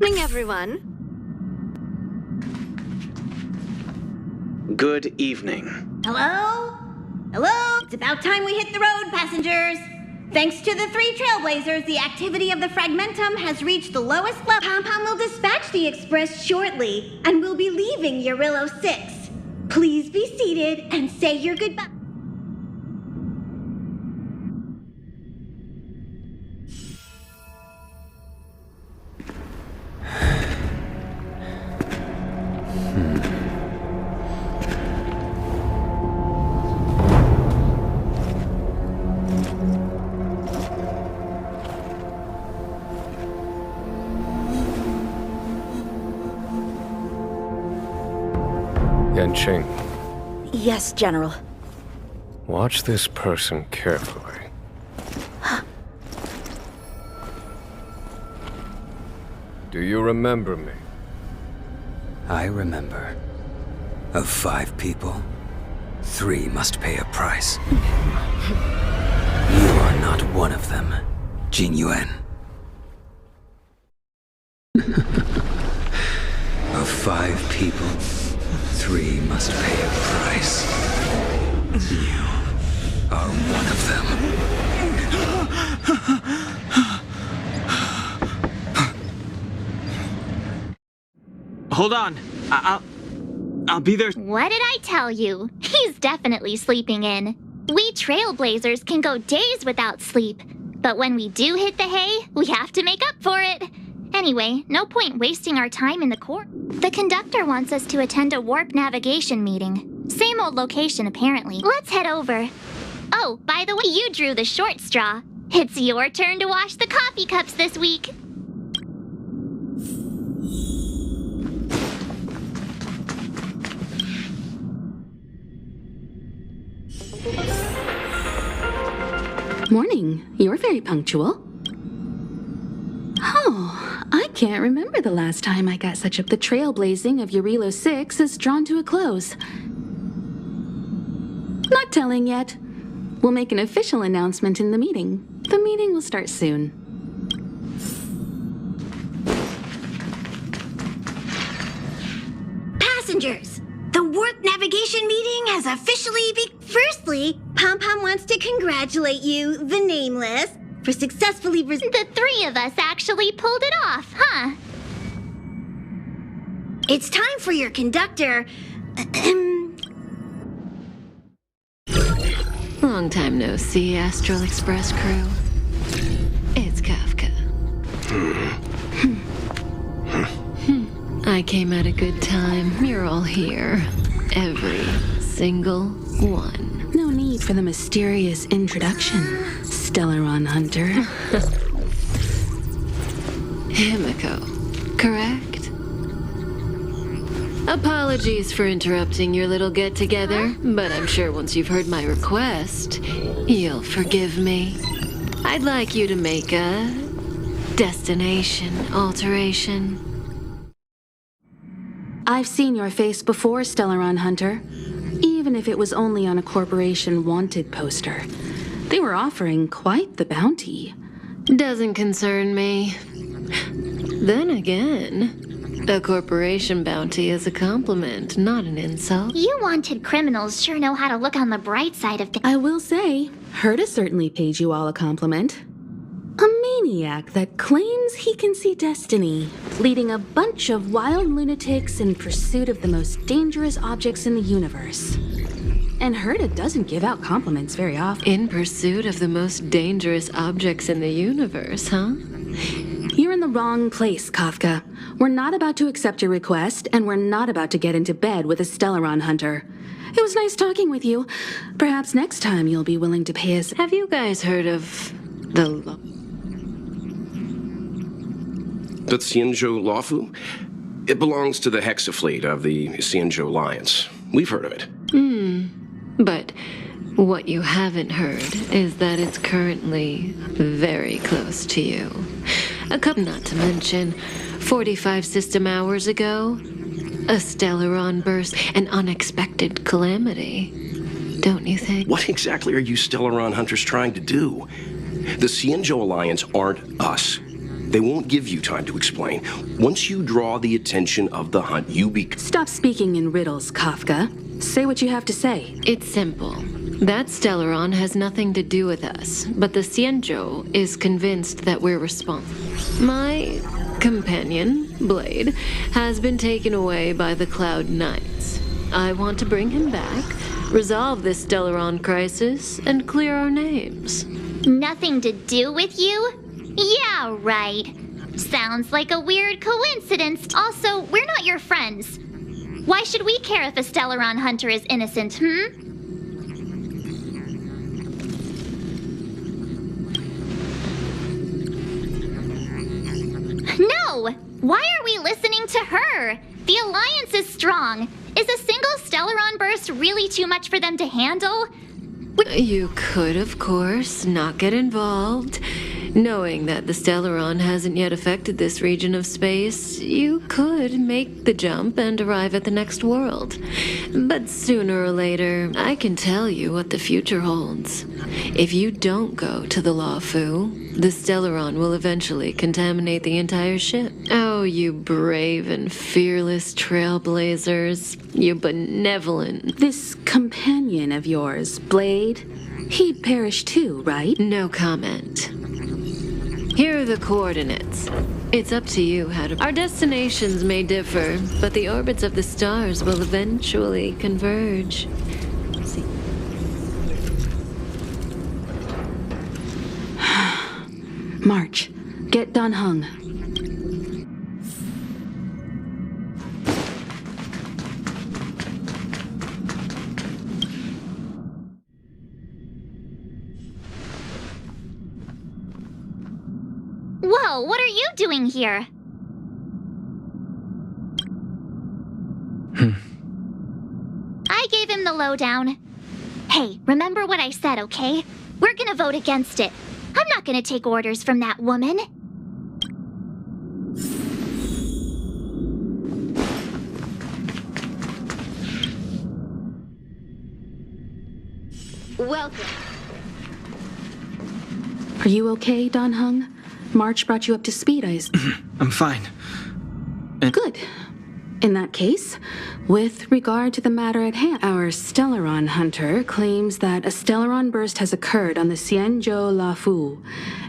Morning, everyone. Good evening. Hello? Hello? It's about time we hit the road, passengers. Thanks to the 3 trailblazers, the activity of the fragmentum has reached the lowest level. Pom-Pom will dispatch the express shortly, and we'll be leaving Urillo 6. Please be seated and say your goodbye. Yanqing, Yes, General. watch this person carefully. Do you remember me? I remember. Of 5 people, 3 must pay a price. You are not one of them, Jin Yuan. Of 5 people, 3 must pay a price. You are one of them. Hold on. I'll be there. What did I tell you? He's definitely sleeping in. We trailblazers can go days without sleep. But when we do hit the hay, we have to make up for it. Anyway, no point wasting our time in the court. The conductor wants us to attend a warp navigation meeting. Same old location, apparently. Let's head over. Oh, by the way, you drew the short straw. It's your turn to wash the coffee cups this week. Morning. You're very punctual. Oh, I can't remember the last time I got such up. The trailblazing of Urillo 6 is drawn to a close. Not telling yet. We'll make an official announcement in the meeting. The meeting will start soon. Passengers, the warp navigation meeting has officially Firstly, Pom-Pom wants to congratulate you, the Nameless, for successfully The 3 of us actually pulled it off, huh? It's time for your conductor. Long time no see, Astral Express crew. It's Kafka. I came at a good time. You're all here. Every single one. No need for the mysterious introduction, Stellaron Hunter. Himiko, correct? Apologies for interrupting your little get-together, but I'm sure once you've heard my request, you'll forgive me. I'd like you to make a destination alteration. I've seen your face before, Stellaron Hunter. Even if it was only on a corporation wanted poster. They were offering quite the bounty. Doesn't concern me. Then again, a corporation bounty is a compliment, not an insult. You wanted criminals sure know how to look on the bright side of things. I will say, Herta certainly paid you all a compliment. A maniac that claims he can see destiny, leading a bunch of wild lunatics in pursuit of the most dangerous objects in the universe. And Herta doesn't give out compliments very often. In pursuit of the most dangerous objects in the universe, huh? You're in the wrong place, Kafka. We're not about to accept your request, and we're not about to get into bed with a Stellaron Hunter. It was nice talking with you. Perhaps next time you'll be willing to pay us. Have you guys heard of the The Xianzhou Luofu? It belongs to the Hexafleet of the Xianzhou Alliance. We've heard of it. But what you haven't heard is that it's currently very close to you. Not to mention, 45 system hours ago, a Stellaron burst, an unexpected calamity. Don't you think? What exactly are you Stellaron Hunters trying to do? The Xianzhou Alliance aren't us. They won't give you time to explain. Once you draw the attention of the hunt, Stop speaking in riddles, Kafka. Say what you have to say. It's simple. That Stellaron has nothing to do with us, but the Xianzhou is convinced that we're responsible. My companion, Blade, has been taken away by the Cloud Knights. I want to bring him back, resolve this Stellaron crisis, and clear our names. Nothing to do with you? Yeah, right. Sounds like a weird coincidence. Also, we're not your friends. Why should we care if a Stellaron hunter is innocent, No! Why are we listening to her? The Alliance is strong. Is a single Stellaron burst really too much for them to handle? You could, of course, not get involved. Knowing that the Stellaron hasn't yet affected this region of space, you could make the jump and arrive at the next world. But sooner or later, I can tell you what the future holds. If you don't go to the Luofu, the Stellaron will eventually contaminate the entire ship. Oh, you brave and fearless trailblazers. You benevolent. This companion of yours, Blade, he perished too, right? No comment. Here are the coordinates. It's up to you how to... Our destinations may differ, but the orbits of the stars will eventually converge. See. March. Get Dan Heng. Whoa, what are you doing here? I gave him the lowdown. Hey, remember what I said, okay? We're gonna vote against it. I'm not gonna take orders from that woman. Welcome. Are you okay, Dan Heng? March brought you up to speed, I'm fine. Good. In that case, with regard to the matter at hand, our Stellaron hunter claims that a Stellaron burst has occurred on the Xianzhou Luofu,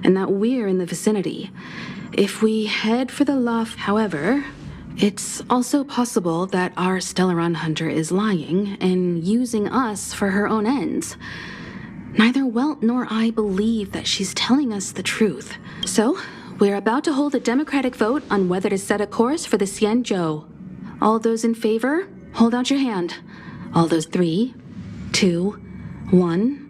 and that we're in the vicinity. If we head for the Luofu, however, it's also possible that our Stellaron hunter is lying and using us for her own ends. Neither Welt nor I believe that she's telling us the truth. So, we're about to hold a democratic vote on whether to set a course for the Xianzhou. All those in favor, hold out your hand. All those 3, 2, 1...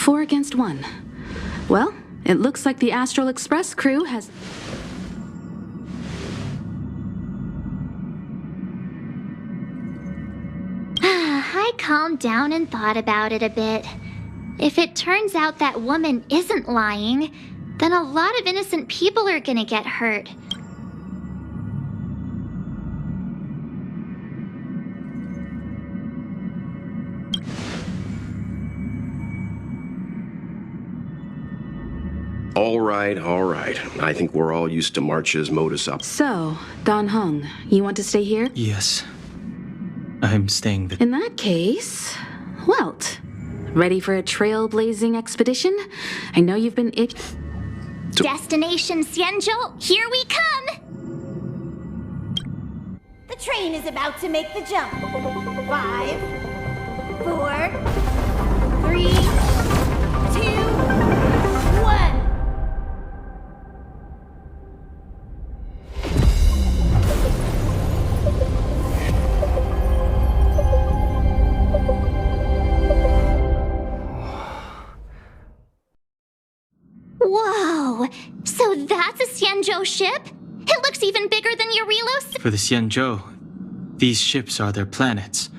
Four against 1. Well, it looks like the Astral Express crew has... I calmed down and thought about it a bit. If it turns out that woman isn't lying, then a lot of innocent people are gonna get hurt. All right. I think we're all used to March's modus up. So, Dan Heng, you want to stay here? Yes. I'm staying In that case, Welt, ready for a trailblazing expedition? I know you've been Destination Xianzhou, here we come! The train is about to make the jump. 5, 4, 3, 2, 1. Whoa! So that's a Xianzhou ship? It looks even bigger than Eurelos. For the Xianzhou, these ships are their planets.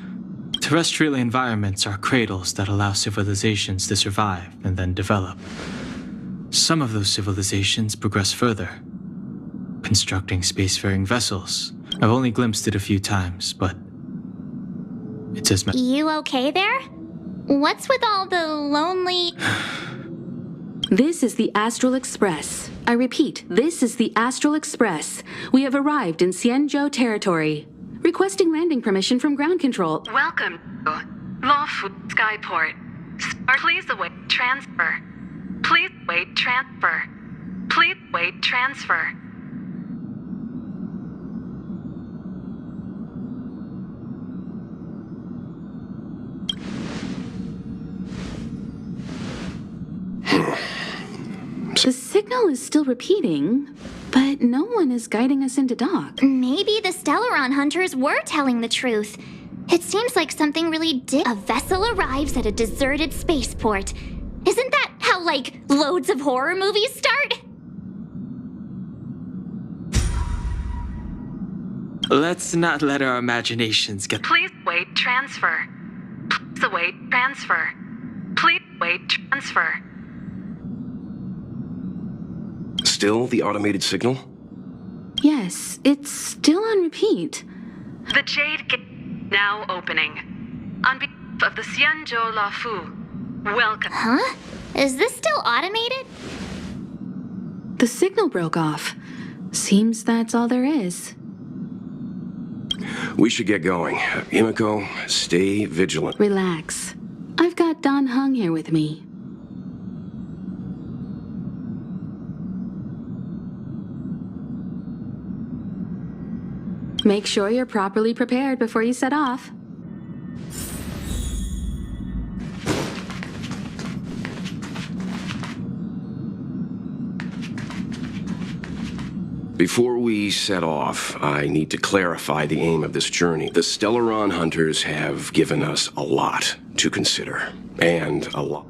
Terrestrial environments are cradles that allow civilizations to survive and then develop. Some of those civilizations progress further, constructing spacefaring vessels. I've only glimpsed it a few times, but it's as You okay there? What's with all the lonely... This is the Astral Express. I repeat, this is the Astral Express. We have arrived in Xianzhou territory. Requesting landing permission from ground control. Welcome to Lawful Skyport. Please await transfer. Please wait transfer. Please wait transfer. The signal is still repeating, but no one is guiding us into dock. Maybe the Stellaron hunters were telling the truth. It seems like something really did. A vessel arrives at a deserted spaceport. Isn't that how, like, loads of horror movies start? Let's not let our imaginations get... Please wait transfer. Please await transfer. Please wait transfer. Still the automated signal? Yes, it's still on repeat. The Jade Gate now opening. On behalf of the Xianzhou Lafu, welcome. Huh? Is this still automated? The signal broke off. Seems that's all there is. We should get going. Himiko, stay vigilant. Relax. I've got Don Hung here with me. Make sure you're properly prepared before you set off. Before we set off, I need to clarify the aim of this journey. The Stellaron hunters have given us a lot to consider, and a lot.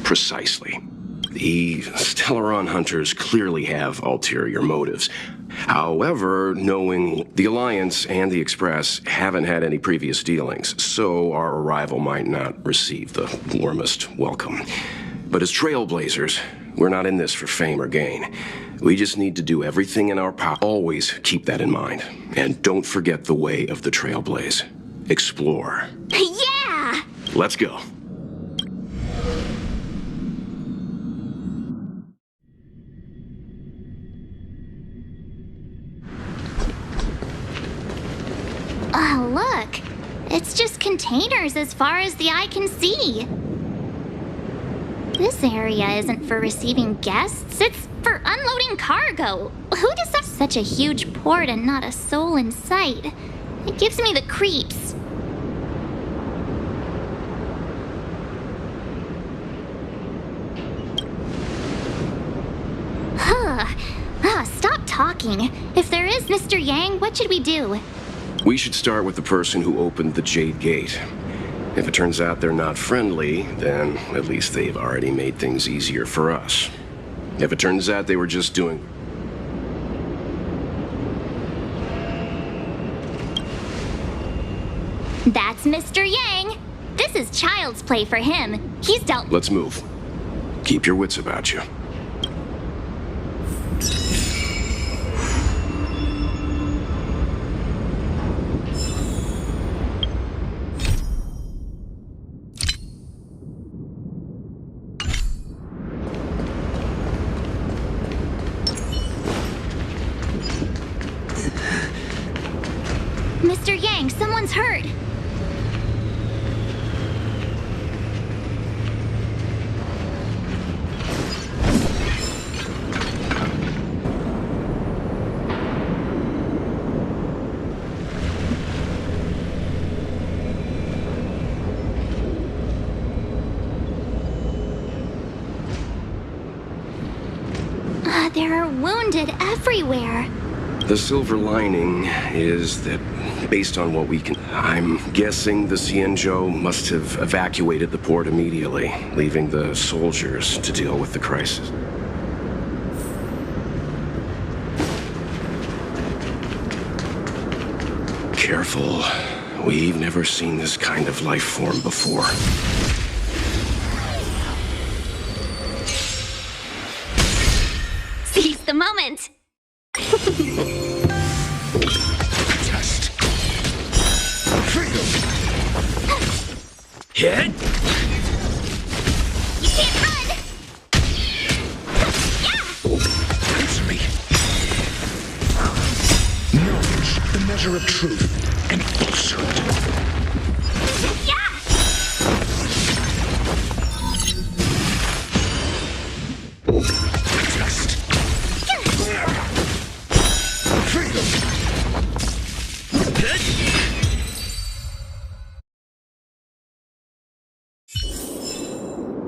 Precisely. The Stellaron hunters clearly have ulterior motives. However, knowing the Alliance and the Express haven't had any previous dealings, so our arrival might not receive the warmest welcome. But as trailblazers, we're not in this for fame or gain. We just need to do everything in our power. Always keep that in mind. And don't forget the way of the trailblaze. Explore. Yeah! Let's go. Oh, look. It's just containers as far as the eye can see. This area isn't for receiving guests, it's for unloading cargo. Who decides such a huge port and not a soul in sight? It gives me the creeps. Stop talking. If there is Mr. Yang, what should we do? We should start with the person who opened the Jade Gate. If it turns out they're not friendly, then at least they've already made things easier for us. If it turns out they were just doing... That's Mr. Yang. This is child's play for him. He's dealt... Let's move. Keep your wits about you. Mr. Yang, someone's hurt. There are wounded everywhere. The silver lining is that, based on what we can... I'm guessing the Xianzhou must have evacuated the port immediately, leaving the soldiers to deal with the crisis. Careful. We've never seen this kind of life form before. Seize the moment! Test. Freedom. Hit. You can't run! Answer me. Knowledge, the measure of truth and falsehood. Yeah! Test. Freedom. Hit.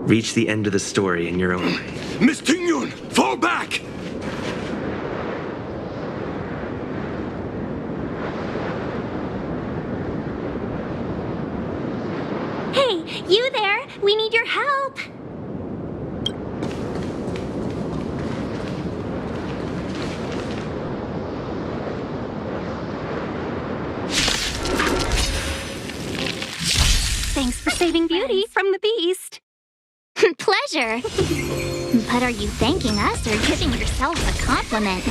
Reach the end of the story in your own way. Miss Tingyun, fall back! Hey, you there! We need your help! Thanks for saving Beauty from the beast. Pleasure. But are you thanking us or giving yourself a compliment?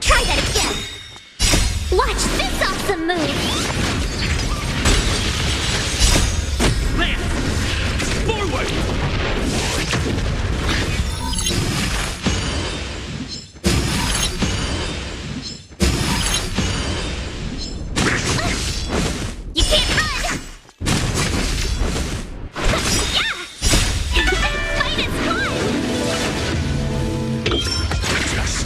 Try that again. Watch this awesome move. Forward! You can't run. Yeah. This fight is fun. Test.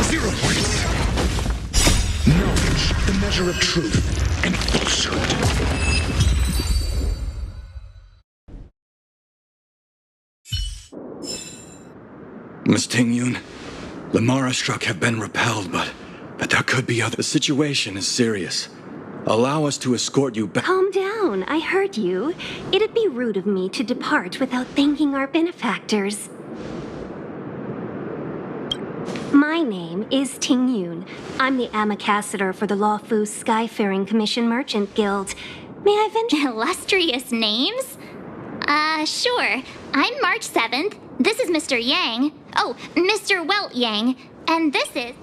0 points. Knowledge, the measure of truth and falsehood. Miss Tingyun, the Mara struck have been repelled, but there could be other. The situation is serious. Allow us to escort you back. Calm down, I heard you. It'd be rude of me to depart without thanking our benefactors. My name is Ting Yun. I'm the ambassador for the Lawfu Skyfaring Commission Merchant Guild. May I venture? Illustrious names? Sure. I'm March 7th. This is Mr. Yang. Oh, Mr. Welt Yang. And this is...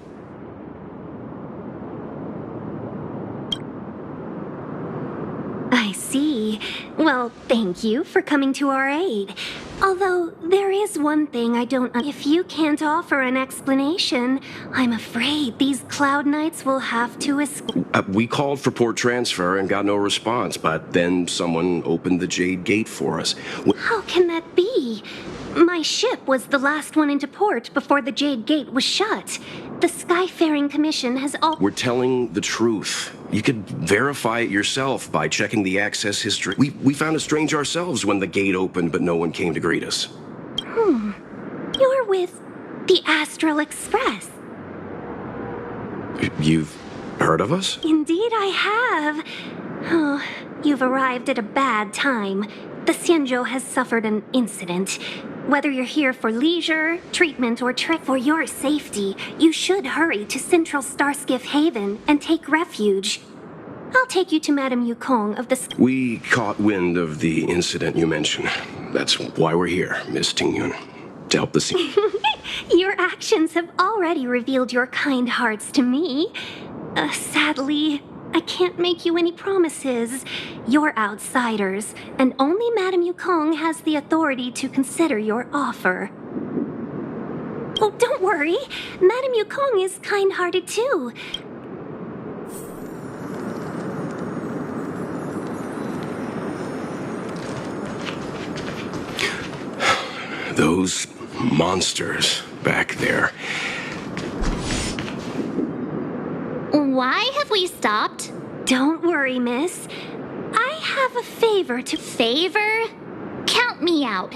I see. Well, thank you for coming to our aid. Although, there is one thing I don't... If you can't offer an explanation, I'm afraid these Cloud Knights will have to escape. We called for port transfer and got no response, but then someone opened the Jade Gate for us. How can that be? My ship was the last one into port before the Jade Gate was shut. The Skyfaring Commission has all... We're telling the truth. You could verify it yourself by checking the access history. We found it strange ourselves when the gate opened, but no one came to greet us. You're with the Astral Express. You've heard of us? Indeed I have. Oh, you've arrived at a bad time. The Xianzhou has suffered an incident. Whether you're here for leisure, treatment, or for your safety, you should hurry to Central Starskiff Haven and take refuge. I'll take you to Madame Yukong of the... We caught wind of the incident you mentioned. That's why we're here, Miss Tingyun. To help the scene. Your actions have already revealed your kind hearts to me. Sadly, I can't make you any promises. You're outsiders, and only Madame Yukong has the authority to consider your offer. Oh, don't worry. Madame Yukong is kind-hearted too. Those monsters back there. Why have we stopped? Don't worry, miss. I have a favor to... Favor? Count me out.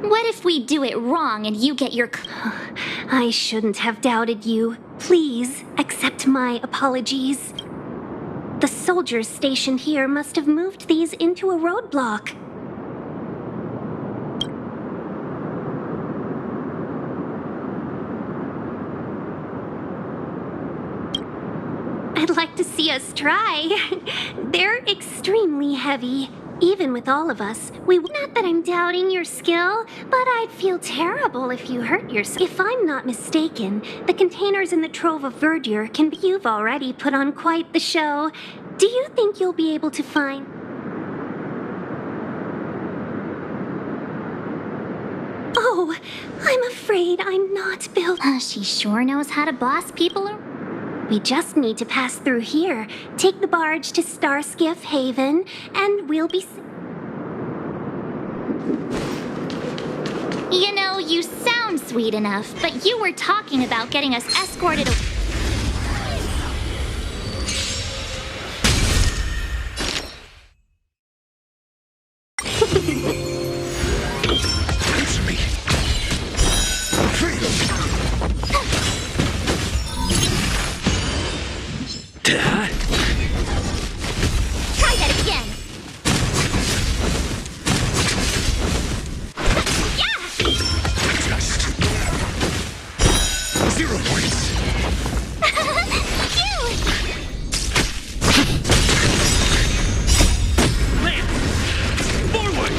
What if we do it wrong and you get your... I shouldn't have doubted you. Please, accept my apologies. The soldiers stationed here must have moved these into a roadblock. I'd like to see us try. They're extremely heavy. Even with all of us, not that I'm doubting your skill, but I'd feel terrible if you hurt yourself. If I'm not mistaken, the containers in the Trove of Verdure can be. You've already put on quite the show. Do you think you'll be able to find... Oh, I'm afraid I'm not built... She sure knows how to boss people around. We just need to pass through here, take the barge to Starskiff Haven, and we'll be... You know, you sound sweet enough, but you were talking about getting us escorted away. Answer me. Freedom. Try that again. Yeah! Just 0 points. Land. Forward.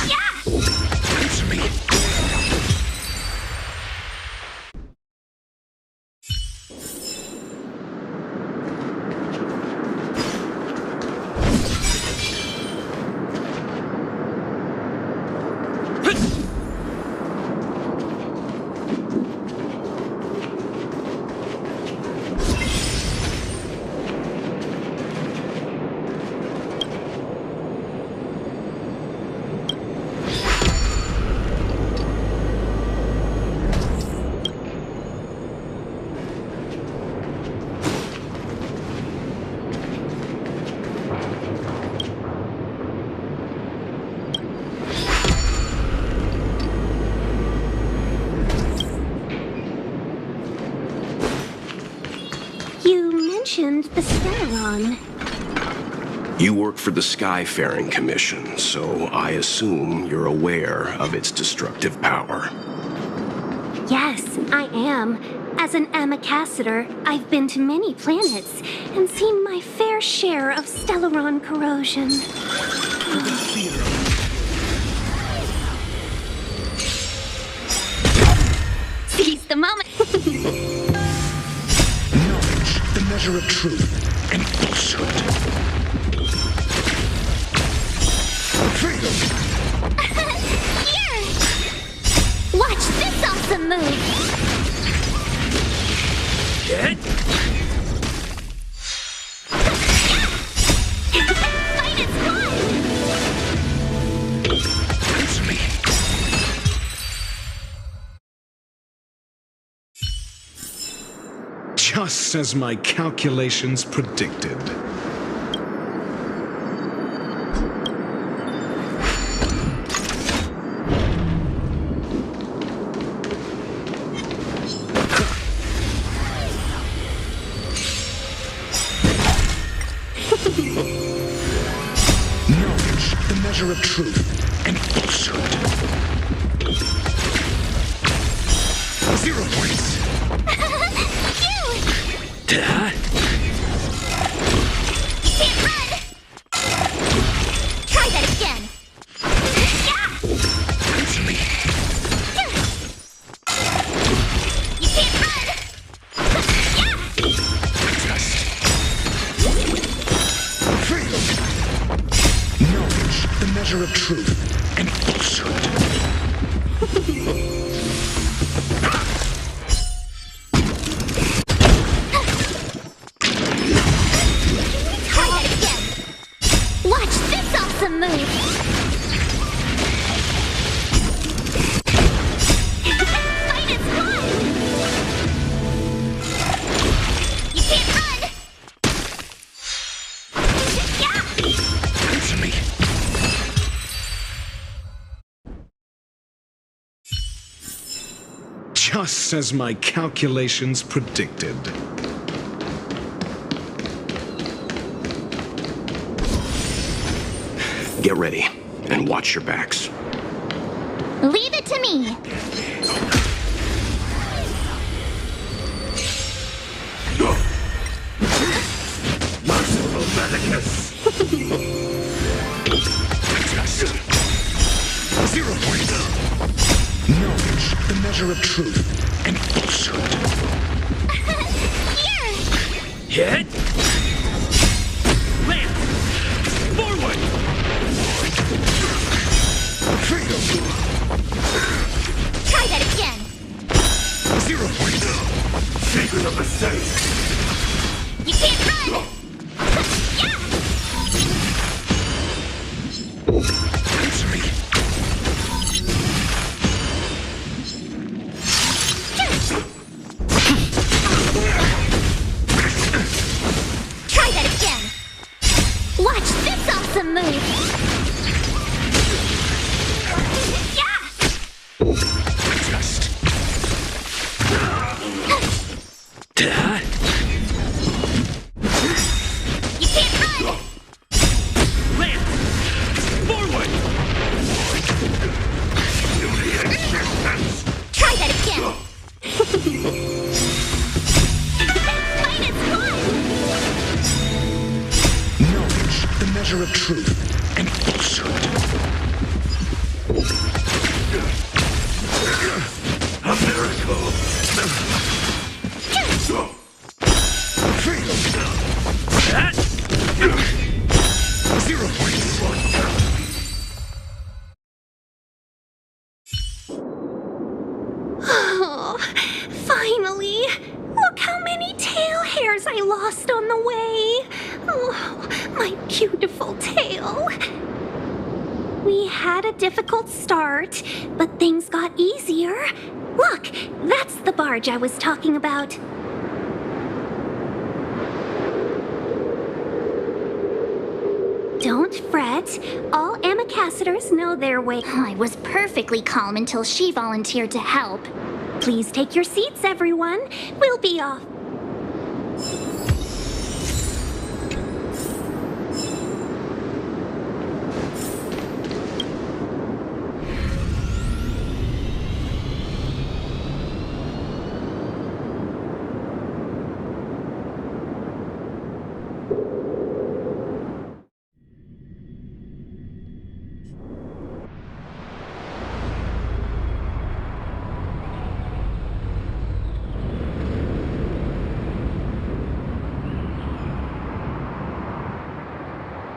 Yeah! Answer me. The Stellaron. You work for the Skyfaring Commission, so I assume you're aware of its destructive power. Yes, I am. As an Amicassator, I've been to many planets and seen my fair share of Stellaron corrosion. Seize the moment. The measure of truth and falsehood. Freedom! Here! Watch this awesome move! Get? Fight its fun! Answer me. Just as my calculations predicted. Knowledge, the measure of truth and falsehood. 0 points. Can't run! Try that again! Yeah! Answer me. You can't run! Yeah! Just freedom. Knowledge, the measure of truth and falsehood. Try that again! Watch this awesome move! Fight its fun! You can't run! Yeah! Answer me. Just as my calculations predicted. Get ready, and watch your backs. Leave it to me! 0 points. Knowledge, the measure of truth and falsehood. Here! Hit! Land! Forward! Freedom. Try that again! 0 points. Secret of the safe. You can't run! Entry. Try that again! Watch this awesome move! You can't run! Land! Forward! Try that again! Knowledge, the measure of truth and falsehood. A miracle. Freedom. 0 points. Oh, finally! Look how many tail hairs I lost on the way! Oh, my beautiful tail! We had a difficult start, but things got easier. Look, that's the barge I was talking about. Don't fret. All ambassadors know their way. I was perfectly calm until she volunteered to help. Please take your seats, everyone. We'll be off.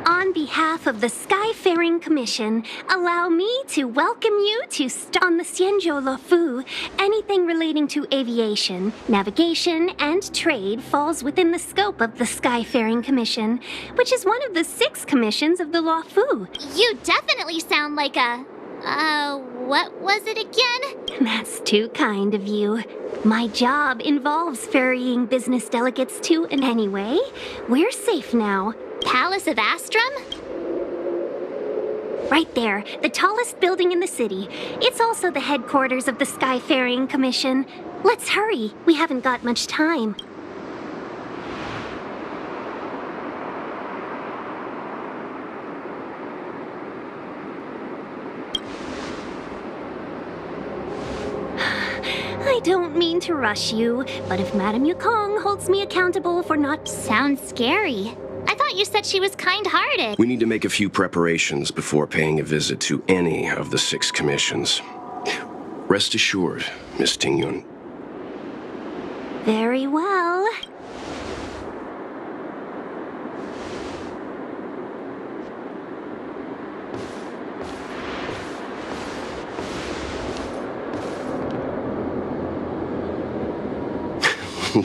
On behalf of the Skyfaring Commission, allow me to welcome you to on the Xianzhou Luofu. Anything relating to aviation, navigation, and trade falls within the scope of the Skyfaring Commission, which is one of the 6 commissions of the Luofu. You definitely sound like a... what was it again? That's too kind of you. My job involves ferrying business delegates to and anyway. We're safe now. Palace of Astrum? Right there, the tallest building in the city. It's also the headquarters of the Skyfaring Commission. Let's hurry. We haven't got much time. I don't mean to rush you, but if Madame Yukong holds me accountable for not... Sounds scary. I thought you said she was kind-hearted. We need to make a few preparations before paying a visit to any of the 6 commissions. Rest assured, Miss Tingyun. Very well.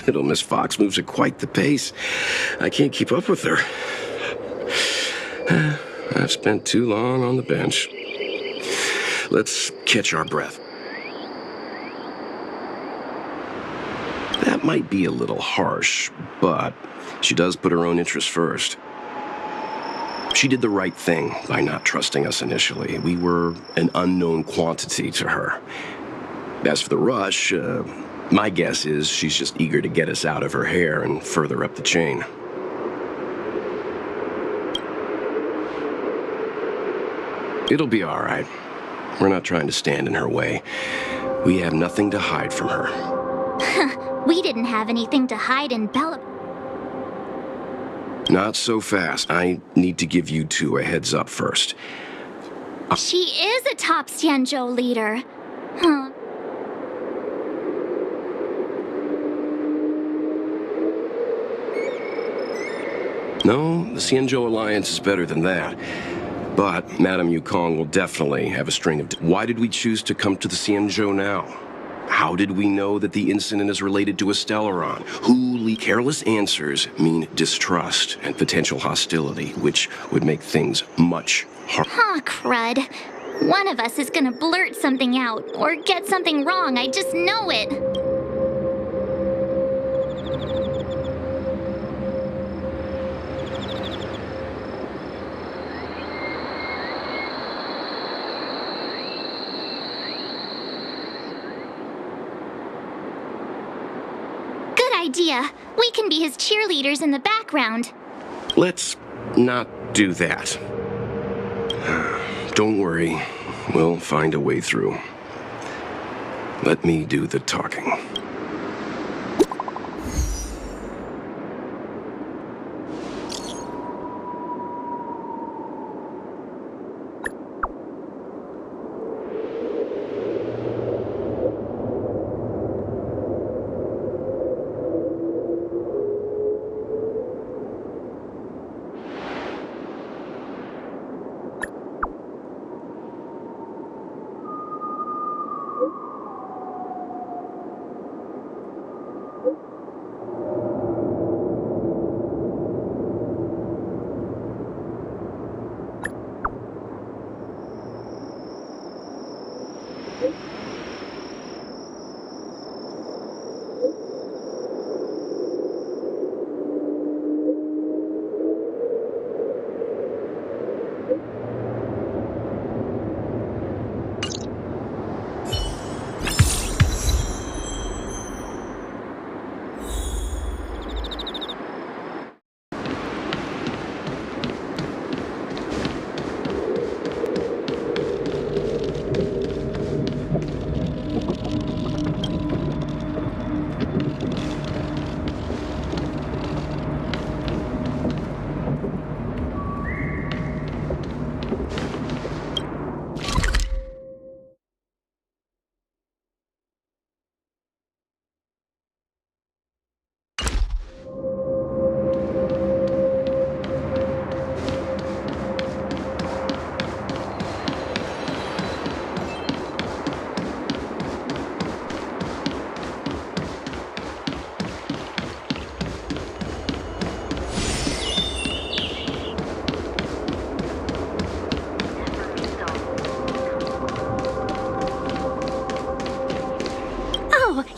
Little Miss Fox moves at quite the pace. I can't keep up with her. I've spent too long on the bench. Let's catch our breath. That might be a little harsh, but she does put her own interests first. She did the right thing by not trusting us initially. We were an unknown quantity to her. As for the rush, my guess is she's just eager to get us out of her hair and further up the chain. It'll be all right. We're not trying to stand in her way. We have nothing to hide from her. We didn't have anything to hide in Bella... Not so fast. I need to give you two a heads up first. She is a top Xianzhou leader. Huh. No, the Xianzhou Alliance is better than that. But Madame Yukong will definitely have a string of... Why did we choose to come to the Xianzhou now? How did we know that the incident is related to a Stellaron? Careless answers mean distrust and potential hostility, which would make things much harder. Huh, crud. One of us is gonna blurt something out, or get something wrong, I just know it. Idea. We can be his cheerleaders in the background. Let's not do that. Don't worry. We'll find a way through. Let me do the talking.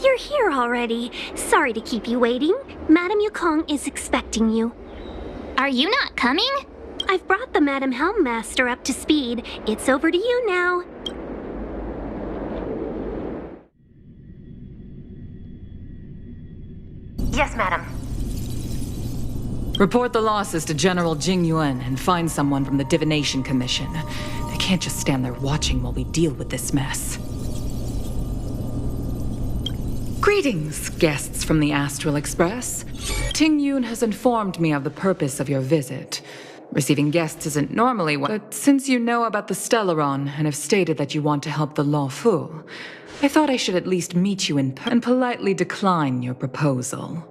You're here already. Sorry to keep you waiting. Madame Yukong is expecting you. Are you not coming? I've brought the Madame Helmmaster up to speed. It's over to you now. Yes, madam. Report the losses to General Jing Yuan and find someone from the Divination Commission. They can't just stand there watching while we deal with this mess. Greetings, guests from the Astral Express. Ting Yun has informed me of the purpose of your visit. Receiving guests isn't normally one, but since you know about the Stellaron and have stated that you want to help the Law Fu, I thought I should at least meet you in person and politely decline your proposal.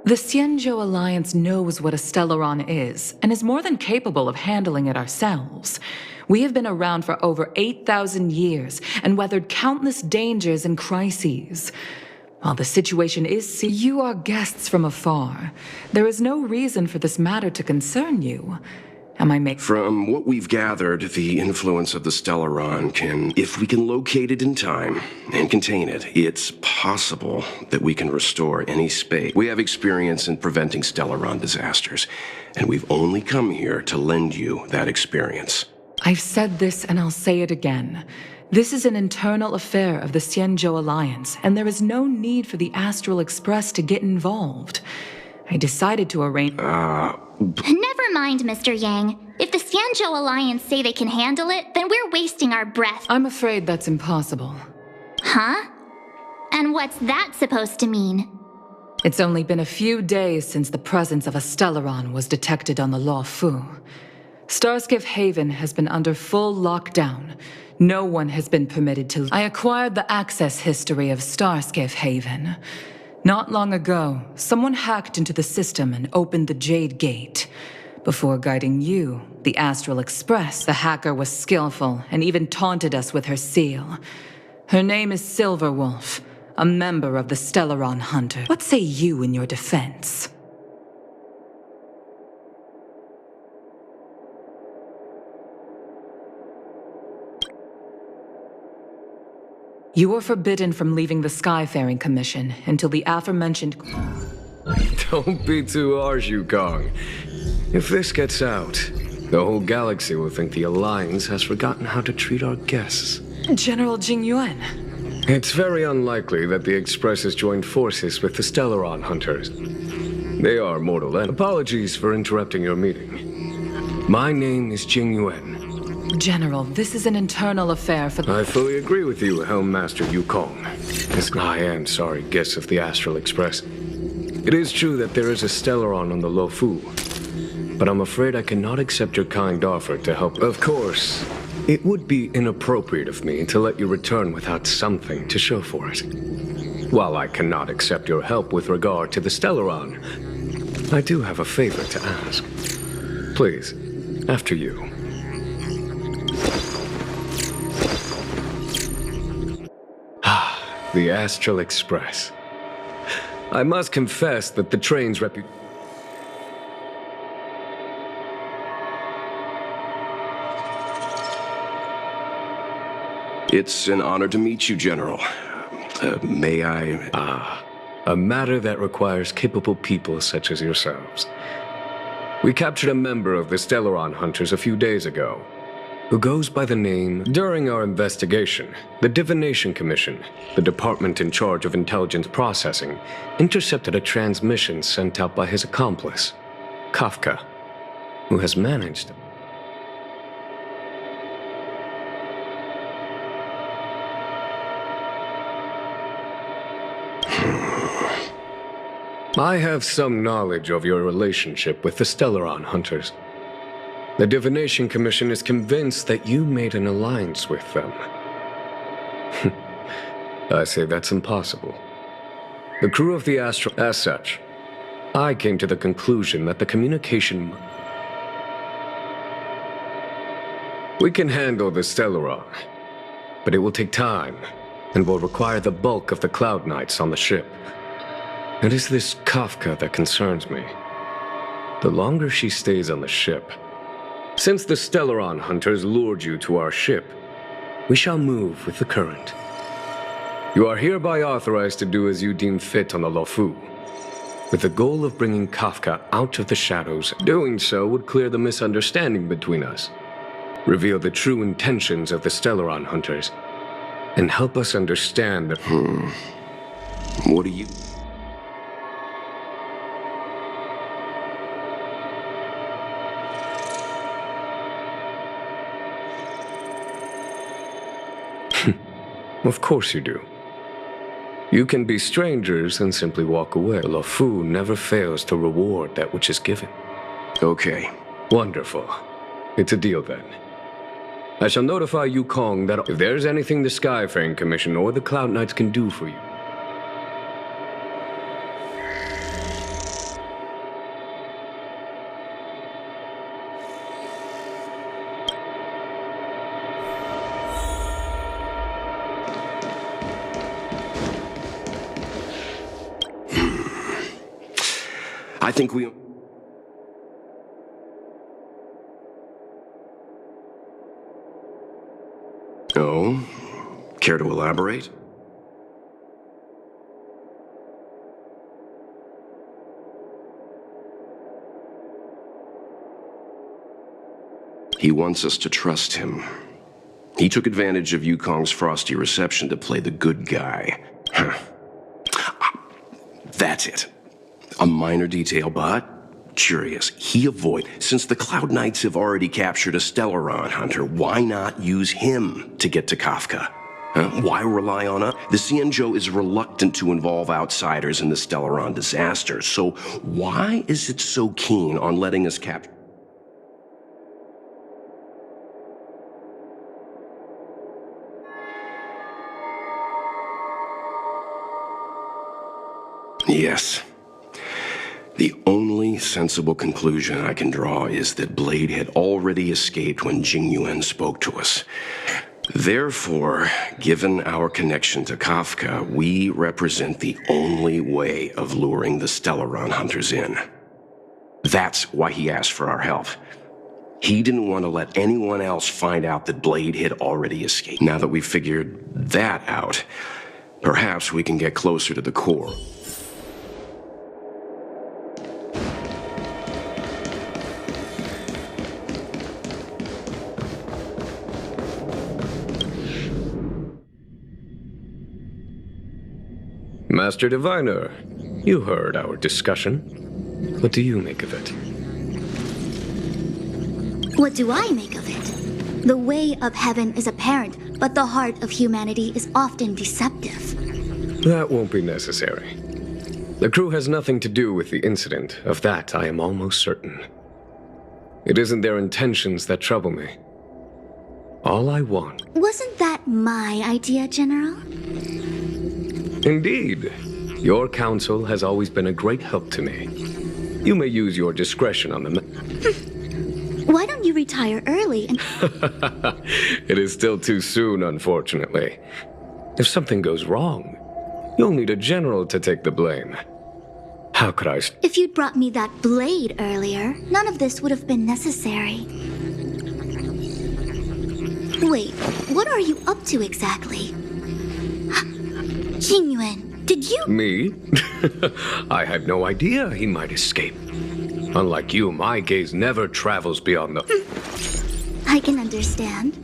The Xianzhou Alliance knows what a Stellaron is, and is more than capable of handling it ourselves. We have been around for over 8,000 years, and weathered countless dangers and crises. While the situation is you are guests from afar. There is no reason for this matter to concern you. Am I making... From what we've gathered, the influence of the Stellaron can, if we can locate it in time and contain it, it's possible that we can restore any space. We have experience in preventing Stellaron disasters, and we've only come here to lend you that experience. I've said this and I'll say it again. This is an internal affair of the Xianzhou Alliance, and there is no need for the Astral Express to get involved. I decided to arrange... Never mind, Mr. Yang. If the Xianzhou Alliance say they can handle it, then we're wasting our breath. I'm afraid that's impossible. Huh? And what's that supposed to mean? It's only been a few days since the presence of a Stellaron was detected on the Lawfu. Starskiff Haven has been under full lockdown. No one has been permitted to... I acquired the access history of Starskiff Haven. Not long ago, someone hacked into the system and opened the Jade Gate. Before guiding you, the Astral Express, the hacker was skillful and even taunted us with her seal. Her name is Silverwolf, a member of the Stellaron Hunter. What say you in your defense? You are forbidden from leaving the Skyfaring Commission until the aforementioned... Don't be too harsh, Yukong. If this gets out, the whole galaxy will think the Alliance has forgotten how to treat our guests. General Jingyuan. It's very unlikely that the Express has joined forces with the Stellaron Hunters. They are mortal enemies. Apologies for interrupting your meeting. My name is Jingyuan. General, this is an internal affair for... I fully agree with you, Helm Master Yukong. I am sorry, guests of the Astral Express. It is true that there is a Stellaron on the Lawfu, but I'm afraid I cannot accept your kind offer to help. Of course, it would be inappropriate of me to let you return without something to show for it. While I cannot accept your help with regard to the Stellaron, I do have a favor to ask. Please, after you. The Astral Express. I must confess that the train's reputation... It's an honor to meet you, General. May I... a matter that requires capable people such as yourselves. We captured a member of the Stellaron Hunters a few days ago, who goes by the name... During our investigation, the Divination Commission, the department in charge of intelligence processing, intercepted a transmission sent out by his accomplice, Kafka, who has managed... I have some knowledge of your relationship with the Stellaron Hunters. The Divination Commission is convinced that you made an alliance with them. I say that's impossible. The crew of the Astral... As such, I came to the conclusion that the communication... We can handle the Stellaron, but it will take time and will require the bulk of the Cloud Knights on the ship. It is this Kafka that concerns me. The longer she stays on the ship... Since the Stellaron Hunters lured you to our ship, we shall move with the current. You are hereby authorized to do as you deem fit on the Lawfu, with the goal of bringing Kafka out of the shadows. Doing so would clear the misunderstanding between us, reveal the true intentions of the Stellaron Hunters, and help us understand that... What do you... Of course you do. You can be strangers and simply walk away. Lawfu never fails to reward that which is given. Okay. Wonderful. It's a deal then. I shall notify Yukong that if there's anything the Skyfaring Commission or the Cloud Knights can do for you, I think we... Oh? Care to elaborate? He wants us to trust him. He took advantage of Yukong's frosty reception to play the good guy. That's it. A minor detail, but curious. Since the Cloud Knights have already captured a Stellaron Hunter, why not use him to get to Kafka? Why rely on us? The Xianzhou is reluctant to involve outsiders in the Stellaron disaster, so why is it so keen on letting us capture? Yes. The only sensible conclusion I can draw is that Blade had already escaped when Jingyuan spoke to us. Therefore, given our connection to Kafka, we represent the only way of luring the Stellaron hunters in. That's why he asked for our help. He didn't want to let anyone else find out that Blade had already escaped. Now that we've figured that out, perhaps we can get closer to the core. Master Diviner, you heard our discussion. What do you make of it? What do I make of it? The way of heaven is apparent, but the heart of humanity is often deceptive. That won't be necessary. The crew has nothing to do with the incident. Of that, I am almost certain. It isn't their intentions that trouble me. All I want... Wasn't that my idea, General? Indeed. Your counsel has always been a great help to me. You may use your discretion on the Why don't you retire early and... It is still too soon, unfortunately. If something goes wrong, you'll need a general to take the blame. How could I... If you'd brought me that blade earlier, none of this would have been necessary. Wait, what are you up to exactly? Jingyuan, did you... Me? I had no idea he might escape. Unlike you, my gaze never travels beyond the... I can understand.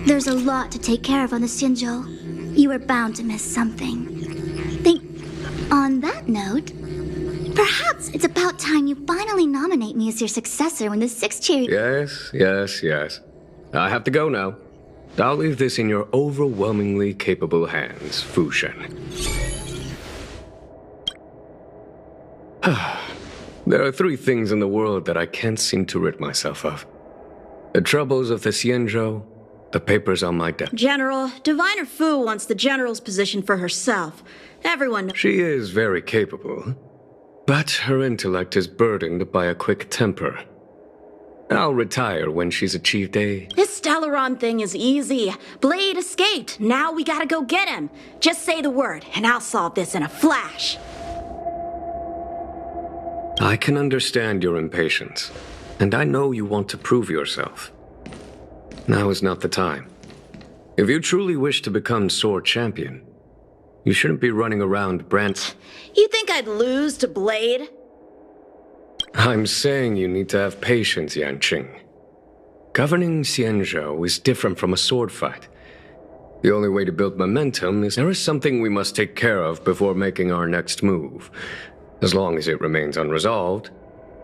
There's a lot to take care of on the Xianzhou. You were bound to miss something. On that note, perhaps it's about time you finally nominate me as your successor when the 6th chair... Yes. I have to go now. I'll leave this in your overwhelmingly capable hands, Fu Shen. There are 3 things in the world that I can't seem to rid myself of. The troubles of the Xianzhou, the papers on my desk. General, Diviner Fu wants the General's position for herself. Everyone... She is very capable, but her intellect is burdened by a quick temper. I'll retire when she's achieved a... This Stellaron thing is easy. Blade escaped. Now we gotta go get him. Just say the word, and I'll solve this in a flash. I can understand your impatience, and I know you want to prove yourself. Now is not the time. If you truly wish to become Sword Champion, you shouldn't be running around You think I'd lose to Blade? I'm saying you need to have patience, Yanqing. Governing Xianzhou is different from a sword fight. The only way to build momentum is there is something we must take care of before making our next move. As long as it remains unresolved,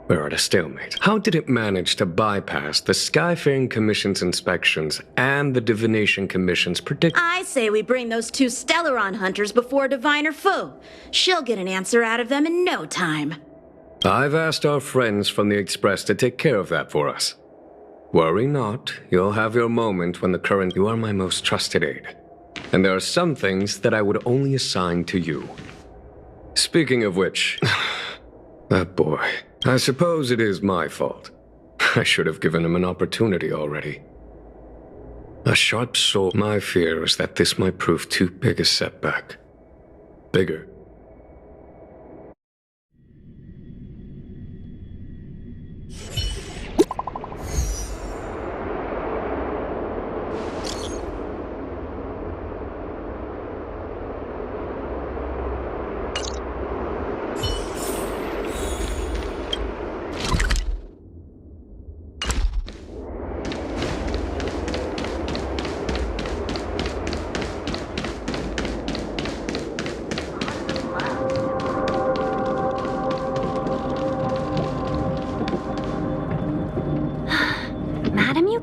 we're at a stalemate. How did it manage to bypass the Skyfaring Commission's inspections and the Divination Commission's I say we bring those 2 Stellaron hunters before Diviner Fu. She'll get an answer out of them in no time. I've asked our friends from the Express to take care of that for us. Worry not, you'll have your moment when the current... You are my most trusted aide. And there are some things that I would only assign to you. Speaking of which... that boy. I suppose it is my fault. I should have given him an opportunity already. A sharp sword. My fear is that this might prove too big a setback. Bigger.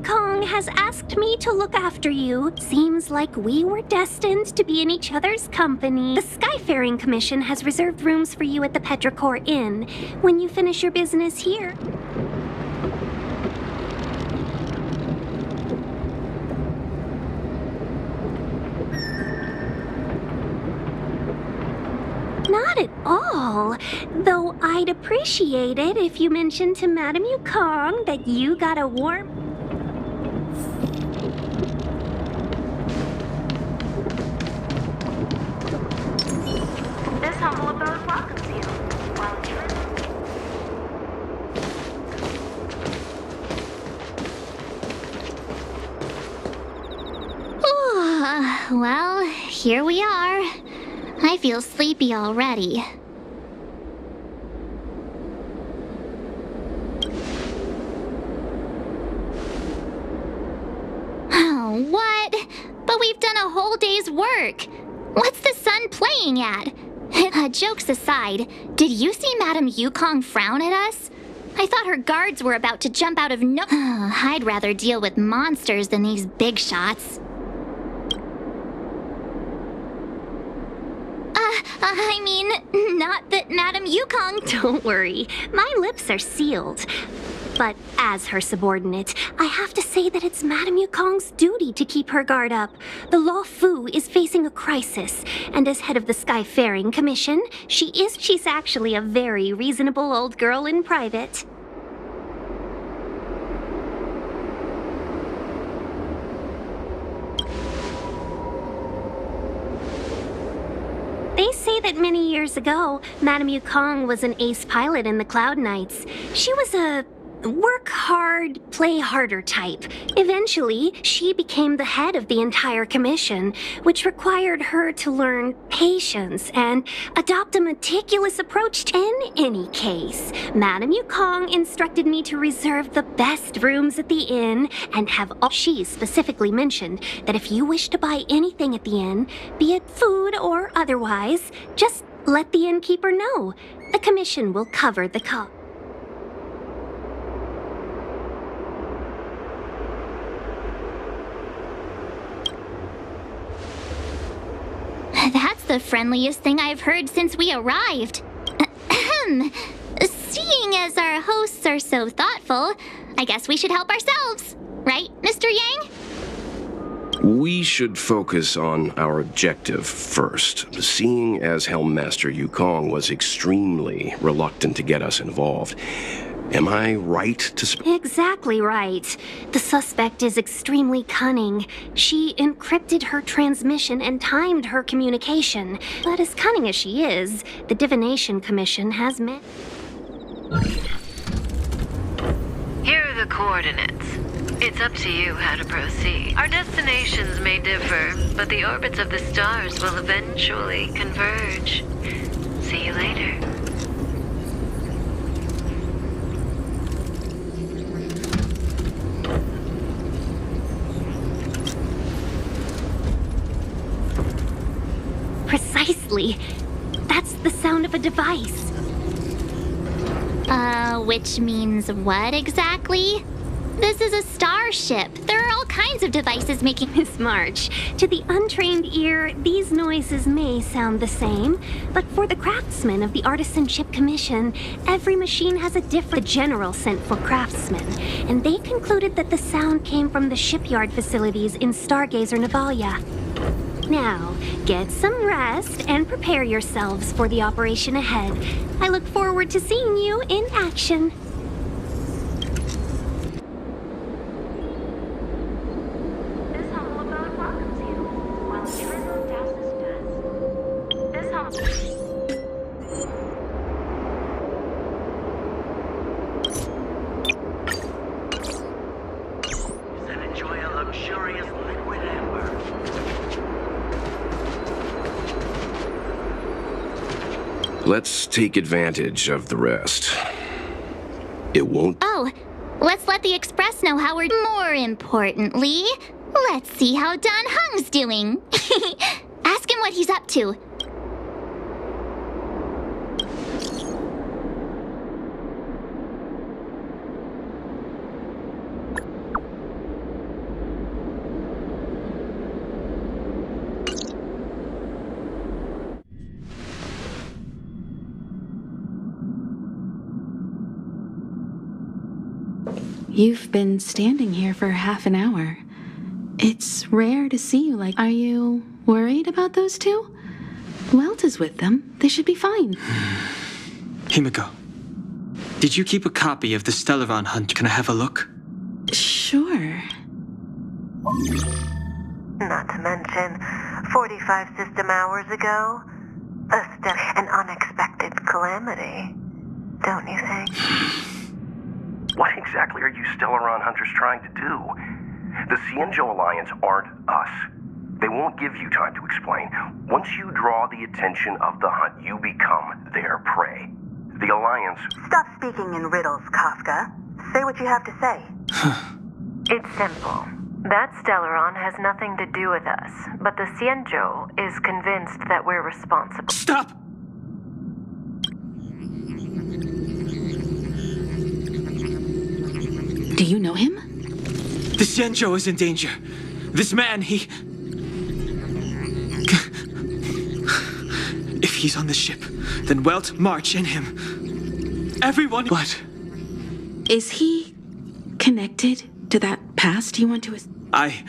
Yukong has asked me to look after you. Seems like we were destined to be in each other's company. The Skyfaring Commission has reserved rooms for you at the Petrichor Inn when you finish your business here. Not at all. Though I'd appreciate it if you mentioned to Madame Yukong that you got a warm... This humble abode welcomes you. While Well, here we are. I feel sleepy already. Oh, what? But we've done a whole day's work. What's the sun playing at? Jokes aside, did you see Madame Yukong frown at us? I thought her guards were about to jump out of no... I'd rather deal with monsters than these big shots. I mean, not that Madame Yukong... Don't worry, my lips are sealed. But as her subordinate, I have to say that it's Madame Yukong's duty to keep her guard up. The Law Fu is facing a crisis, and as head of the Skyfaring Commission, she's actually a very reasonable old girl in private. They say that many years ago, Madame Yukong was an ace pilot in the Cloud Knights. She was a work hard, play harder type. Eventually, she became the head of the entire commission, which required her to learn patience and adopt a meticulous approach. In any case, Madame Yukong instructed me to reserve the best rooms at the inn and have all. She specifically mentioned that if you wish to buy anything at the inn, be it food or otherwise, just let the innkeeper know. The commission will cover the cost. That's the friendliest thing I've heard since we arrived. Ahem. Seeing as our hosts are so thoughtful, I guess we should help ourselves. Right, Mr. Yang? We should focus on our objective first. Seeing as Helmmaster Yukong was extremely reluctant to get us involved, am I right to... Exactly right. The suspect is extremely cunning. She encrypted her transmission and timed her communication. But as cunning as she is, the Divination Commission has met... Here are the coordinates. It's up to you how to proceed. Our destinations may differ, but the orbits of the stars will eventually converge. See you later. Precisely. That's the sound of a device. Which means what exactly? This is a starship. There are all kinds of devices making... Miss March, to the untrained ear, these noises may sound the same, but for the craftsmen of the Artisan Ship Commission, every machine has a different general sent for craftsmen, and they concluded that the sound came from the shipyard facilities in Stargazer Navalia. Now, get some rest and prepare yourselves for the operation ahead. I look forward to seeing you in action. This humble abode welcomes you. While eternal doubts this humble... Then enjoy a luxurious liquid amber. Let's take advantage of the rest. It won't... Oh, let's let the Express know how we're... More importantly, let's see how Don Hung's doing. Ask him what he's up to. You've been standing here for half an hour. It's rare to see you like... Are you worried about those two? Welt is with them. They should be fine. Himiko, did you keep a copy of the Stellaron hunt? Can I have a look? Sure. Not to mention, 45 system hours ago, an unexpected calamity, don't you think? What exactly are you Stellaron hunters trying to do? The Xianzhou Alliance aren't us. They won't give you time to explain. Once you draw the attention of the hunt, you become their prey. The Alliance... Stop speaking in riddles, Kafka. Say what you have to say. It's simple. That Stellaron has nothing to do with us, but the Xianzhou is convinced that we're responsible. Stop! Do you know him? The Xianzhou is in danger. This man, he... If he's on the ship, then Welt, March, and him. Everyone... What? Is he connected to that past you want to... I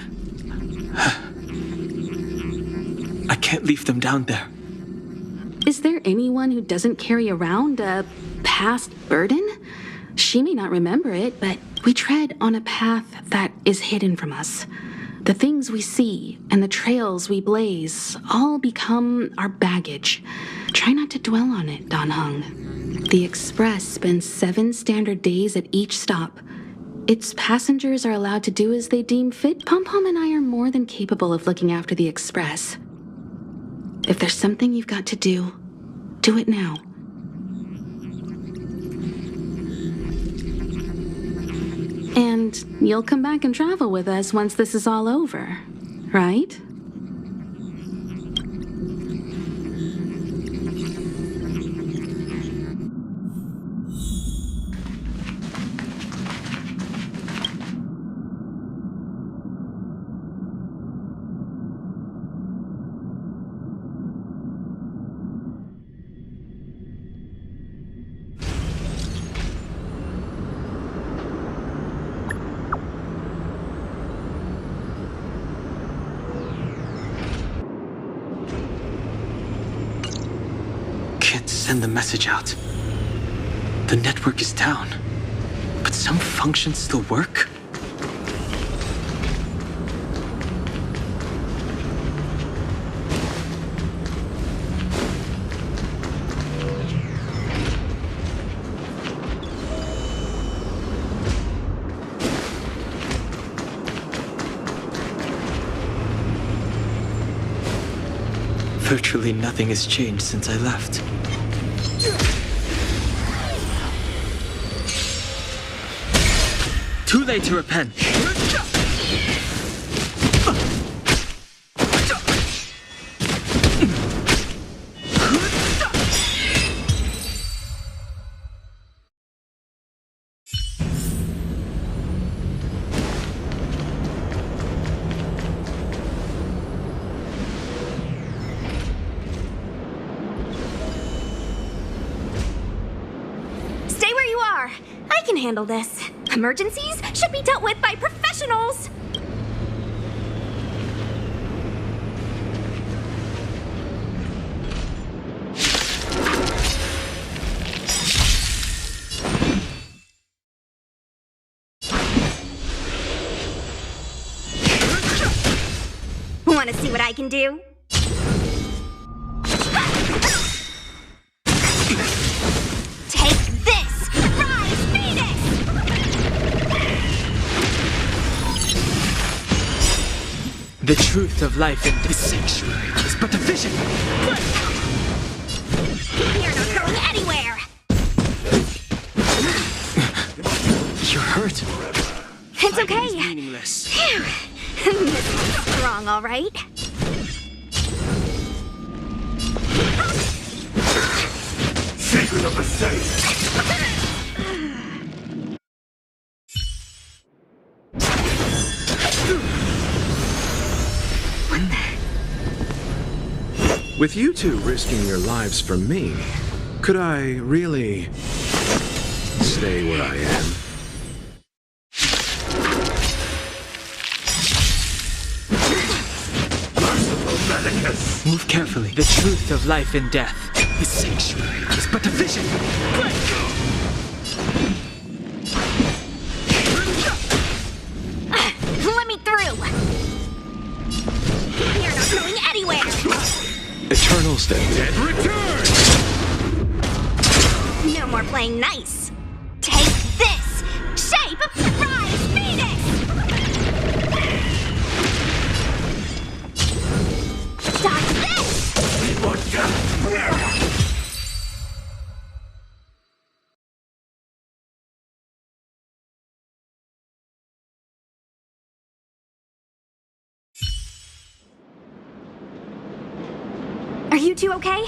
can't leave them down there. Is there anyone who doesn't carry around a past burden? She may not remember it, but we tread on a path that is hidden from us. The things we see and the trails we blaze all become our baggage. Try not to dwell on it, Dan Heng. The Express spends 7 standard days at each stop. Its passengers are allowed to do as they deem fit. Pom-Pom and I are more than capable of looking after the Express. If there's something you've got to do, do it now. And you'll come back and travel with us once this is all over, right? Send the message out. The network is down, but some functions still work. Virtually nothing has changed since I left. Too late to repent. Stay where you are. I can handle this. Emergencies should be dealt with by professionals. Want to see what I can do? Take this! Rise, Phoenix! The truth of life in this sanctuary is but a vision. You're not going anywhere! You're hurt. It's okay. It's meaningless. Phew. This is strong, all right? Secret of the safe. With you two risking your lives for me, could I really stay where I am? Move carefully. The truth of life and death. His sanctuary is but a vision. Let me through! You're not going anywhere! Eternal step. Dead return! No more playing nice. Take this! Shape of Surprise Phoenix! Dodge this! Are you two okay?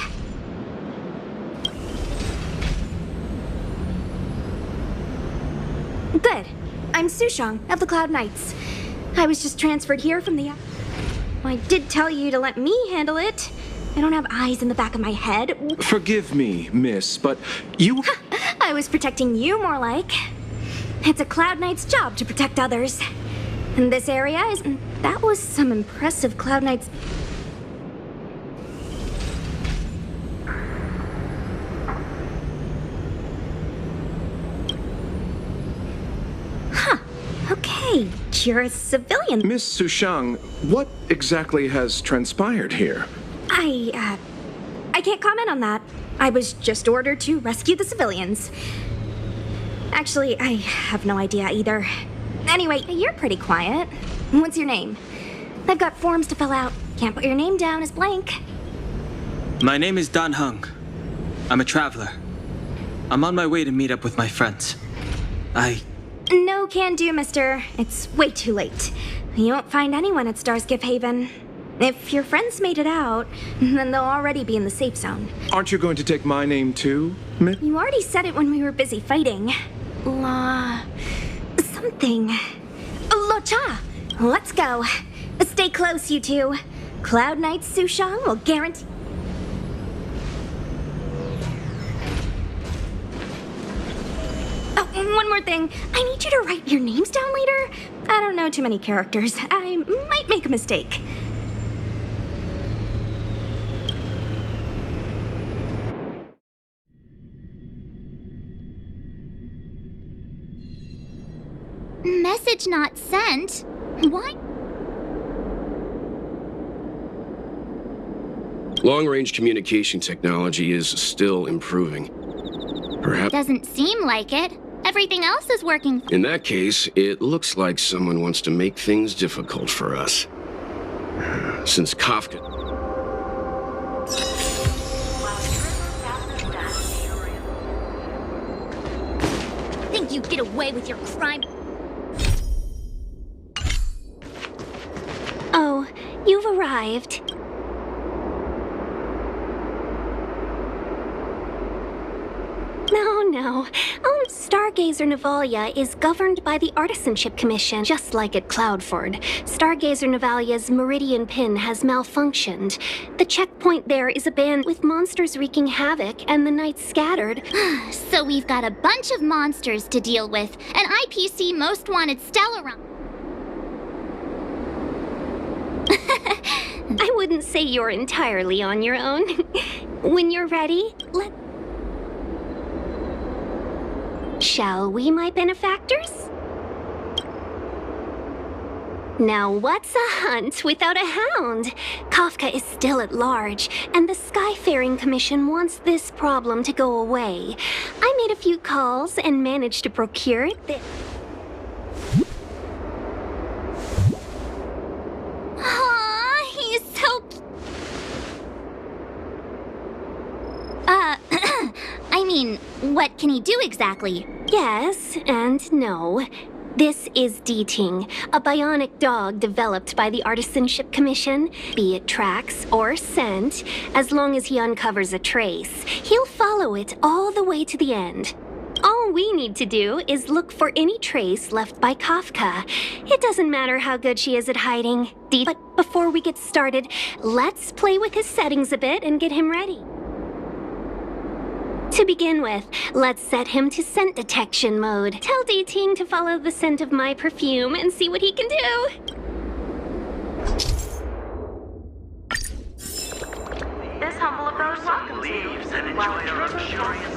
Good. I'm Sushang of the Cloud Knights. I was just transferred here from the... I did tell you to let me handle it. I don't have eyes in the back of my head. Forgive me, miss, but you... I was protecting you more like. It's a Cloud Knight's job to protect others. And this area is... That was some impressive Cloud Knights... Okay, you're a civilian. Miss Sushang, what exactly has transpired here? I can't comment on that. I was just ordered to rescue the civilians. Actually, I have no idea either. Anyway, you're pretty quiet. What's your name? I've got forms to fill out. Can't put your name down as blank. My name is Dan Hung. I'm a traveler. I'm on my way to meet up with my friends. No can do, mister. It's way too late. You won't find anyone at Star's Haven. If your friends made it out, then they'll already be in the safe zone. Aren't you going to take my name too, miss? You already said it when we were busy fighting. Something. Locha! Let's go. Stay close, you two. Cloud Knight Sushang will guarantee... One more thing. I need you to write your names down later. I don't know too many characters. I might make a mistake. Message not sent? Why? Long-range communication technology is still improving. Perhaps... Doesn't seem like it. Everything else is working. In that case, it looks like someone wants to make things difficult for us. Since Kafka... Think you'd get away with your crime? Oh, you've arrived. No. Stargazer Navalia is governed by the Artisanship Commission, just like at Cloudford. Stargazer Navalia's Meridian Pin has malfunctioned. The checkpoint there is abandoned with monsters wreaking havoc and the Knights scattered. So we've got a bunch of monsters to deal with. An IPC Most Wanted Stellaron. I wouldn't say you're entirely on your own. When you're ready, Shall we, my benefactors? Now what's a hunt without a hound? Kafka is still at large, and the Skyfaring Commission wants this problem to go away. I made a few calls and managed to procure it. He's so... I mean, what can he do exactly? Yes and no. This is Deeting, a bionic dog developed by the Artisanship Commission. Be it tracks or scent, as long as he uncovers a trace, he'll follow it all the way to the end. All we need to do is look for any trace left by Kafka. It doesn't matter how good she is at hiding. But before we get started, let's play with his settings a bit and get him ready. To begin with, let's set him to scent detection mode. Tell Deeting to follow the scent of my perfume and see what he can do. some leaves and enjoy a luxurious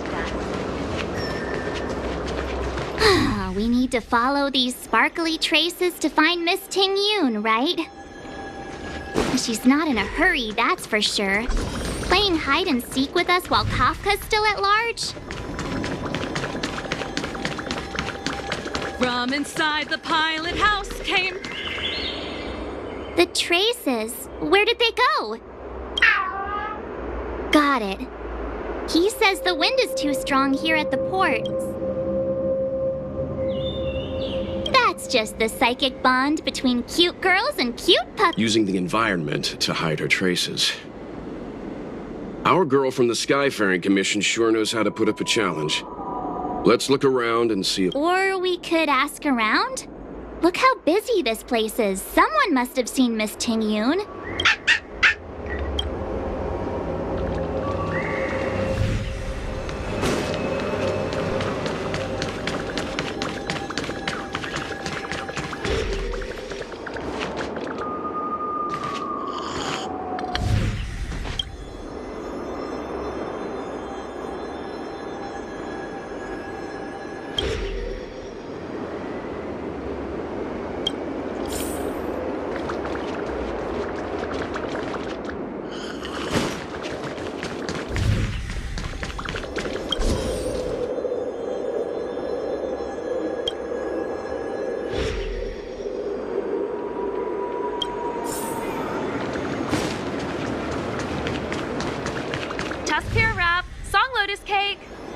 We need to follow these sparkly traces to find Miss Ting Yoon, right? She's not in a hurry, that's for sure. Playing hide and seek with us while Kafka's still at large? From inside the pilot house came... The traces. Where did they go? Got it. He says the wind is too strong here at the ports. That's just the psychic bond between cute girls and cute puppies. Using the environment to hide her traces. Our girl from the Skyfaring Commission sure knows how to put up a challenge. Let's look around and see if... Or we could ask around? Look how busy this place is. Someone must have seen Miss Ting Yoon.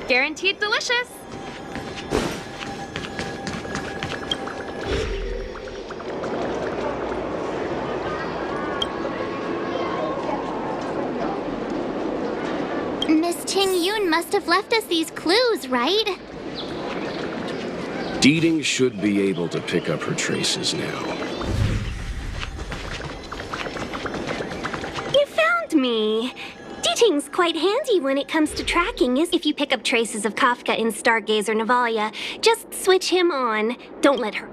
Guaranteed delicious. Miss Ting Yoon must have left us these clues, right? Deeding should be able to pick up her traces now. You found me. Deeting's quite handy when it comes to tracking. If you pick up traces of Kafka in Stargazer Navalia, just switch him on. Don't let her...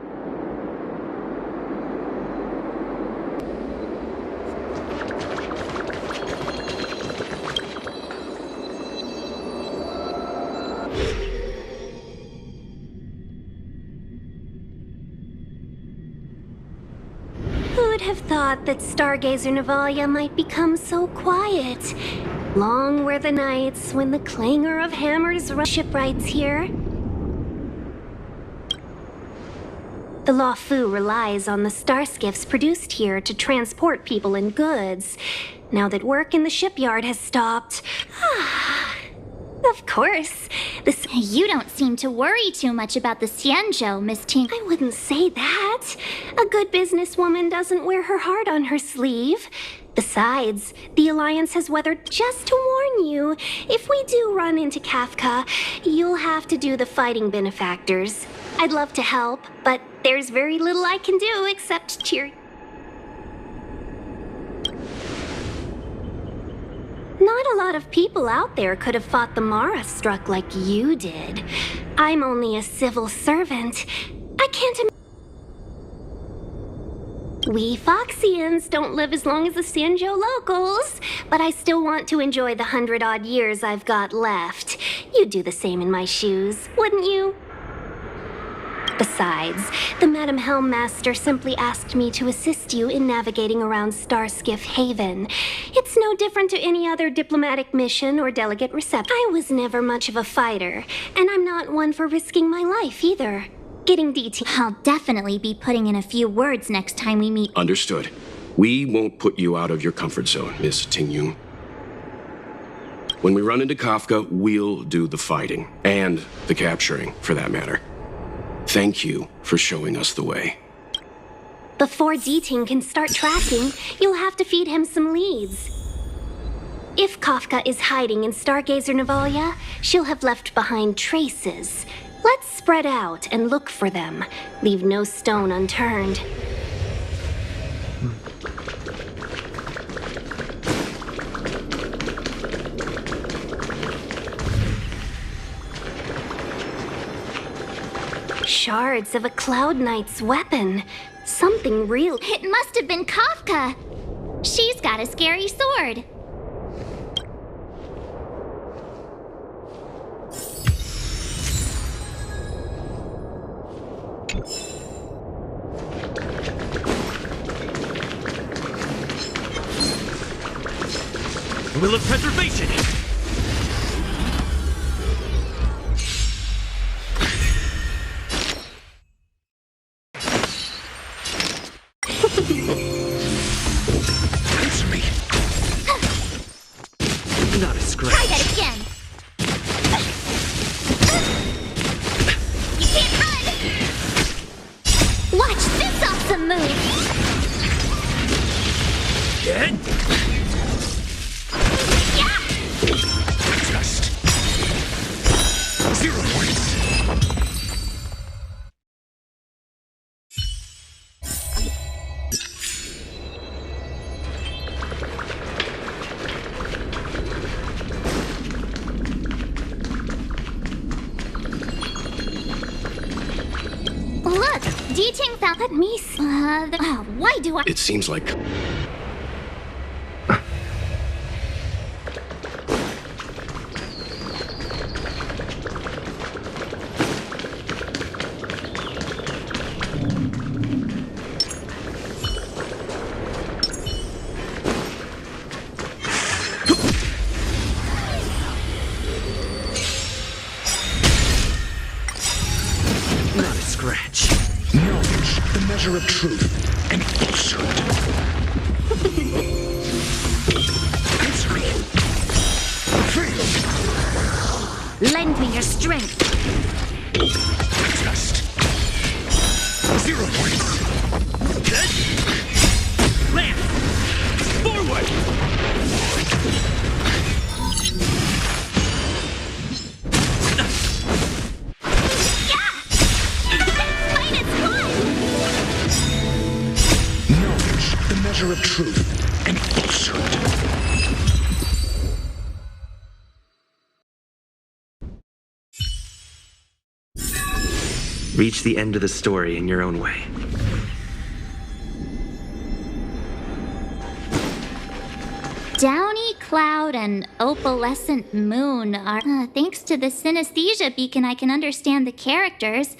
Who'd have thought that Stargazer Navalia might become so quiet? Long were the nights when the clangor of hammers shipwrights here. The Law Fu relies on the star skiffs produced here to transport people and goods. Now that work in the shipyard has stopped... Of course. You don't seem to worry too much about the Xianzhou, Miss Ting. I wouldn't say that. A good businesswoman doesn't wear her heart on her sleeve. Besides, the Alliance has weathered... Just to warn you, if we do run into Kafka, you'll have to do the fighting benefactors. I'd love to help, but there's very little I can do except cheer... Not a lot of people out there could have fought the Mara struck like you did. I'm only a civil servant. I can't imagine... We Foxians don't live as long as the Xianzhou locals, but I still want to enjoy the 100-odd years I've got left. You'd do the same in my shoes, wouldn't you? Besides, the Madam Helmmaster simply asked me to assist you in navigating around Starskiff Haven. It's no different to any other diplomatic mission or delegate reception. I was never much of a fighter, and I'm not one for risking my life either. Getting detailed. I'll definitely be putting in a few words next time we meet. Understood. We won't put you out of your comfort zone, Miss Ting Yoon. When we run into Kafka, we'll do the fighting. And the capturing, for that matter. Thank you for showing us the way. Before Deeting can start tracking, you'll have to feed him some leads. If Kafka is hiding in Stargazer Navalia, she'll have left behind traces. Let's spread out and look for them. Leave no stone unturned. Shards of a Cloud Knight's weapon. Something real. It must have been Kafka. She's got a scary sword. Will of preservation! Answer me! Not a scratch. Try that again! You can't run! Watch this awesome move! Dead? Yeah! Just 0 points. Look! D-Ting found... Let me see. Why do I... It seems like... Not a scratch. Knowledge, the measure of truth and falsehood. Answer me. Fail. Lend me your strength. Just 0 points. Good. Land. Forward. Knowledge, the measure of truth and falsehood. Reach the end of the story in your own way. Downy cloud and opalescent moon are... thanks to the synesthesia beacon, I can understand the characters.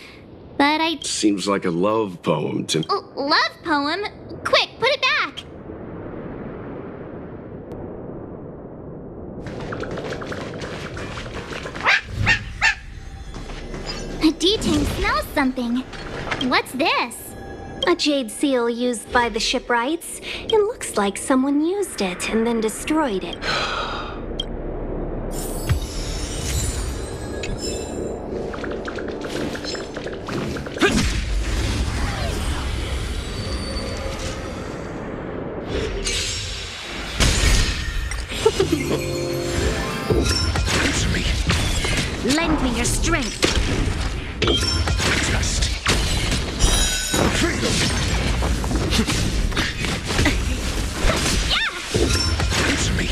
But I... Seems like a love poem to... Love poem? Quick, put it back! D-Ting smells something. What's this? A jade seal used by the shipwrights. It looks like someone used it and then destroyed it. Answer me. Lend me your strength. Just Fail. answer me.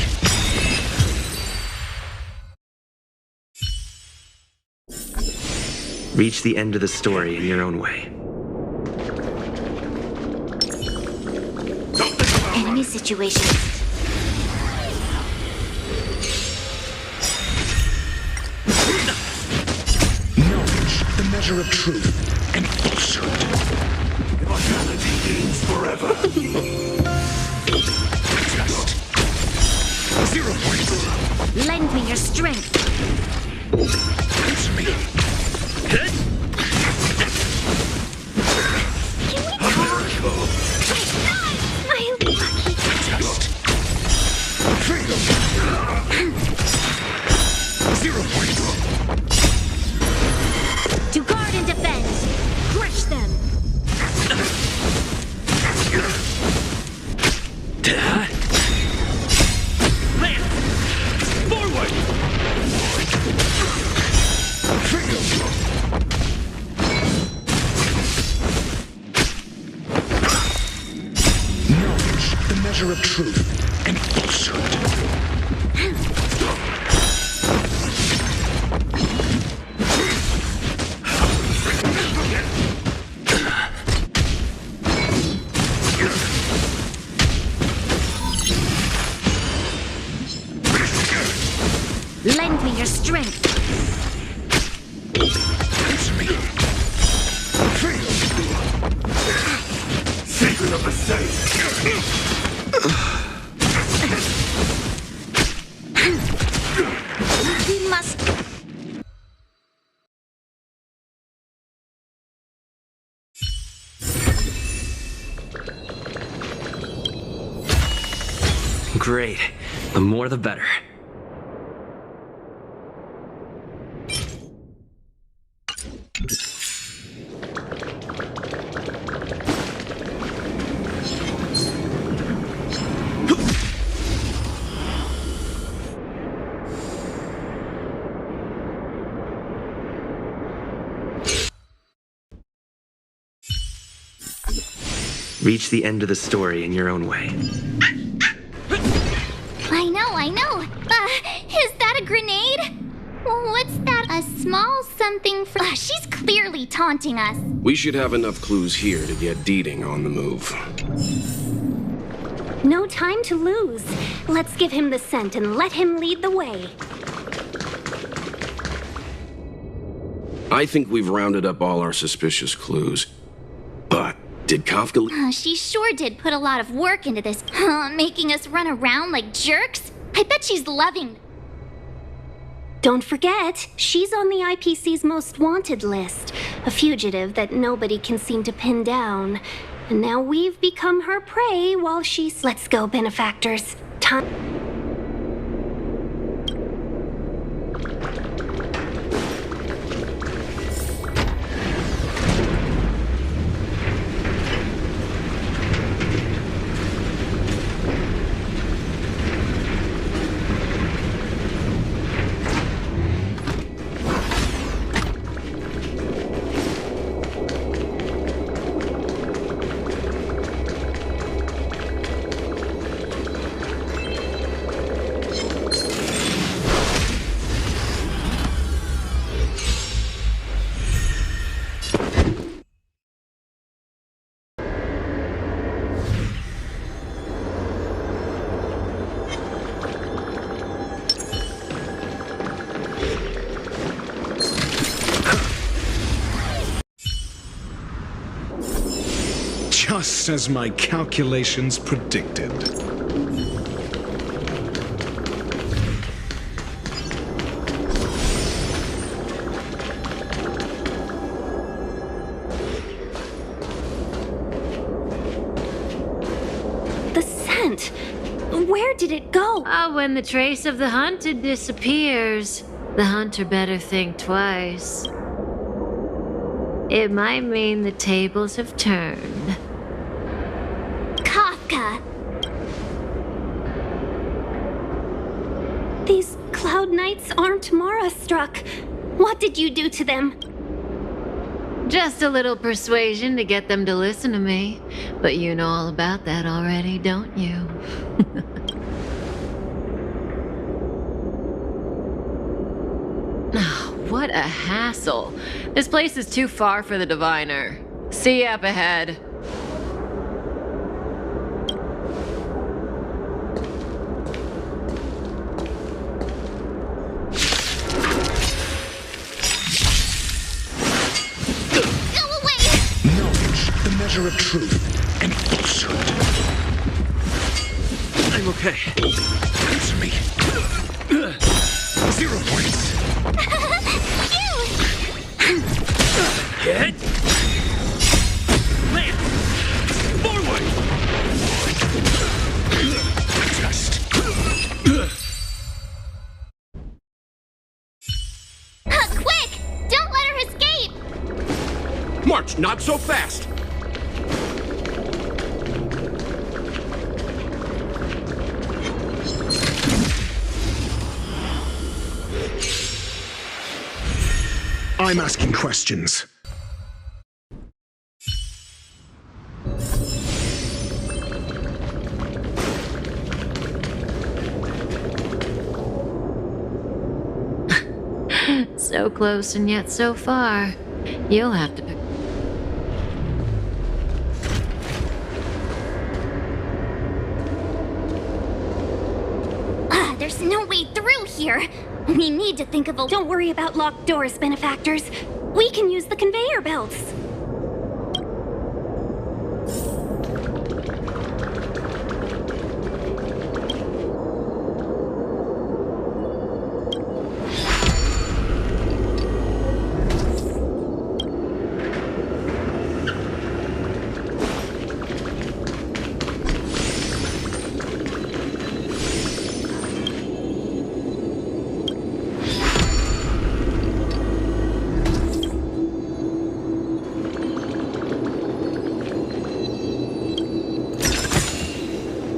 Reach the end of the story in your own way. Enemy situations. Knowledge, the measure of truth and falsehood. Immortality gains forever. Just 0 points. Lend me your strength. Answer me. Good. Can we talk? My lucky... Just Fail. 0 points. To guard and defend. Crush them. Land. Forward. Fail. Knowledge, the measure of truth and falsehood. Lend me your strength. Answer me. Fail. Secret of the safe. Great. The more the better. Reach the end of the story in your own way. I know. Is that a grenade? What's that? A small something for... she's clearly taunting us. We should have enough clues here to get Deeding on the move. No time to lose. Let's give him the scent and let him lead the way. I think we've rounded up all our suspicious clues. But did Kafka... She sure did put a lot of work into this, making us run around like jerks. I bet she's loving... Don't forget, she's on the IPC's most wanted list. A fugitive that nobody can seem to pin down. And now we've become her prey while she's... Let's go, benefactors. Time... Just as my calculations predicted. The scent! Where did it go? When the trace of the hunted disappears, the hunter better think twice. It might mean the tables have turned. Kafka! These Cloud Knights aren't Mara-struck. What did you do to them? Just a little persuasion to get them to listen to me. But you know all about that already, don't you? What a hassle. This place is too far for the diviner. See you up ahead. Measure of truth and falsehood. I'm okay. Answer me. 0 points. Hit. Land. Forward. Adjust. Quick! Don't let her escape! March, not so fast! I'm asking questions. So close and yet so far. You'll have to pick. There's no way through here. We need to think of a... Don't worry about locked doors, benefactors. We can use the conveyor belts.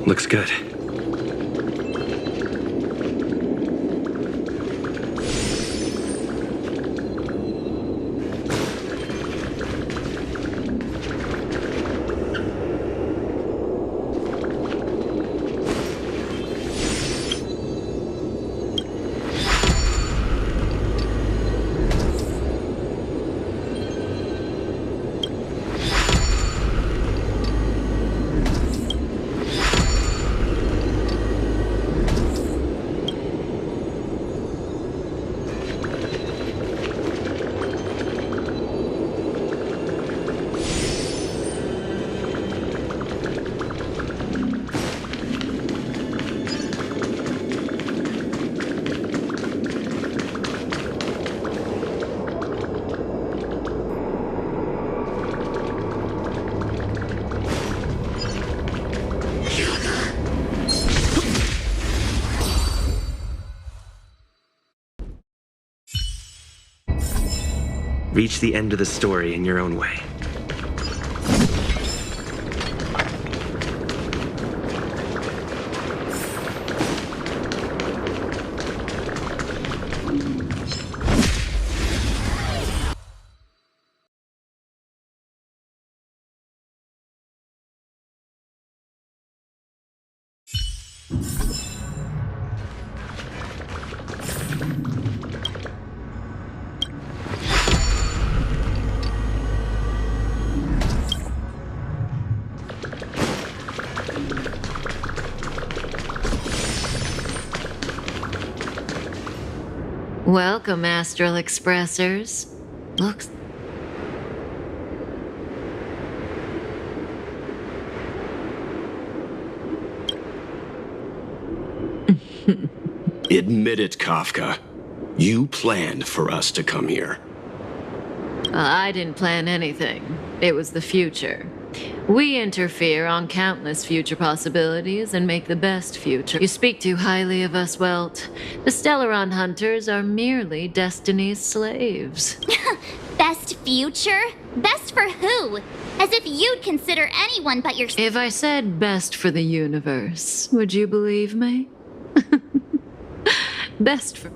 Looks good. Reach the end of the story in your own way. Welcome, Astral Expressors. Looks... Admit it, Kafka. You planned for us to come here. I didn't plan anything. It was the future. We interfere on countless future possibilities and make the best future. You speak too highly of us, Welt. The Stellaron Hunters are merely Destiny's slaves. Best future? Best for who? As if you'd consider anyone but yourself. If I said best for the universe, would you believe me? Best for...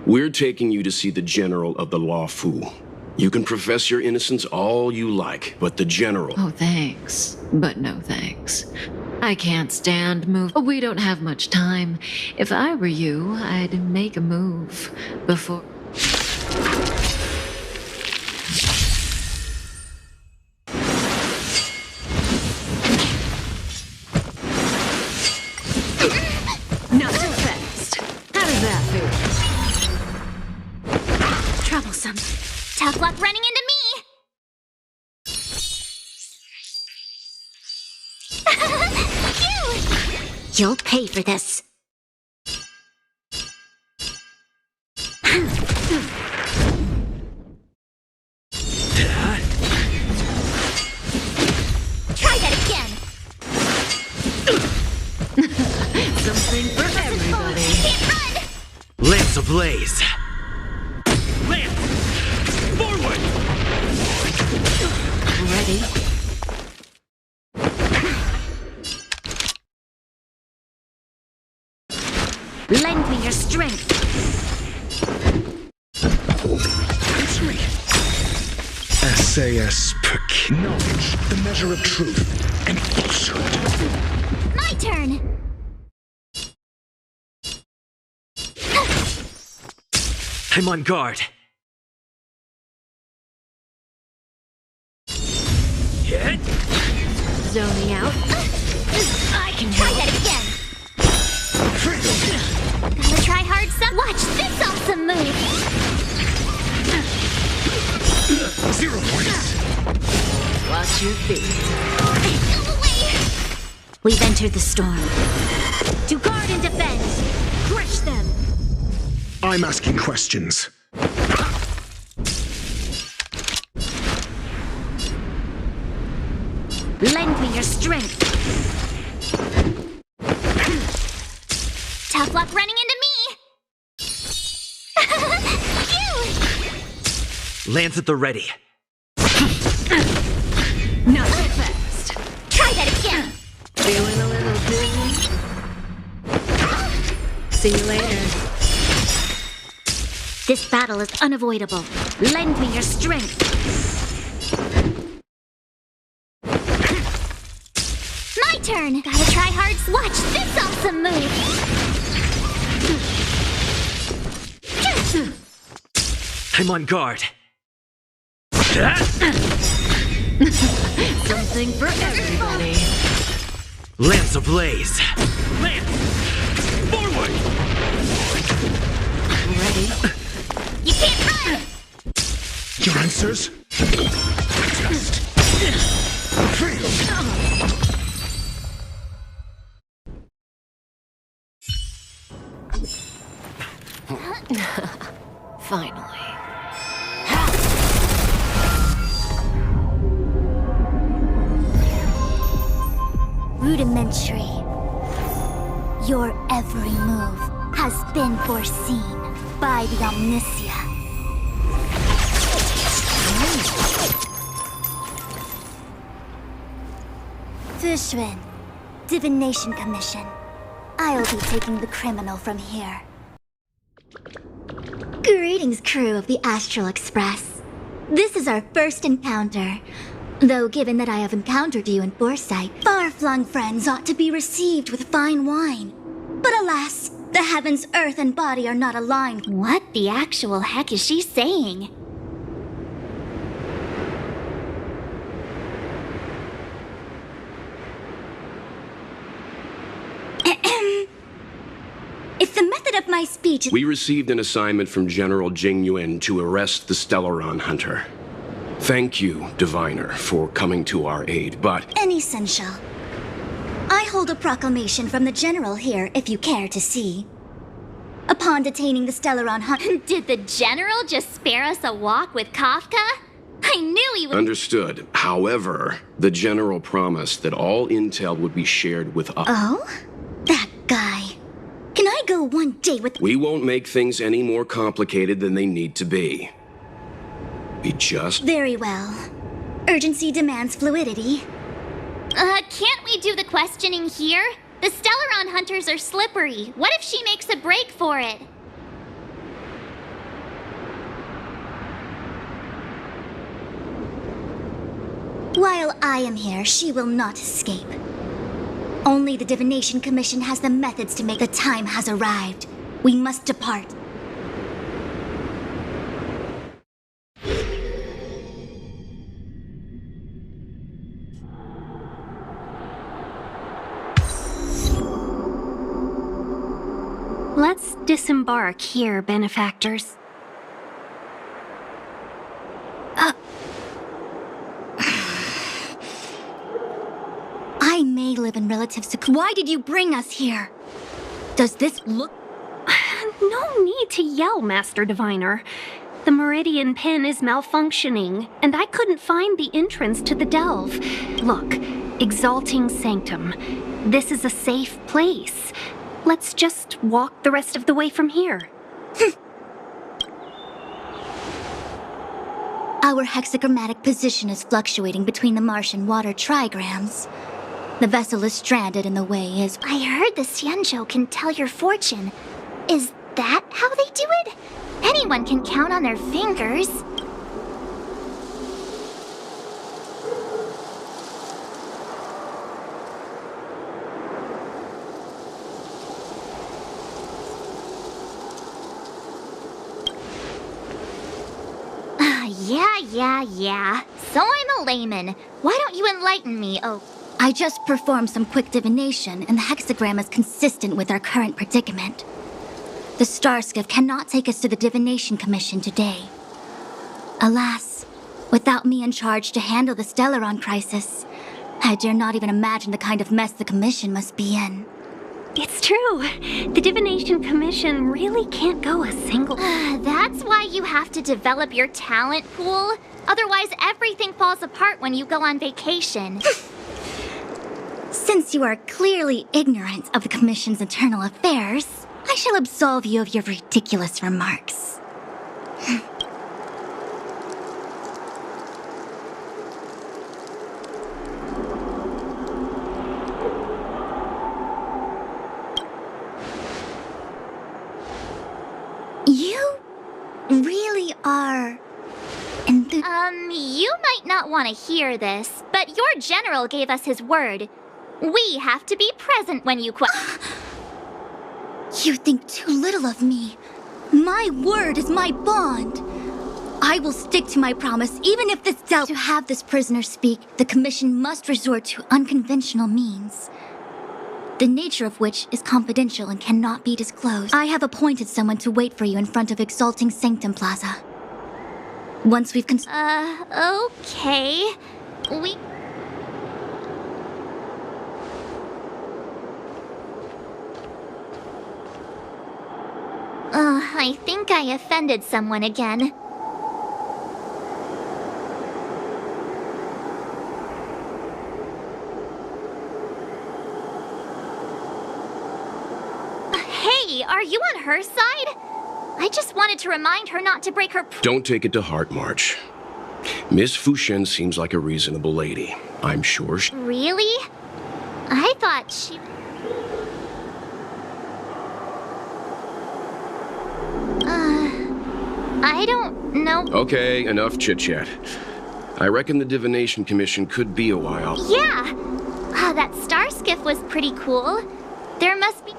We're taking you to see the General of the Law Fu. You can profess your innocence all you like, but the General... Oh, thanks. But no thanks. I can't stand move. We don't have much time. If I were you, I'd make a move before... Not too fast. How does that feel? Troublesome. Tough luck running into me! You'll pay for this. Try that again! Something for everybody. Can't run! Lance ablaze! Lance! Forward! Ready? Lend me your strength. Answer me. SAS per knowledge, the measure of truth and falsehood. My turn! I'm on guard. Hit! Zoning out. I can try that again! Gotta try hard some. Watch this awesome move! 0 points. Watch your feet. Go away! We've entered the storm. To guard and defend! Crush them! I'm asking questions. Lend me your strength. Tough luck running into me! Lance at the ready. Not that fast. Try that again. Feeling a little dizzy? See you later. This battle is unavoidable. Lend me your strength. My turn. Gotta try hard. Watch this awesome move. I'm on guard. Something for everybody. Lance ablaze. Lance! Forward! Ready? You can't hide. Your answers? Just fail. Finally. Rudimentary. Your every move has been foreseen by the Omniscient. Fishrin, Divination Commission. I'll be taking the criminal from here. Greetings, crew of the Astral Express. This is our first encounter. Though given that I have encountered you in foresight, far-flung friends ought to be received with fine wine. But alas, the heavens, earth, and body are not aligned. What the actual heck is she saying? If the method of my speech is... We received an assignment from General Jing Yuan to arrest the Stellaron Hunter. Thank you, Diviner, for coming to our aid, but... Unessential. I hold a proclamation from the General here, if you care to see. Upon detaining the Stellaron Hunter... Did the General just spare us a walk with Kafka? I knew he would... Understood. However, the General promised that all intel would be shared with us. Oh? That guy. Can I go one day with... We won't make things any more complicated than they need to be. We just... Very well. Urgency demands fluidity. Can't we do the questioning here? The Stellaron Hunters are slippery. What if she makes a break for it? While I am here, she will not escape. Only the Divination Commission has the methods to make the time has arrived. We must depart. Let's disembark here, benefactors. I may live in relative seclusion. Why did you bring us here? Does this look... No need to yell, Master Diviner. The Meridian pin is malfunctioning, and I couldn't find the entrance to the delve. Look, Exalting Sanctum. This is a safe place. Let's just walk the rest of the way from here. Our hexagrammatic position is fluctuating between the marsh and water trigrams. The vessel is stranded and the way is... I heard the Xianzhou can tell your fortune. Is that how they do it? Anyone can count on their fingers. Yeah. So I'm a layman. Why don't you enlighten me, oh... I just performed some quick divination, and the hexagram is consistent with our current predicament. The Starskiff cannot take us to the Divination Commission today. Alas, without me in charge to handle the Stellaron crisis, I dare not even imagine the kind of mess the Commission must be in. It's true. The Divination Commission really can't go a single... That's why you have to develop your talent pool. Otherwise, everything falls apart when you go on vacation. Since you are clearly ignorant of the Commission's internal affairs, I shall absolve you of your ridiculous remarks. You really are You might not want to hear this, but your general gave us his word. We have to be present when you You think too little of me. My word is my bond. I will stick to my promise, even if this doubt. To have this prisoner speak, the Commission must resort to unconventional means, the nature of which is confidential and cannot be disclosed. I have appointed someone to wait for you in front of Exalting Sanctum Plaza. Once we've okay. I think I offended someone again. Hey, are you on her side? I just wanted to remind her not to break her... Don't take it to heart, March. Miss Fushen seems like a reasonable lady. I'm sure she... Really? I thought she... I don't know... Okay, enough chit-chat. I reckon the Divination Commission could be a while. Yeah! That star skiff was pretty cool. There must be...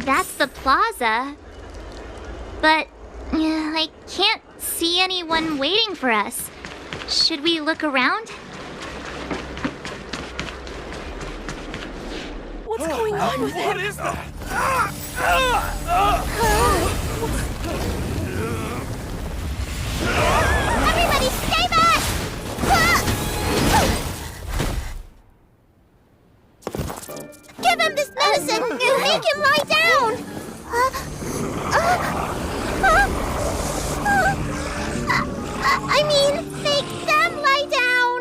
That's the plaza. But I can't see anyone waiting for us. Should we look around? What's going on with him? What is that? Everybody stay back! Give him this medicine and make him lie down! I mean, make them lie down!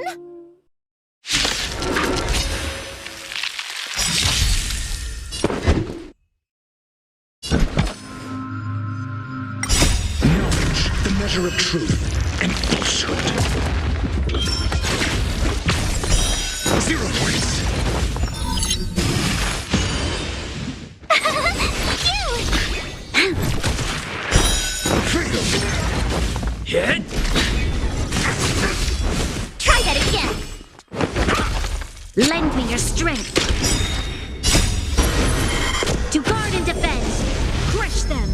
Knowledge, the measure of truth and falsehood. 0 points. Hit? Try that again! Lend me your strength. To guard and defend. Crush them.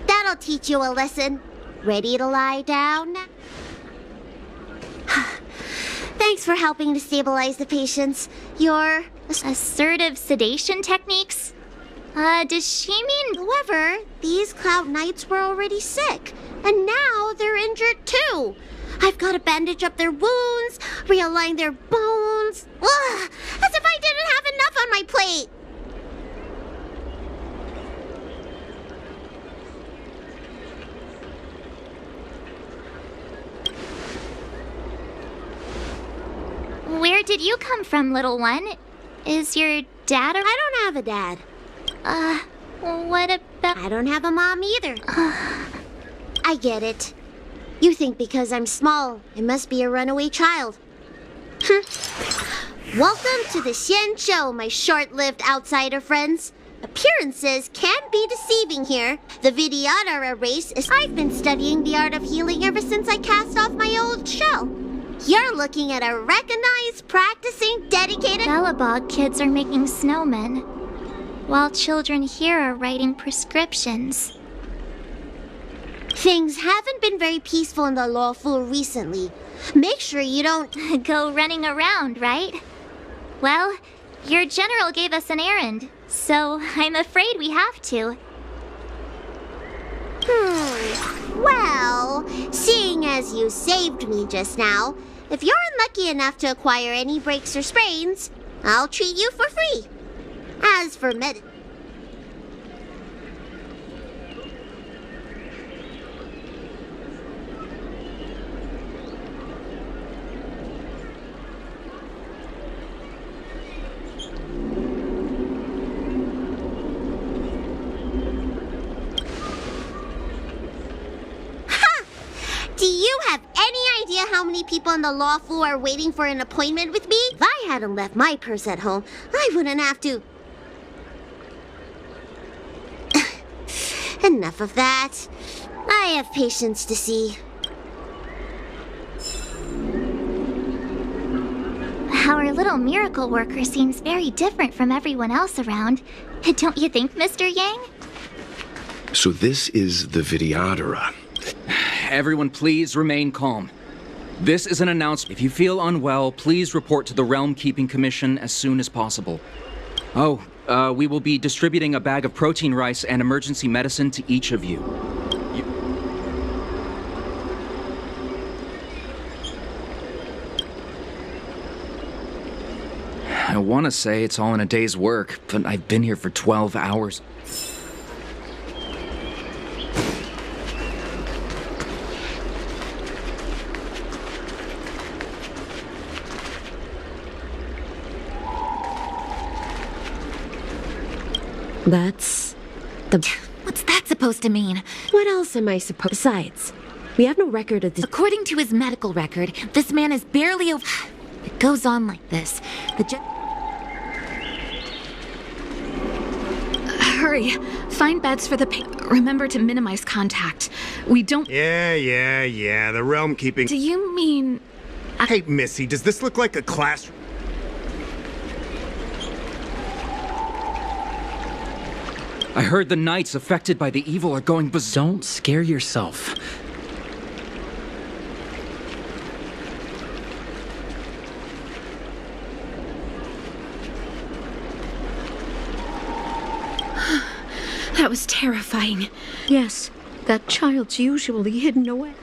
That'll teach you a lesson. Ready to lie down? Thanks for helping to stabilize the patients. Your assertive sedation techniques? Does she mean... However, these Cloud Knights were already sick, and now they're injured too. I've got to bandage up their wounds, realign their bones. Ugh, as if I didn't have enough on my plate. Where did you come from, little one? Is your dad I don't have a dad. What about... I don't have a mom either. I get it. You think because I'm small, I must be a runaway child. Welcome to the Xian Show, my short-lived outsider friends. Appearances can be deceiving here. The Vidyadhara race is... I've been studying the art of healing ever since I cast off my old shell. You're looking at a recognized, practicing, dedicated... Belobog kids are making snowmen, while children here are writing prescriptions. Things haven't been very peaceful in the Lawful recently. Make sure you don't... Go running around, right? Well, your general gave us an errand, so I'm afraid we have to. Well, seeing as you saved me just now, if you're unlucky enough to acquire any breaks or sprains, I'll treat you for free. As for Do you have any idea how many people on the law floor are waiting for an appointment with me? If I hadn't left my purse at home, I wouldn't have to. Enough of that. I have patience to see. Our little miracle worker seems very different from everyone else around. Don't you think, Mr. Yang? So this is the Videodora. Everyone, please remain calm. This is an announcement. If you feel unwell, please report to the Realm Keeping Commission as soon as possible. Oh, we will be distributing a bag of protein rice and emergency medicine to each of you. I want to say it's all in a day's work, but I've been here for 12 hours. That's the... What's that supposed to mean? What else am I supposed... Besides, we have no record of this... According to his medical record, this man is barely over... It goes on like this. Hurry. Find beds for the remember to minimize contact. We don't... Yeah. The Realm Keeping... Do you mean... Hey, Missy, does this look like a classroom? I heard the knights affected by the evil are going berserk. Don't scare yourself. That was terrifying. Yes, that child's usually hidden away.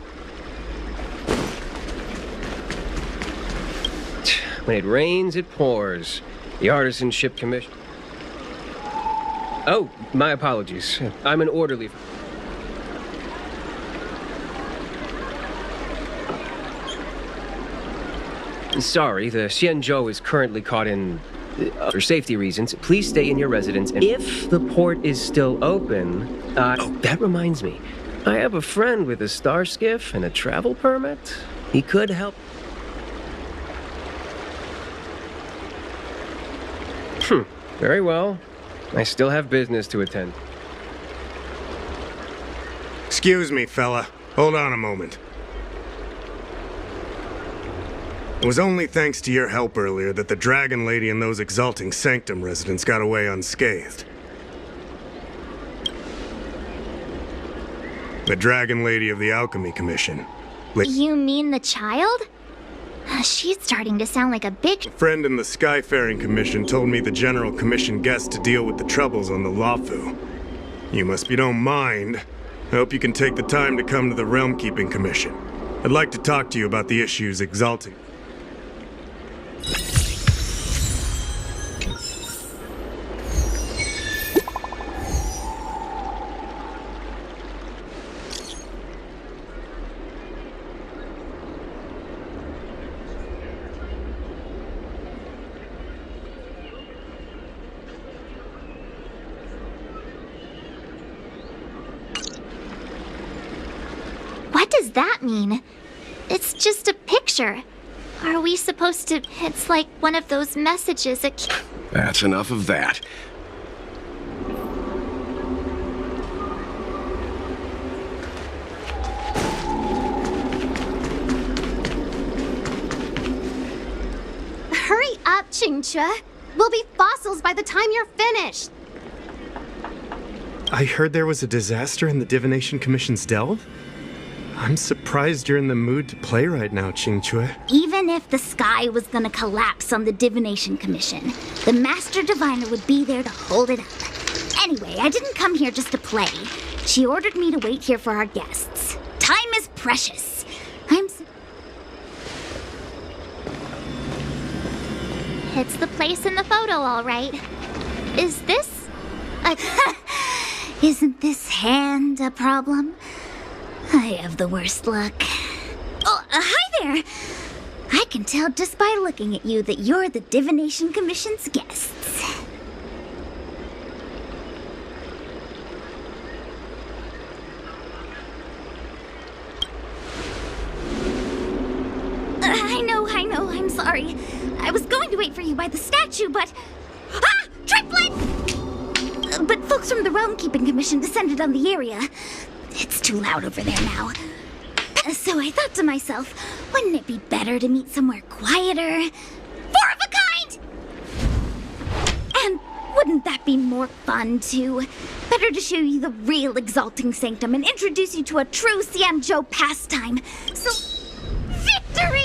When it rains, it pours. The Artisanship Commission... Oh, my apologies. I'm an orderly. Sorry, the Xianzhou is currently caught in... for safety reasons, please stay in your residence. And if the port is still open... Oh, that reminds me. I have a friend with a star skiff and a travel permit. He could help. Very well. I still have business to attend. Excuse me, fella. Hold on a moment. It was only thanks to your help earlier that the Dragon Lady and those Exalting Sanctum residents got away unscathed. The Dragon Lady of the Alchemy Commission. You mean the child? She's starting to sound like a big... A friend in the Skyfaring Commission told me the General Commission guessed to deal with the troubles on the Lafu. You must be don't mind. I hope you can take the time to come to the Realm Keeping Commission. I'd like to talk to you about the issues Exalting. What does that mean? It's just a picture. Are we supposed to... It's like one of those messages that... That's enough of that. Hurry up, Qingque. We'll be fossils by the time you're finished. I heard there was a disaster in the Divination Commission's delve? I'm surprised you're in the mood to play right now, Qingque. Even if the sky was gonna collapse on the Divination Commission, the Master Diviner would be there to hold it up. Anyway, I didn't come here just to play. She ordered me to wait here for our guests. Time is precious. It's the place in the photo, all right. Is this... Isn't this hand a problem? I have the worst luck. Oh, hi there! I can tell just by looking at you that you're the Divination Commission's guests. sorry. I was going to wait for you by the statue, but... Ah! Triplet! But folks from the Realm Keeping Commission descended on the area. It's too loud over there now. So I thought to myself, wouldn't it be better to meet somewhere quieter? Four of a kind! And wouldn't that be more fun, too? Better to show you the real Exalting Sanctum and introduce you to a true Xianzhou pastime. So, victory!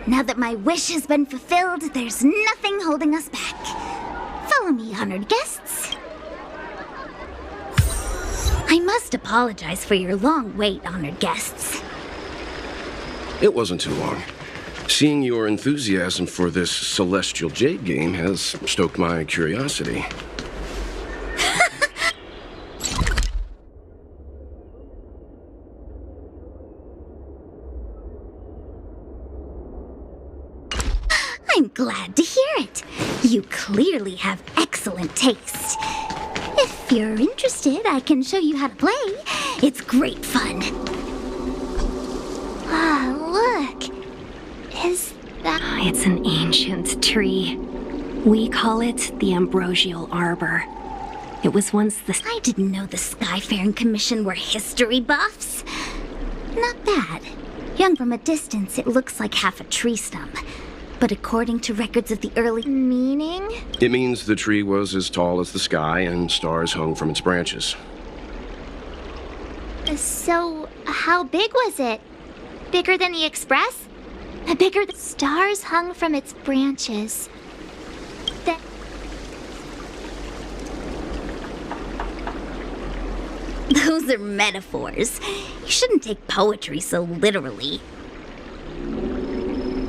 Now that my wish has been fulfilled, there's nothing holding us back. Follow me, honored guests. I must apologize for your long wait, honored guests. It wasn't too long. Seeing your enthusiasm for this Celestial Jade game has stoked my curiosity. I'm glad to hear it. You clearly have excellent taste. If you're interested, I can show you how to play. It's great fun. Ah, look. Is that... It's an ancient tree. We call it the Ambrosial Arbor. It was once the... I didn't know the Skyfaring Commission were history buffs. Not bad. Young from a distance, it looks like half a tree stump. But according to records of the early... Meaning? It means the tree was as tall as the sky and stars hung from its branches. So, how big was it? Bigger than the Express? Bigger than... Stars hung from its branches. Those are metaphors. You shouldn't take poetry so literally.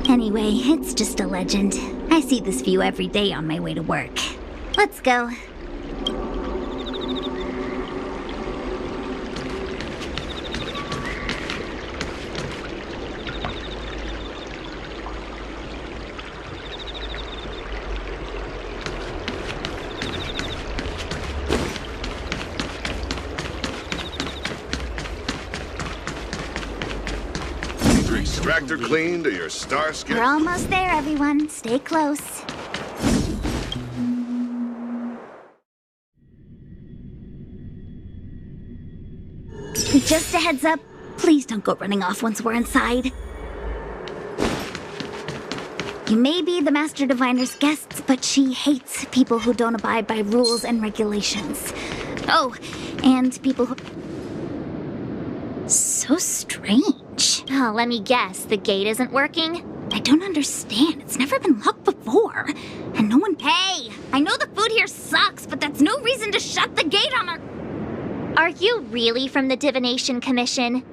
Anyway, it's just a legend. I see this view every day on my way to work. Let's go. Extractor clean to your star skin. We're almost there, everyone. Stay close. Just a heads up, please don't go running off once we're inside. You may be the Master Diviner's guests, but she hates people who don't abide by rules and regulations. Oh, and people who... So strange. Oh, let me guess, the gate isn't working? I don't understand. It's never been locked before. And no one... Hey! I know the food here sucks, but that's no reason to shut the gate on our... Are you really from the Divination Commission?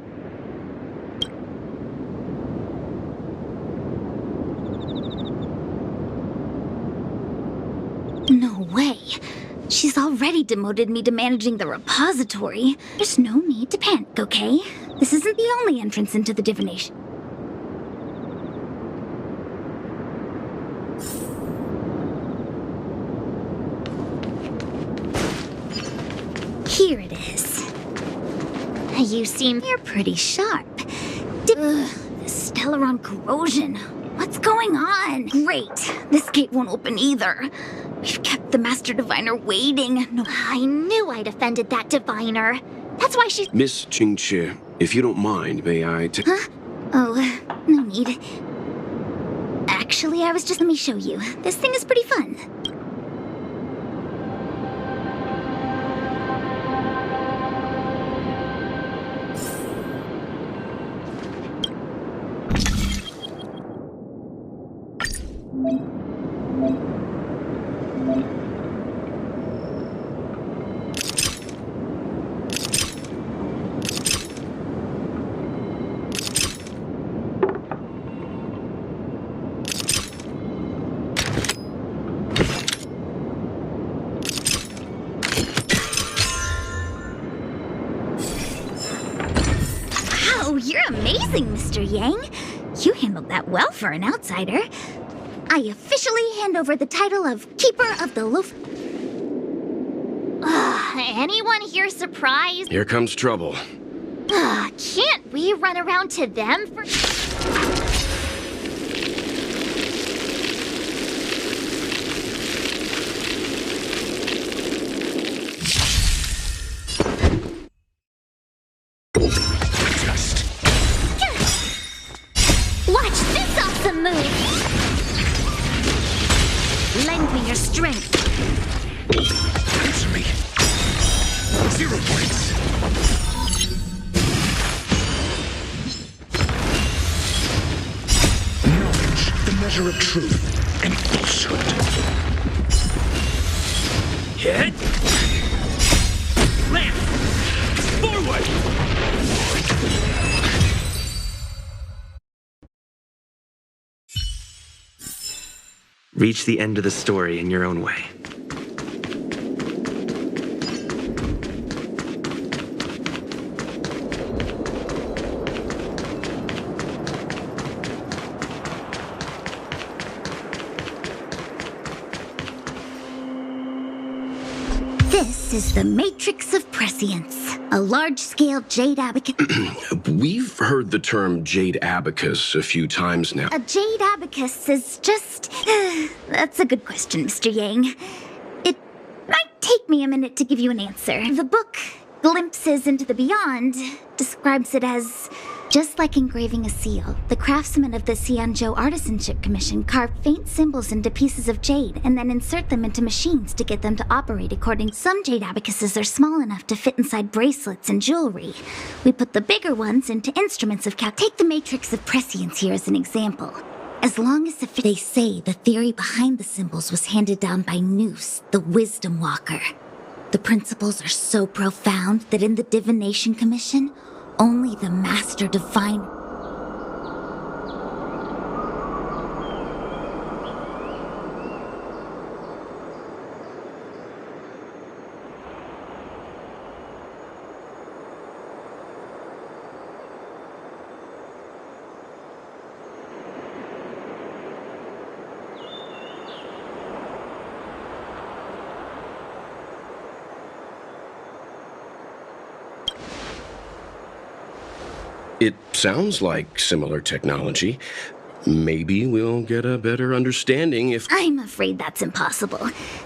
No way. She's already demoted me to managing the repository. There's no need to panic, okay? This isn't the only entrance into the divination. Here it is. You seem... You're pretty sharp. Ugh, this Stellaron corrosion. What's going on? Great. This gate won't open either. We've kept the Master Diviner waiting. No. I knew I'd offended that Diviner. That's why she... Miss Qingqi, if you don't mind, may I Huh? Oh, no need. Actually, I was just... Let me show you. This thing is pretty fun. You're amazing, Mr. Yang. You handled that well for an outsider. I officially hand over the title of Keeper of the Loaf. Anyone here surprised? Here comes trouble. Can't we run around to them for... Watch this awesome move! Lend me your strength. Answer me. 0 points. Knowledge, the measure of truth and falsehood. Hit! Land! Forward! Reach the end of the story in your own way. This is the Matrix of Prescience, a large-scale jade abacus. We've heard the term jade abacus a few times now. A jade abacus is just... That's a good question, Mr. Yang. It might take me a minute to give you an answer. The book, Glimpses into the Beyond, describes it as... Just like engraving a seal, the craftsmen of the Xianzhou Artisanship Commission carve faint symbols into pieces of jade and then insert them into machines to get them to operate according. Some jade abacuses are small enough to fit inside bracelets and jewelry. We put the bigger ones into instruments of Take the Matrix of Prescience here as an example. As long as they say the theory behind the symbols was handed down by Noose, the Wisdom Walker. The principles are so profound that in the Divination Commission, only the Master Divine... It sounds like similar technology. Maybe we'll get a better understanding if... I'm afraid that's impossible.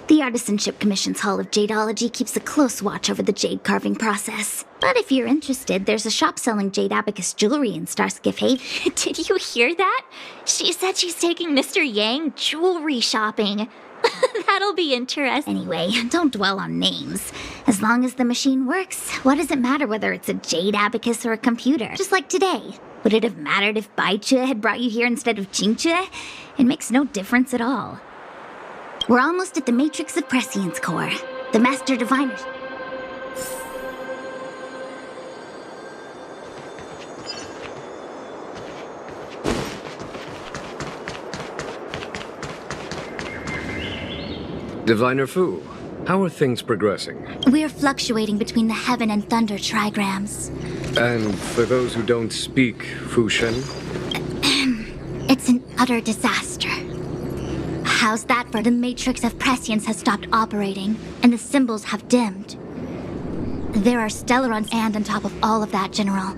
The Artisanship Commission's Hall of Jadeology keeps a close watch over the jade carving process. But if you're interested, there's a shop selling jade abacus jewelry in Starskiff Haven. Did you hear that? She said she's taking Mr. Yang jewelry shopping. That'll be interesting. Anyway, don't dwell on names. As long as the machine works, what does it matter whether it's a jade abacus or a computer? Just like today. Would it have mattered if Baichue had brought you here instead of Qingchue? It makes no difference at all. We're almost at the Matrix of Prescience core. The Master Diviner... Diviner Fu, how are things progressing? We're fluctuating between the heaven and thunder trigrams. And for those who don't speak Fushen? It's an utter disaster. How's that for the Matrix of Prescience has stopped operating, and the symbols have dimmed? There are Stellarons and on top of all of that, General.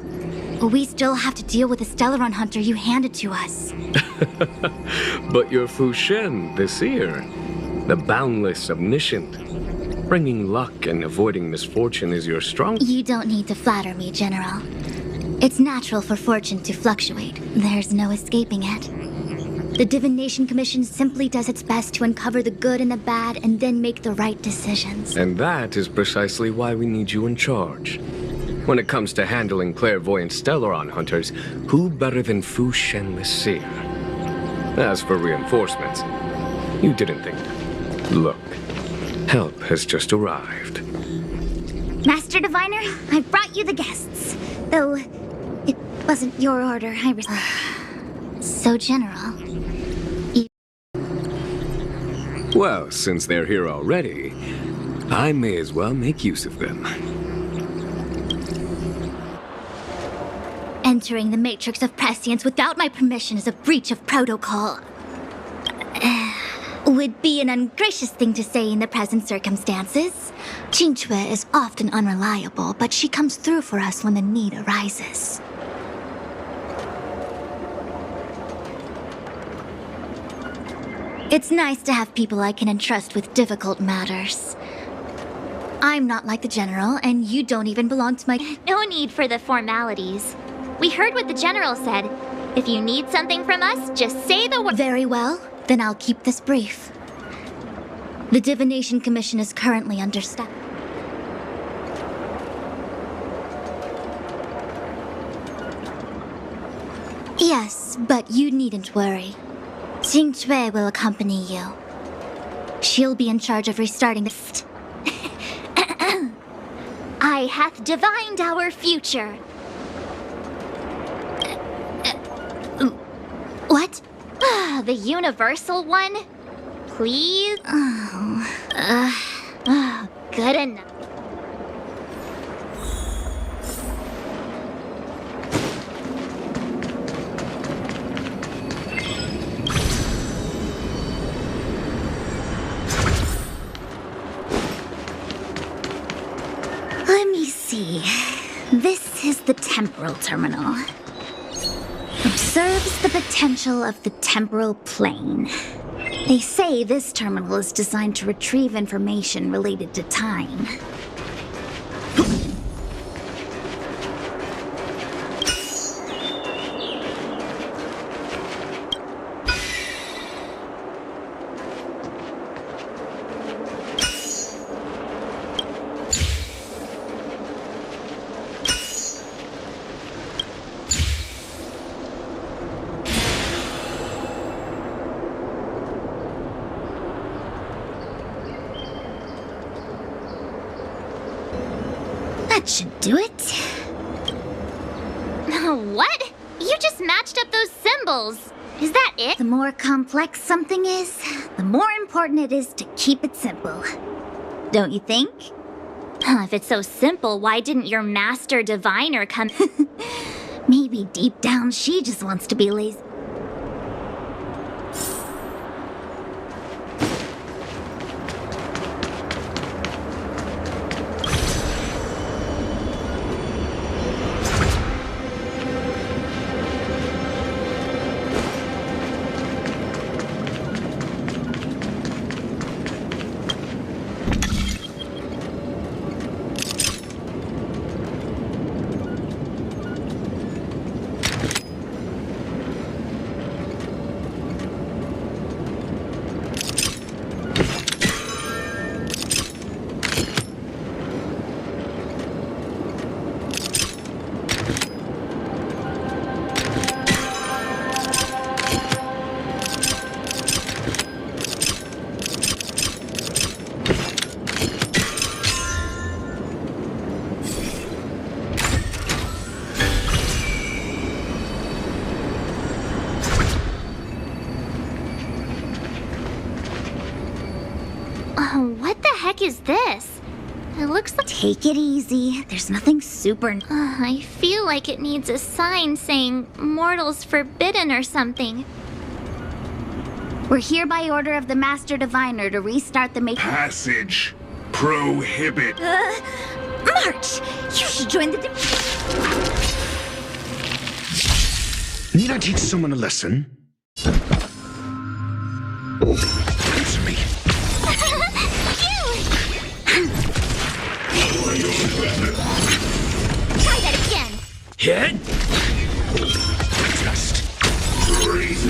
We still have to deal with the Stellaron hunter you handed to us. But you're Fushen, the seer. The boundless, omniscient. Bringing luck and avoiding misfortune is your strong... You don't need to flatter me, General. It's natural for fortune to fluctuate. There's no escaping it. The Divination Commission simply does its best to uncover the good and the bad and then make the right decisions. And that is precisely why we need you in charge. When it comes to handling clairvoyant Stellaron hunters, who better than Fushen the seer? As for reinforcements, you didn't think... Look, help has just arrived. Master Diviner, I brought you the guests. Though, it wasn't your order, So, General... Well, since they're here already, I may as well make use of them. Entering the Matrix of Prescience without my permission is a breach of protocol. would be an ungracious thing to say in the present circumstances. Qingque is often unreliable, but she comes through for us when the need arises. It's nice to have people I can entrust with difficult matters. I'm not like the General, and you don't even belong to my... No need for the formalities. We heard what the General said. If you need something from us, just say the word. Very well. Then I'll keep this brief. The Divination Commission is currently understaffed. Yes, but you needn't worry. Qingque will accompany you. She'll be in charge of restarting the... I hath divined our future. What? The universal one? Please? Good enough. Let me see. This is the temporal terminal. Observes the potential of the temporal plane. They say this terminal is designed to retrieve information related to time. That should do it. What? You just matched up those symbols. Is that it? The more complex something is, the more important it is to keep it simple. Don't you think? If it's so simple, why didn't your master diviner come? Maybe deep down she just wants to be lazy. What the heck is this? It looks like... Take it easy. There's nothing super... I feel like it needs a sign saying mortals forbidden or something. We're here by order of the Master Diviner to restart the Passage prohibit. March! You should join the... Need I teach someone a lesson? Answer me. Try that again. Hit. Just breathe.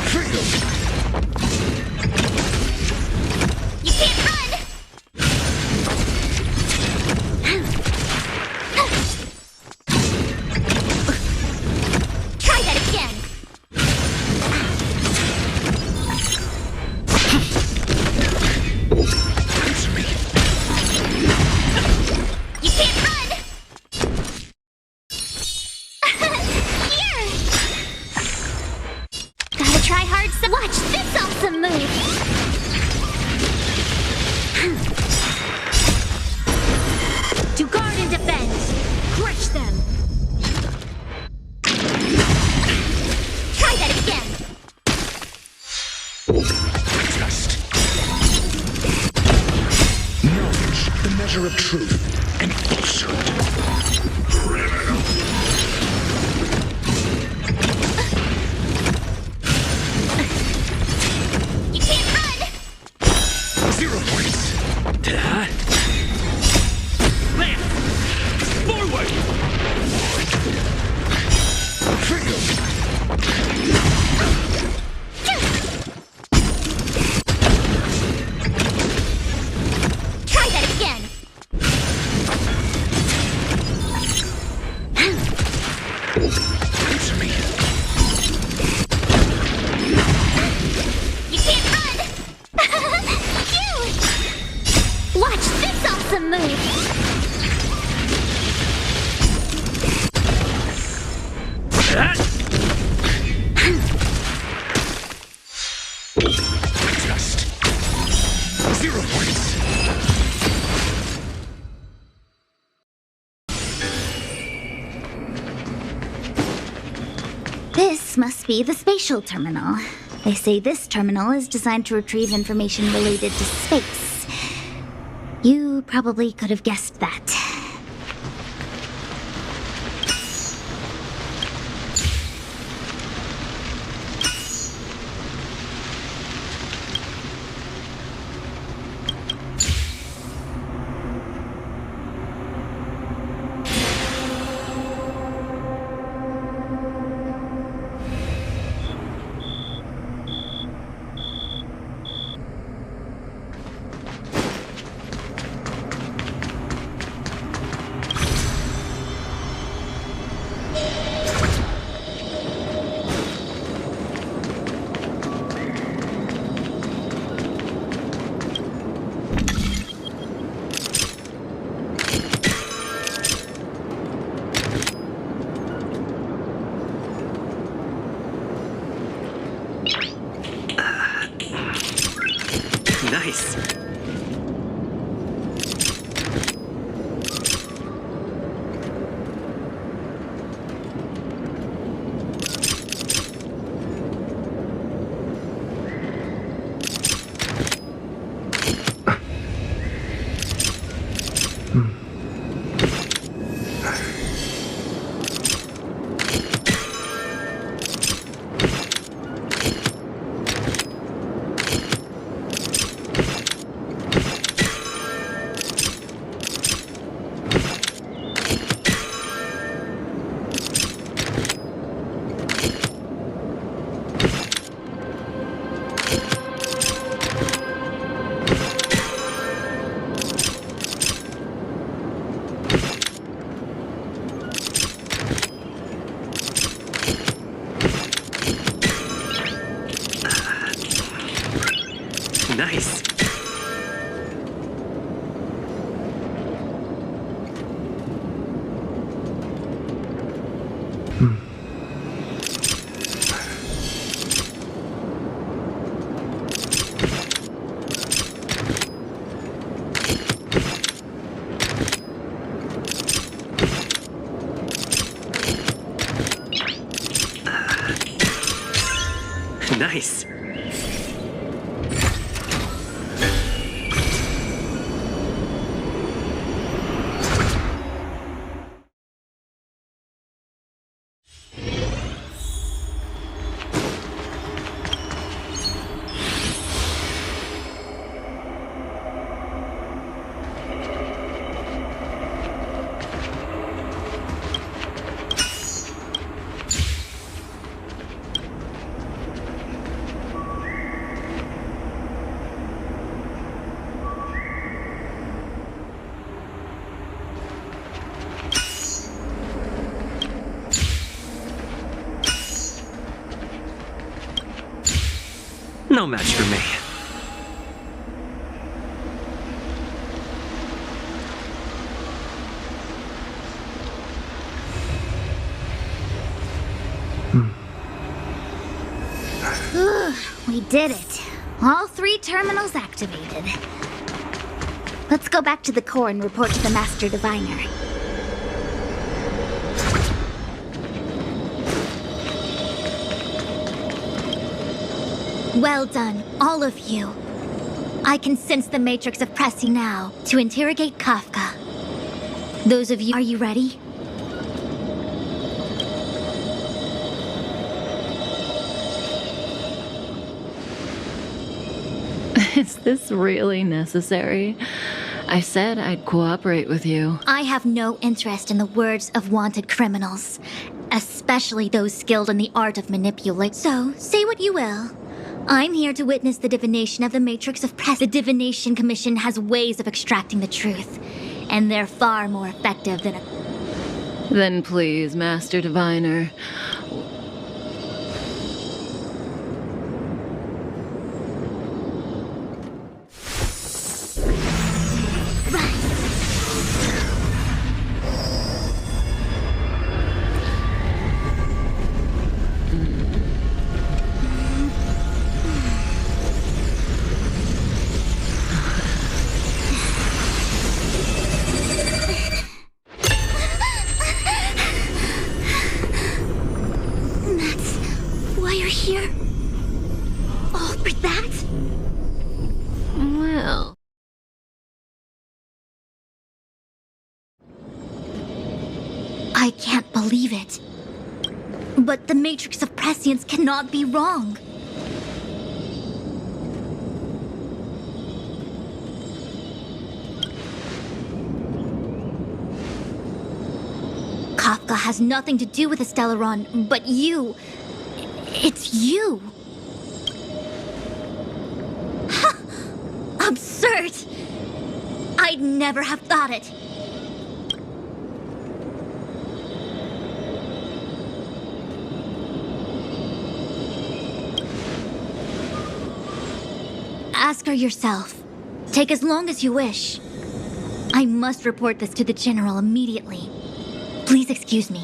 Fail. You can't run. Try that again. You can't run! Here! measure of truth and falsehood. You can't run! 0 points. Lance! Forward! Try that again! Answer me. You can't run! Phew! Watch this awesome move! Just 0 points. This must be the spatial terminal. They say this terminal is designed to retrieve information related to space. You probably could have guessed that. Nice. Nice. Nice. No match for me. We did it. All 3 terminals activated. Let's go back to the core and report to the Master Diviner. Well done, all of you. I can sense the matrix of Pressy now to interrogate Kafka. Those of you, are you ready? Is this really necessary? I said I'd cooperate with you. I have no interest in the words of wanted criminals, especially those skilled in the art of manipulate. So, say what you will. I'm here to witness the divination of the matrix of Press. The Divination Commission has ways of extracting the truth, and they're far more effective than a... Then please, Master Diviner. I can't believe it. But the matrix of prescience cannot be wrong. Kafka has nothing to do with the Stellaron, but you... It's you. Absurd! I'd never have thought it. Ask her yourself. Take as long as you wish. I must report this to the General immediately. Please excuse me.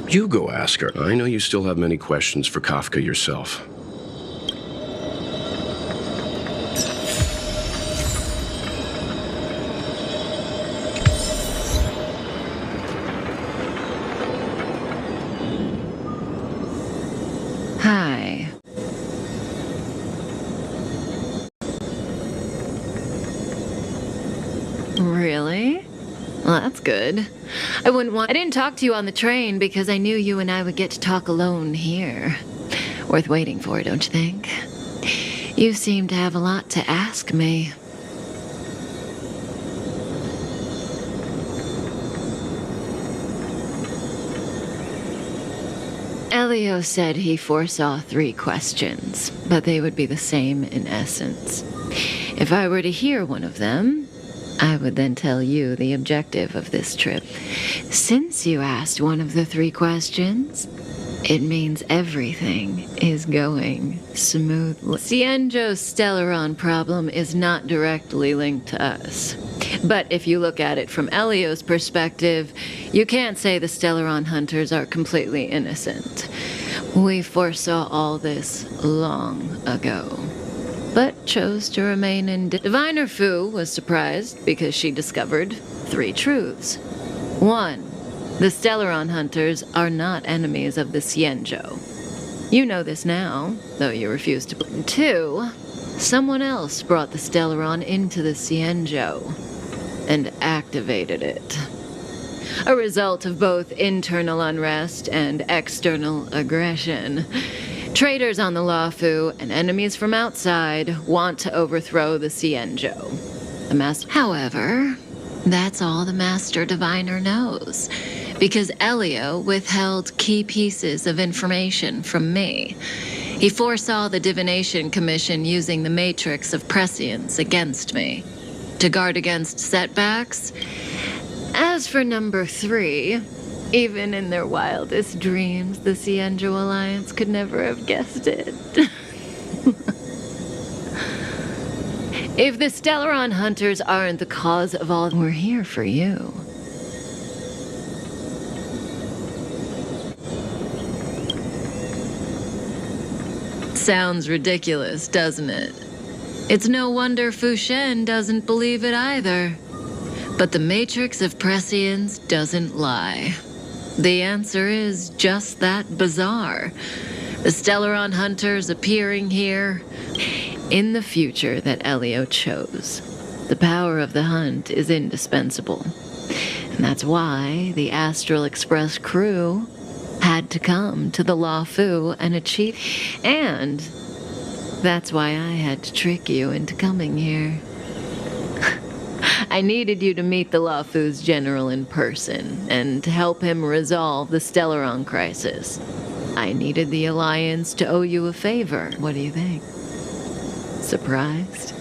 You go ask her. I know you still have many questions for Kafka yourself. Hi. Really? Well, that's good. I didn't talk to you on the train because I knew you and I would get to talk alone here. Worth waiting for, don't you think? You seem to have a lot to ask me. Elio said he foresaw 3 questions, but they would be the same in essence. If I were to hear one of them, I would then tell you the objective of this trip. Since you asked one of the 3 questions, it means everything is going smoothly. Cienjo's Stellaron problem is not directly linked to us. But if you look at it from Elio's perspective, you can't say the Stellaron hunters are completely innocent. We foresaw all this long ago, but chose to remain in... Diviner Fu was surprised because she discovered 3 truths. 1, the Stellaron hunters are not enemies of the Cienjo. You know this now, though you refuse to... 2, someone else brought the Stellaron into the Cienjo and activated it. A result of both internal unrest and external aggression. Traitors on the Luofu and enemies from outside want to overthrow the Cienjo. However, that's all the Master Diviner knows, because Elio withheld key pieces of information from me. He foresaw the Divination Commission using the matrix of prescience against me, to guard against setbacks. As for number 3, even in their wildest dreams, the Cienjo Alliance could never have guessed it. If the Stellaron hunters aren't the cause of all, we're here for you. Sounds ridiculous, doesn't it? It's no wonder Fu Shen doesn't believe it either. But the matrix of prescience doesn't lie. The answer is just that bizarre. The Stellaron hunters appearing here in the future that Elio chose. The power of the hunt is indispensable. And that's why the Astral Express crew had to come to the Luofu and achieve. And that's why I had to trick you into coming here. I needed you to meet the Luofu's general in person and to help him resolve the Stellaron crisis. I needed the Alliance to owe you a favor. What do you think? Surprised?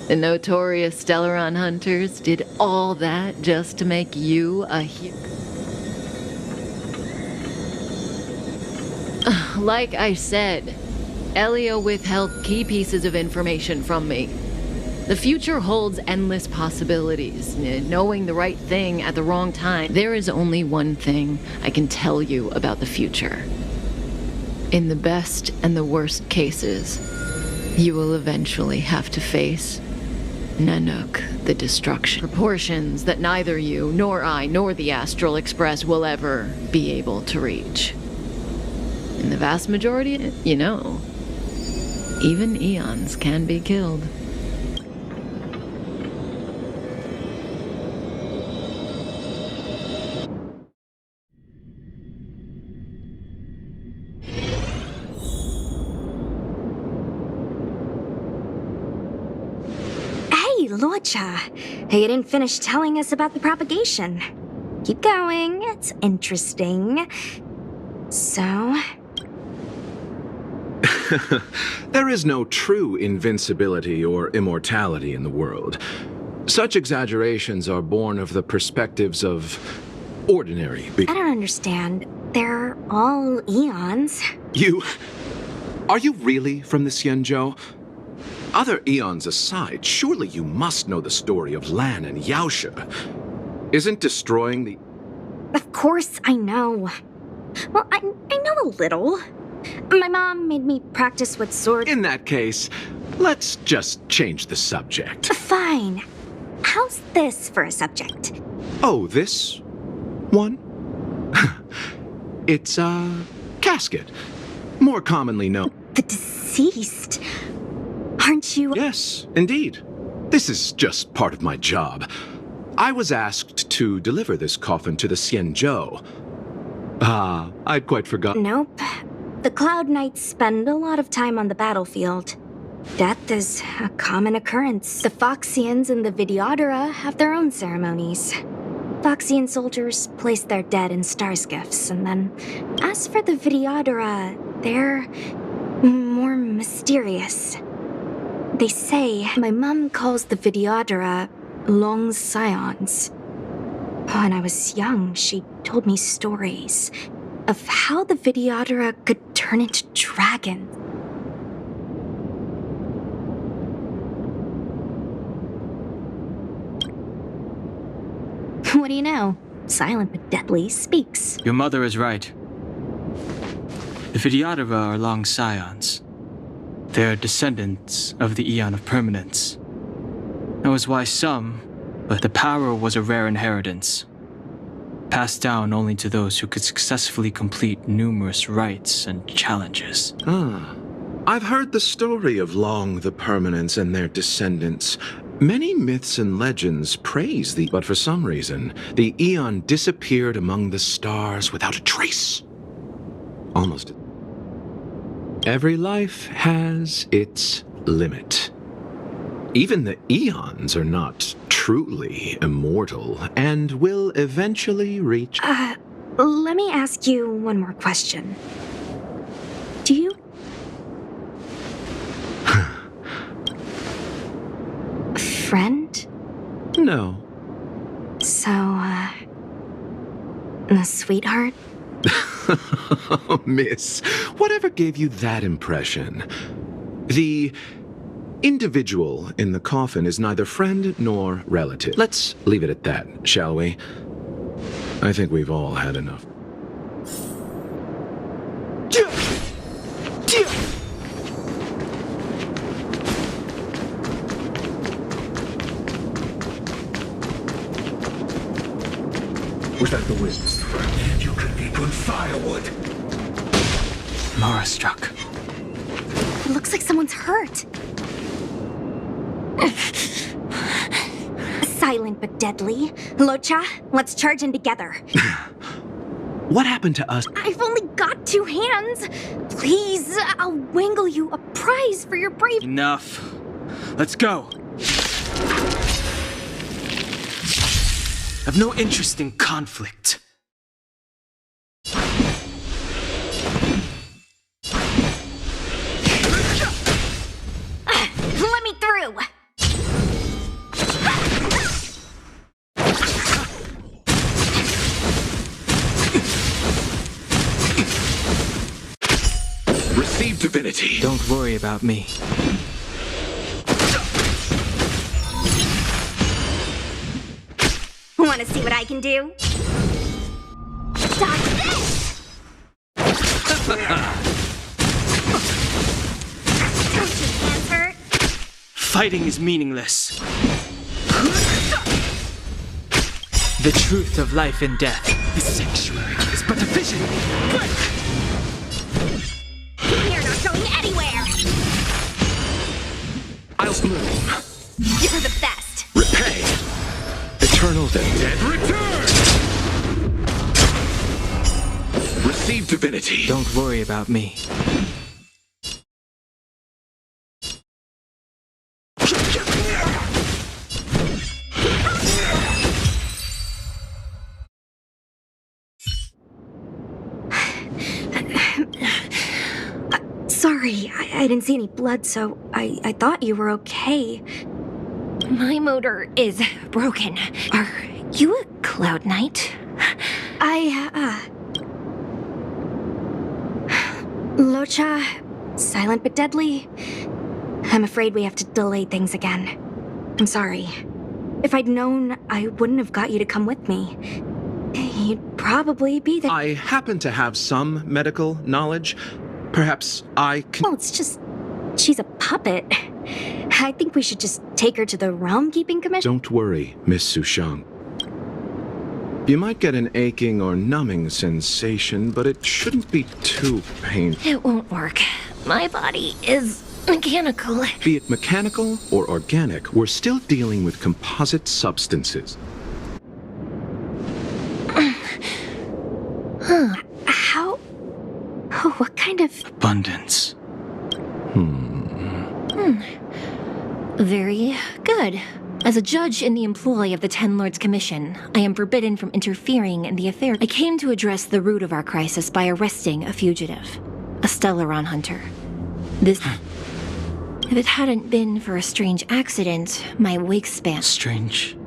The notorious Stellaron hunters did all that just to make you a hero. Like I said, Elio withheld key pieces of information from me. The future holds endless possibilities. Knowing the right thing at the wrong time. There is only one thing I can tell you about the future. In the best and the worst cases, you will eventually have to face Nanook, the destruction. Proportions that neither you, nor I, nor the Astral Express will ever be able to reach. In the vast majority, you know, even eons can be killed. Lorcha, you didn't finish telling us about the propagation. Keep going, it's interesting. So? There is no true invincibility or immortality in the world. Such exaggerations are born of the perspectives of ordinary I don't understand. They're all eons. Are you really from the Xianzhou? Other eons aside, surely you must know the story of Lan and Yaosha. Isn't destroying the... Of course I know. Well, I know a little. My mom made me practice what sword... In that case, let's just change the subject. Fine. How's this for a subject? Oh, this one? It's a casket. More commonly known... The deceased... Aren't you... Yes, indeed. This is just part of my job. I was asked to deliver this coffin to the Xianzhou. I'd quite forgotten. Nope. The Cloud Knights spend a lot of time on the battlefield. Death is a common occurrence. The Foxians and the Videodora have their own ceremonies. Foxian soldiers place their dead in star skiffs, and then... As for the Videodora, they're... more mysterious. They say my mom calls the Videodora long scions. When I was young, she told me stories of how the Videodora could turn into dragons. What do you know? Silent but deadly speaks. Your mother is right. The Videodora are long scions. They are descendants of the Eon of Permanence. That was why but the power was a rare inheritance, passed down only to those who could successfully complete numerous rites and challenges. I've heard the story of Long the Permanence and their descendants. Many myths and legends praise but for some reason, the Eon disappeared among the stars without a trace. Almost. Every life has its limit. Even the eons are not truly immortal and will eventually reach... Let me ask you one more question. Do you... Friend? No. So, a sweetheart? Miss, whatever gave you that impression? The individual in the coffin is neither friend nor relative. Let's leave it at that, shall we? I think we've all had enough. Was that the wisdom? You good firewood. Mara struck. It looks like someone's hurt. Silent but deadly. Locha, let's charge in together. What happened to us? I've only got 2 hands. Please, I'll wangle you a prize for your brave. Enough. Let's go. I've no interest in conflict. Let me through. Receive divinity. Don't worry about me. Want to see what I can do? Dodge this! Don't your hands hurt? Fighting is meaningless. The truth of life and death. The sanctuary is but a vision. You're not going anywhere! I'll bloom. You're the best! Repay. Eternal dead Return! Receive divinity. Don't worry about me. Sorry, I didn't see any blood, so I thought you were okay. My motor is broken. Are you a Cloud Knight? Locha, silent but deadly. I'm afraid we have to delay things again. I'm sorry. If I'd known, I wouldn't have got you to come with me. You'd probably be the— I happen to have some medical knowledge. Perhaps I can— Well, it's just— she's a puppet. I think we should just take her to the Realm Keeping Commission. Don't worry, Miss Sushang. You might get an aching or numbing sensation, but it shouldn't be too painful. It won't work. My body is mechanical. Be it mechanical or organic, we're still dealing with composite substances. How? Oh, what kind of— Abundance. Very good. As a judge in the employ of the Ten Lords Commission, I am forbidden from interfering in the affair. I came to address the root of our crisis by arresting a fugitive, a Stellaron hunter. This— If it hadn't been for a strange accident, my wingspan— Strange.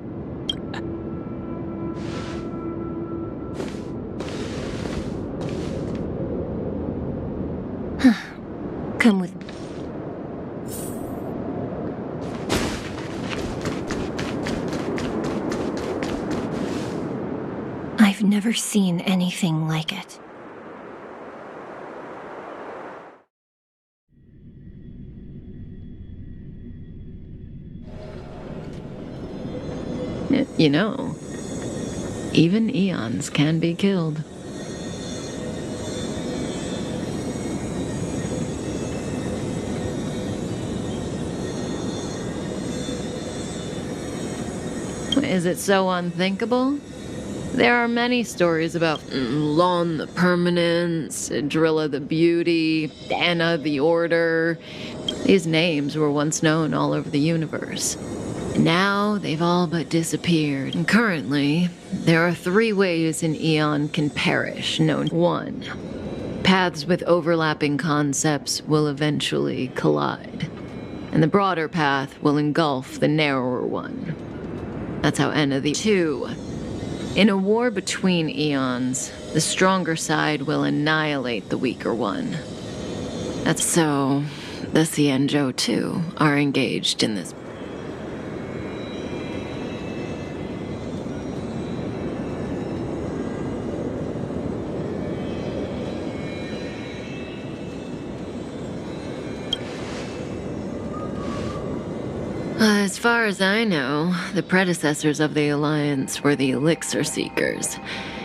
Come with me. I've never seen anything like it. You know, even eons can be killed. Is it so unthinkable? There are many stories about Lon the Permanence, Drilla the Beauty, Anna the Order. These names were once known all over the universe. Now they've all but disappeared. And currently, there are 3 ways an eon can perish, known. 1. Paths with overlapping concepts will eventually collide, and the broader path will engulf the narrower one. That's how Anna the— 2. In a war between eons, the stronger side will annihilate the weaker one. That's so the Xianzhou too are engaged in this. As far as I know, the predecessors of the Alliance were the Elixir Seekers,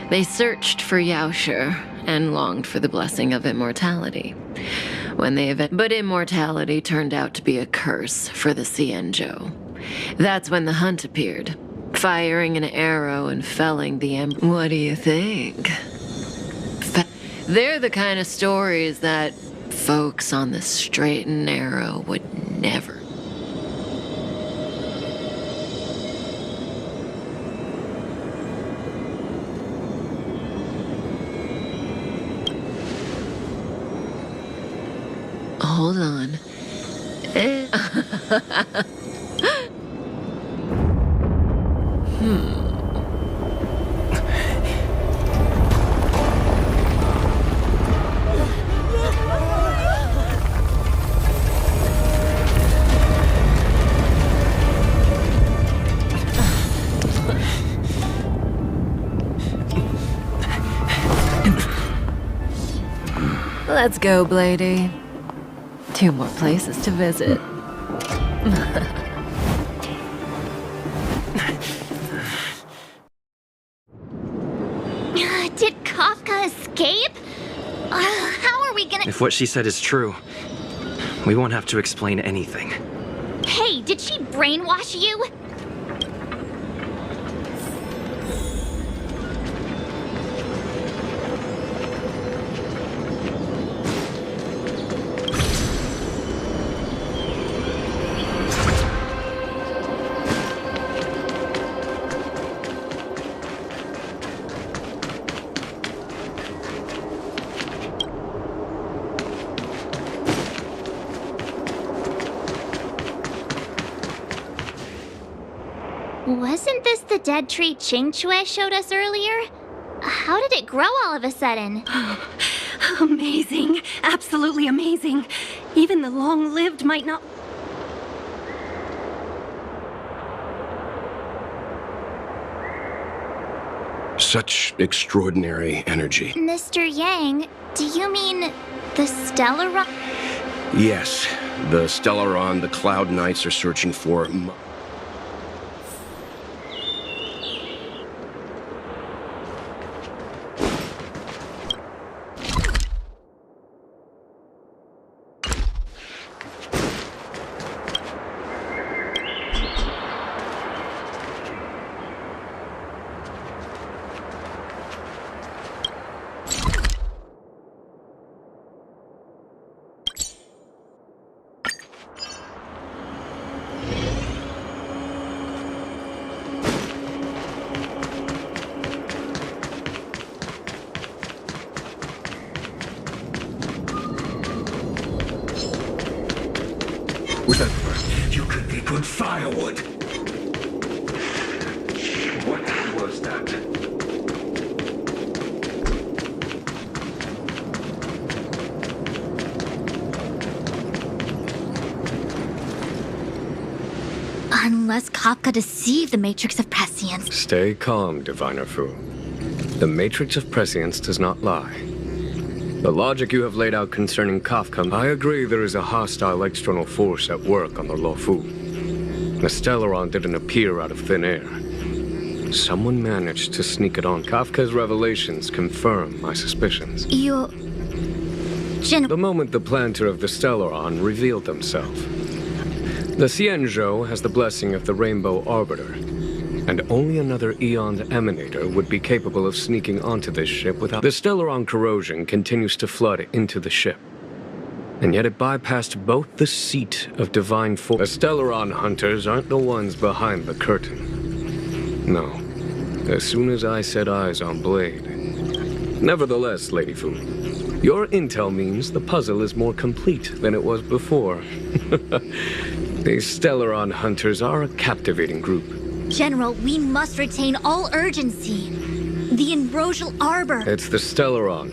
They searched for Yaosher and longed for the blessing of immortality. But immortality turned out to be a curse for the Xianzhou. That's when the hunt appeared, firing an arrow and felling the What do you think? They're the kind of stories that folks on the straight and narrow would never. Hold on. Let's go, Blady. 2 more places to visit. Did Kafka escape? How are we gonna... If what she said is true, we won't have to explain anything. Hey, did she brainwash you? Wasn't this the dead tree Qingque showed us earlier? How did it grow all of a sudden? Amazing. Absolutely amazing. Even the long-lived might not... Such extraordinary energy. Mr. Yang, do you mean the Stellaron? Yes, the Stellaron the Cloud Knights are searching for. You could be good firewood. What was that? Unless Kafka deceived the Matrix of Prescience. Stay calm, Diviner Fu. The Matrix of Prescience does not lie. The logic you have laid out concerning Kafka, I agree there is a hostile external force at work on the Luofu. The Stellaron didn't appear out of thin air. Someone managed to sneak it on. Kafka's revelations confirm my suspicions. The moment the planter of the Stellaron revealed himself. The Xianzhou has the blessing of the Rainbow Arbiter, and only another Eon Emanator would be capable of sneaking onto this ship without... The Stellaron corrosion continues to flood into the ship, and yet it bypassed both the seat of divine force. The Stellaron hunters aren't the ones behind the curtain. No. As soon as I set eyes on Blade. Nevertheless, Lady Fu, your intel means the puzzle is more complete than it was before. These Stellaron hunters are a captivating group. General, we must retain all urgency. The Ambrosial Arbor. It's the Stellaron.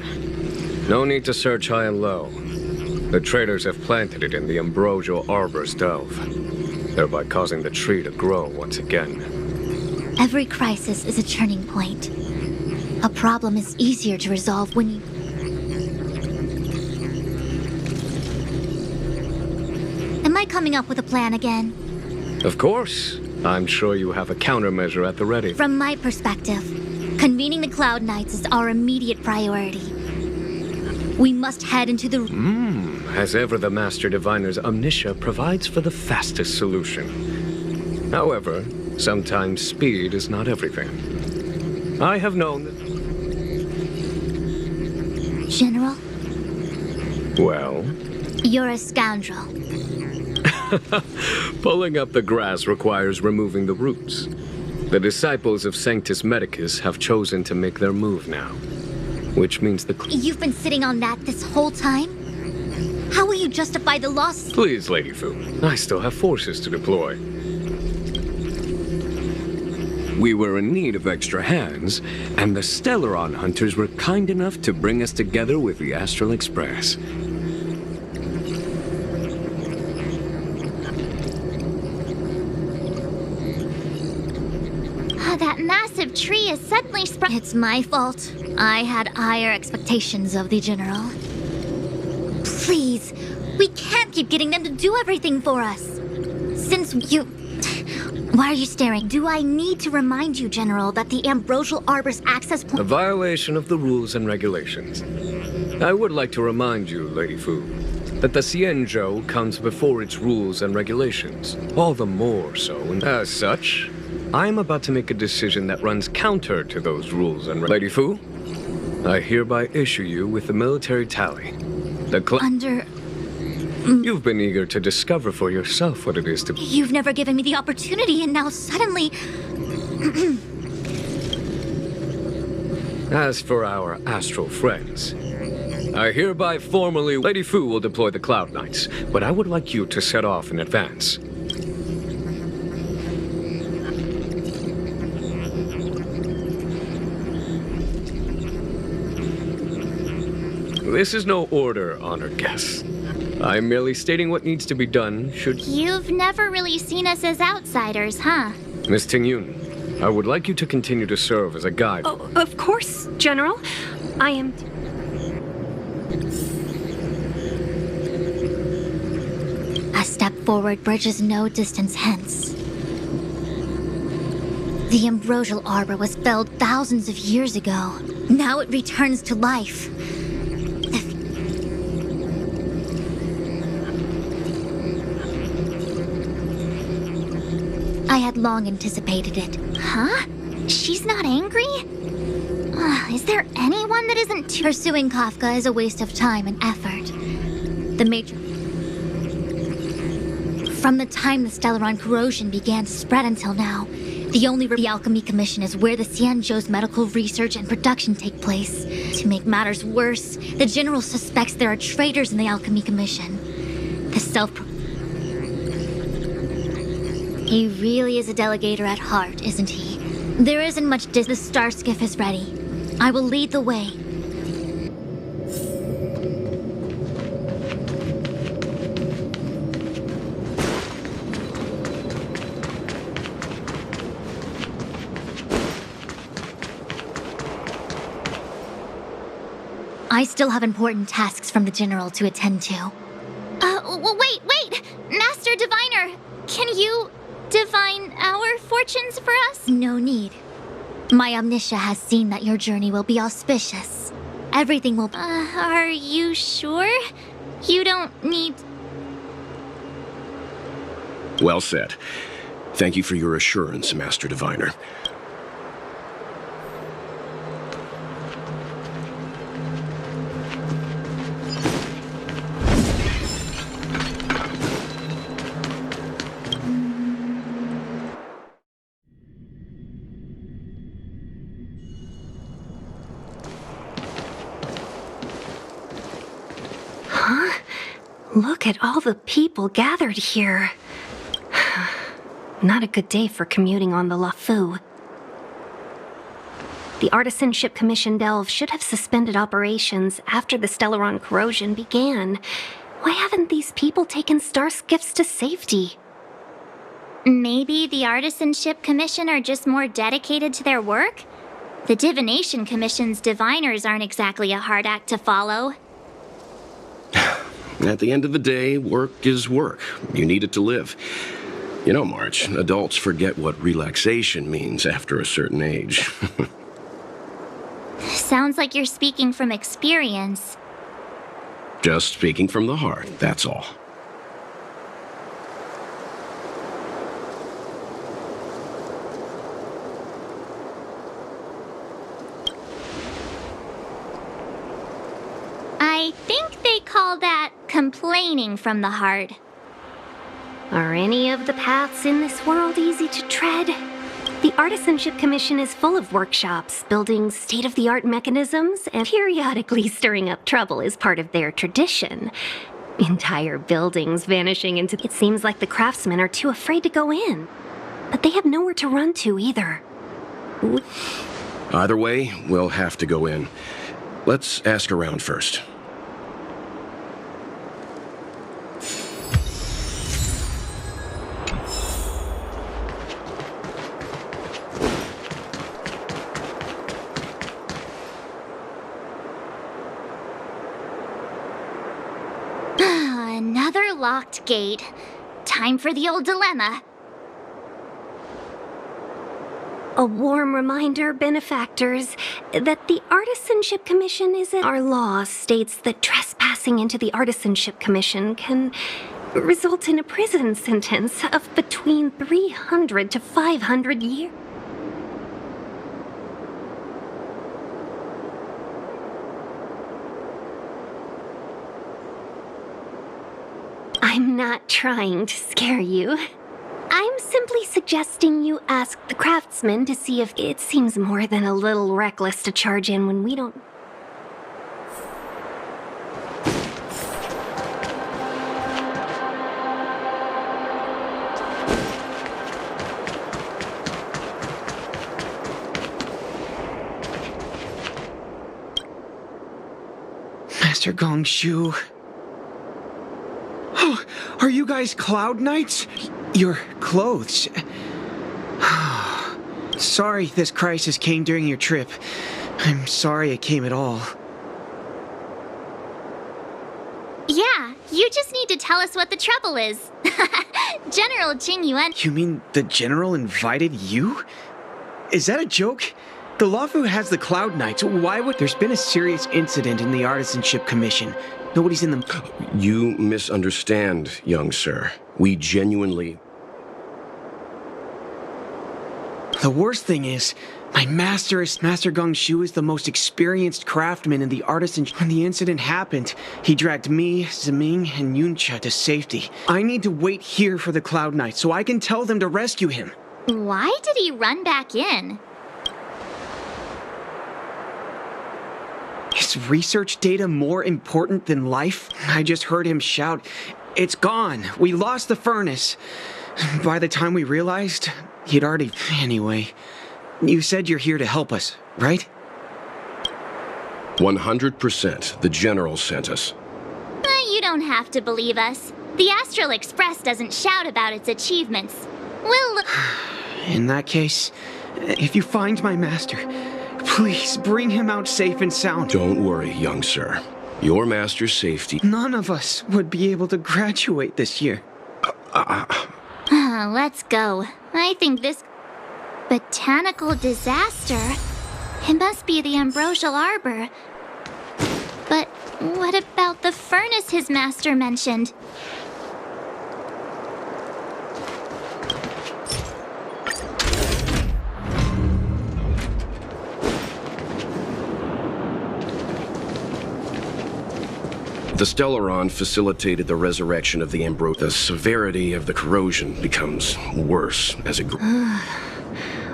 No need to search high and low. The traders have planted it in the Ambrosial Arbor's delve, thereby causing the tree to grow once again. Every crisis is a turning point. A problem is easier to resolve when you... Am I coming up with a plan again? Of course. I'm sure you have a countermeasure at the ready. From my perspective, Convening the Cloud Knights is our immediate priority. We must head into the... As ever, the Master Diviner's omniscia provides for the fastest solution. However, sometimes speed is not everything. I have known that... General? Well? You're a scoundrel. Pulling up the grass requires removing the roots. The disciples of Sanctus Medicus have chosen to make their move now. Which means the... You've been sitting on that this whole time? How will you justify the loss? Please, Lady Fu. I still have forces to deploy. We were in need of extra hands, and the Stellaron hunters were kind enough to bring us together with the Astral Express. That massive tree is suddenly sprung. It's my fault. I had higher expectations of the General. Please, we can't keep getting them to do everything for us. Since you... Why are you staring? Do I need to remind you, General, that the Ambrosial Arbor's access point... A violation of the rules and regulations. I would like to remind you, Lady Fu, that the Xianzhou comes before its rules and regulations. All the more so, and as such, I am about to make a decision that runs counter to those rules and Lady Fu, I hereby issue you with the military tally. Under... You've been eager to discover for yourself what it is to... You've never given me the opportunity, and now suddenly... As for our astral friends, I hereby formally... Lady Fu will deploy the Cloud Knights, but I would like you to set off in advance. This is no order, honored guests. I'm merely stating what needs to be done should... You've never really seen us as outsiders, huh? Miss Tingyun, I would like you to continue to serve as a guide. Oh, of course, General. I am... A step forward bridges no distance hence. The Ambrosial Arbor was felled thousands of years ago. Now it returns to life. I had long anticipated it. Huh? She's not angry? Is there anyone that isn't Pursuing Kafka is a waste of time and effort. The major... From the time the Stellaron corrosion began to spread until now, the only... The Alchemy Commission is where the Xianzhou's medical research and production take place. To make matters worse, the General suspects there are traitors in the Alchemy Commission. The He really is a delegator at heart, isn't he? There isn't much The star skiff is ready. I will lead the way. I still have important tasks from the General to attend to. Wait! Master Diviner! Can you... divine our fortunes for us? No need. My omniscia has seen that your journey will be auspicious. Everything will... Are you sure? You don't need... Well said. Thank you for your assurance, Master Diviner. Look at all the people gathered here. Not a good day for commuting on the Lafu. The Artisanship Commission Delve should have suspended operations after the Stellaron corrosion began. Why haven't these people taken star skiffs to safety? Maybe the Artisanship Commission are just more dedicated to their work? The Divination Commission's diviners aren't exactly a hard act to follow. At the end of the day, work is work. You need it to live. You know, March, adults forget what relaxation means after a certain age. Sounds like you're speaking from experience. Just speaking from the heart, that's all. I think they call that complaining from the heart. Are any of the paths in this world easy to tread? The Artisanship Commission is full of workshops, building state-of-the-art mechanisms, and periodically stirring up trouble is part of their tradition. Entire buildings vanishing into... It seems like the craftsmen are too afraid to go in. But they have nowhere to run to either. Either way, we'll have to go in. Let's ask around first. Another locked gate. Time for the old dilemma. A warm reminder, benefactors, that the Artisanship Commission isn't... Our law states that trespassing into the Artisanship Commission can result in a prison sentence of between 300 to 500 years. I'm not trying to scare you. I'm simply suggesting you ask the craftsman to see if it seems more than a little reckless to charge in when we don't... Master Gongshu. Oh, are you guys Cloud Knights? Your clothes. Sorry this crisis came during your trip. I'm sorry it came at all. Yeah, you just need to tell us what the trouble is. General Jing Yuan... You mean the General invited you? Is that a joke? The Luofu has the Cloud Knights. Why would... There's been a serious incident in the Artisanship Commission. Nobody's in the... You misunderstand, young sir. We genuinely... The worst thing is, my Master Gongshu is the most experienced craftsman in the artisan. When the incident happened, he dragged me, Zeming, and Yuncha to safety. I need to wait here for the Cloud Knights so I can tell them to rescue him. Why did he run back in? Is research data more important than life? I just heard him shout, "It's gone! We lost the furnace!" By the time we realized, he'd already... Anyway, you said you're here to help us, right? 100%. The General sent us. You don't have to believe us. The Astral Express doesn't shout about its achievements. We'll... In that case, if you find my master, please bring him out safe and sound. Don't worry, young sir. Your master's safety... None of us would be able to graduate this year. Let's go. I think this botanical disaster... It must be the ambrosial arbor. But what about the furnace his master mentioned? The Stellaron facilitated the resurrection of the Ambro. The severity of the corrosion becomes worse as it grows.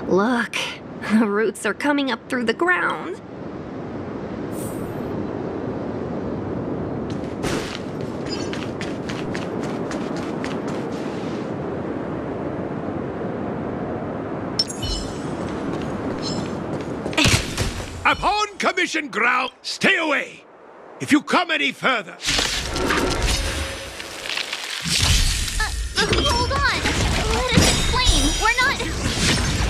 Look, the roots are coming up through the ground. Upon commission ground, stay away! If you come any further... Hold on! Let us explain! We're not...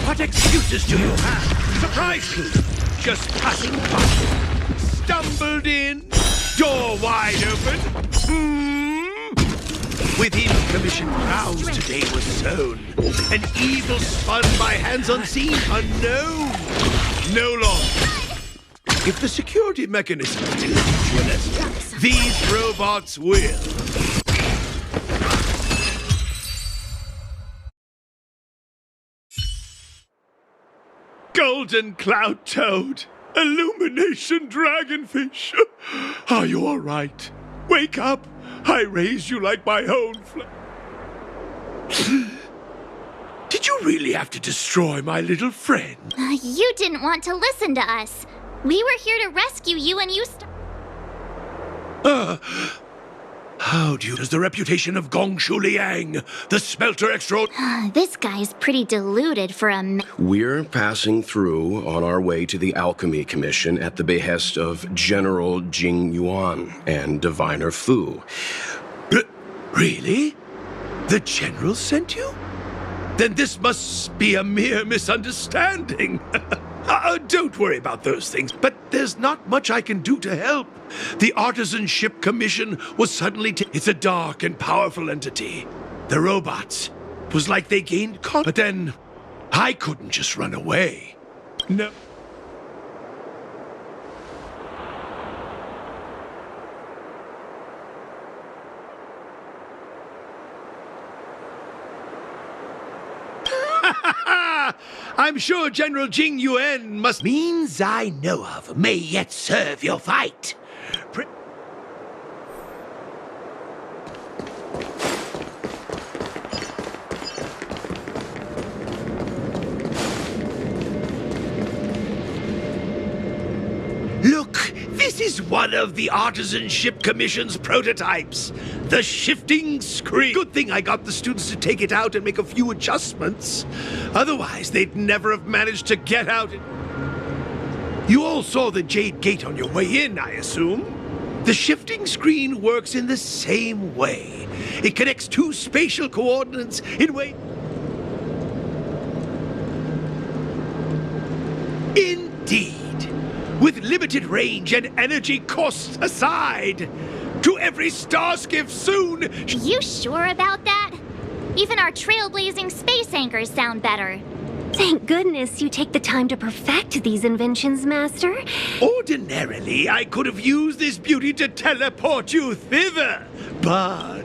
What excuses do you have? Surprise me! Just passing by. Stumbled in, door wide open. Within commission grounds today was sown. An evil spun by hands unseen, unknown. No longer. If the security mechanism is delivered to an escape, these robots will. Golden cloud toad, illumination dragonfish. Are you all right? Wake up. I raised you like my own flesh. Did you really have to destroy my little friend? You didn't want to listen to us. We were here to rescue you and you How does the reputation of Gongshu Liang, the smelter extraordinary? This guy's pretty deluded for a We're passing through on our way to the Alchemy Commission at the behest of General Jing Yuan and Diviner Fu. Really? The General sent you? Then this must be a mere misunderstanding. Don't worry about those things, but there's not much I can do to help. The Artisanship Commission was suddenly it's a dark and powerful entity. The robots. It was like they gained but then I couldn't just run away. No. I'm sure General Jing Yuan must... Means I know of may yet serve your fight. Look, this is one of the Artisanship Commission's prototypes. The shifting screen. Good thing I got the students to take it out and make a few adjustments. Otherwise, they'd never have managed to get out. You all saw the Jade Gate on your way in, I assume? The shifting screen works in the same way. It connects two spatial coordinates in way... Indeed. With limited range and energy costs aside, to every starskiff soon... You sure about that? Even our trailblazing space anchors sound better. Thank goodness you take the time to perfect these inventions, Master. Ordinarily, I could have used this beauty to teleport you thither, but...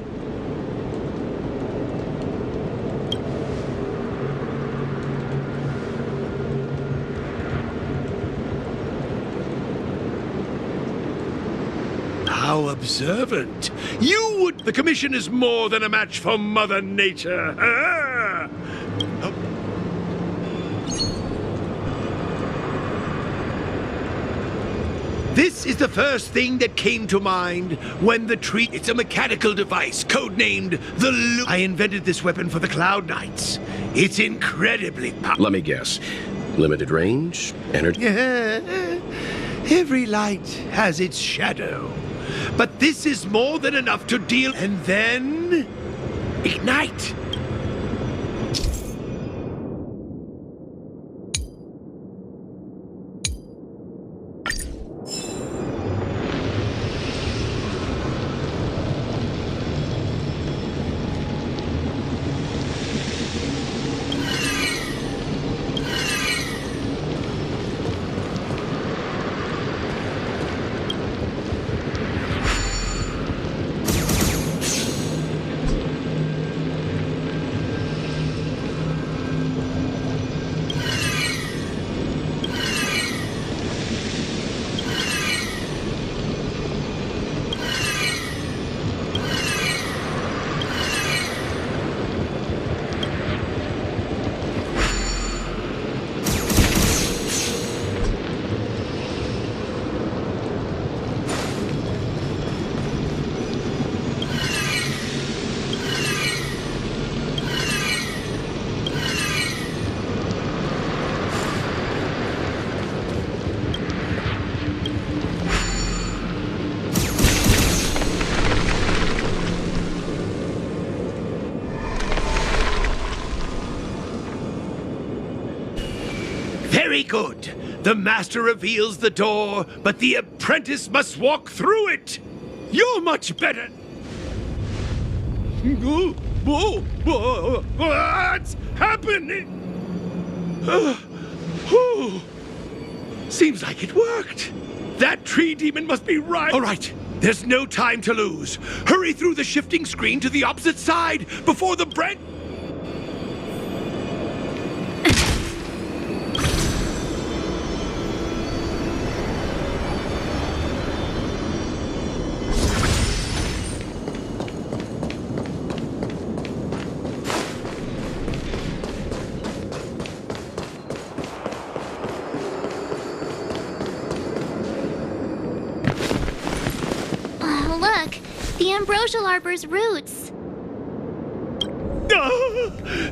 How observant. You would... The Commission is more than a match for Mother Nature. This is the first thing that came to mind when the tree... It's a mechanical device, codenamed the I invented this weapon for the Cloud Knights. It's incredibly powerful. Let me guess. Limited range? Energy? Every light has its shadow. But this is more than enough to deal... And then... Ignite! Very good. The master reveals the door, but the apprentice must walk through it. You're much better. What's happening? Seems like it worked. That tree demon must be right. All right, there's no time to lose. Hurry through the shifting screen to the opposite side before the branch. The ambrosial arbor's roots.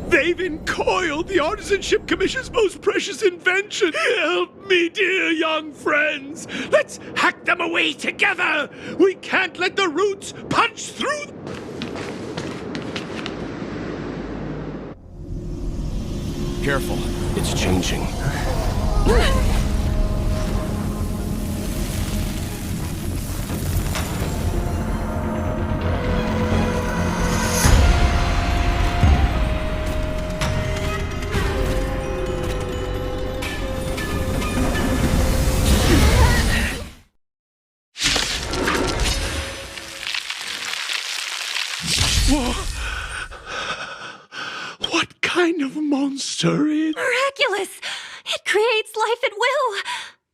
They've encoiled the Artisanship Commission's most precious invention. Help me, dear young friends. Let's hack them away together. We can't let the roots punch through. Careful, it's changing. What kind of monster is... Miraculous! It creates life at will!